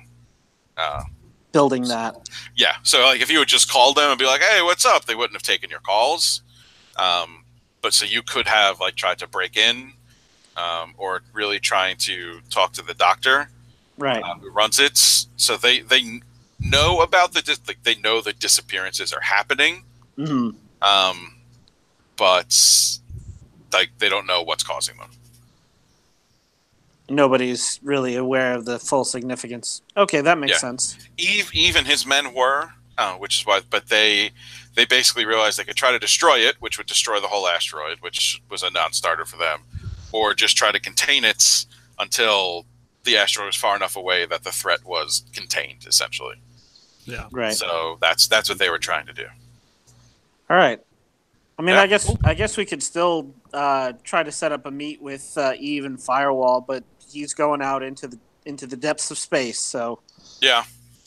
Building that. Yeah. So, like, if you had just called them and be like, "Hey, what's up?" they wouldn't have taken your calls. But so you could have like tried to break in, or really trying to talk to the doctor, Right. who runs it. So they know about they know the disappearances are happening. Mm-hmm. But like they don't know what's causing them. Nobody's really aware of the full significance. Okay, that makes Yeah. sense. Eve and his men were, which is why. But they basically realized they could try to destroy it, which would destroy the whole asteroid, which was a non-starter for them, or just try to contain it until the asteroid was far enough away that the threat was contained, essentially. Yeah. Right. So that's what they were trying to do. All right. I mean, Yeah. I guess we could still try to set up a meet with Eve and Firewall, but he's going out into the depths of space, so Yeah.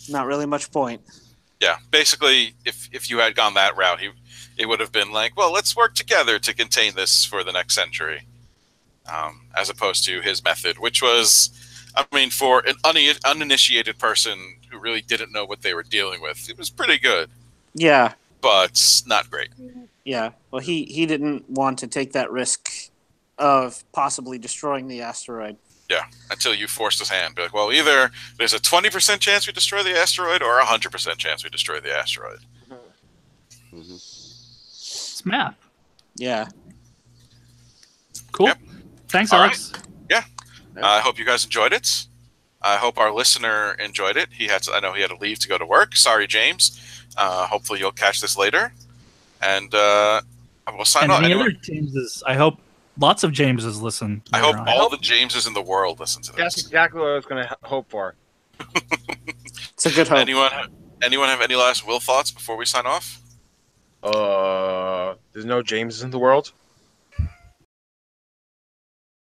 not really much point. Yeah, basically, if you had gone that route, it would have been like, well, let's work together to contain this for the next century, as opposed to his method, which was, I mean, for an uninitiated person who really didn't know what they were dealing with, it was pretty good, Yeah. but not great. Yeah. Well, he didn't want to take that risk of possibly destroying the asteroid. Yeah, until you forced his hand. Be like, well, either there's a 20% chance we destroy the asteroid or a 100% chance we destroy the asteroid. Mm-hmm. It's math. Yeah. Cool. Yep. Thanks, All Alex. I hope you guys enjoyed it. I hope our listener enjoyed it. I know he had to leave to go to work. Sorry, James. Hopefully you'll catch this later. And we'll sign And off. any other Jameses? I hope lots of Jameses listen. I hope later on. all the Jameses in the world listen to That's this. exactly what I was going to hope for. It's a good hope. Anyone have any last will thoughts before we sign off? There's no Jameses in the world?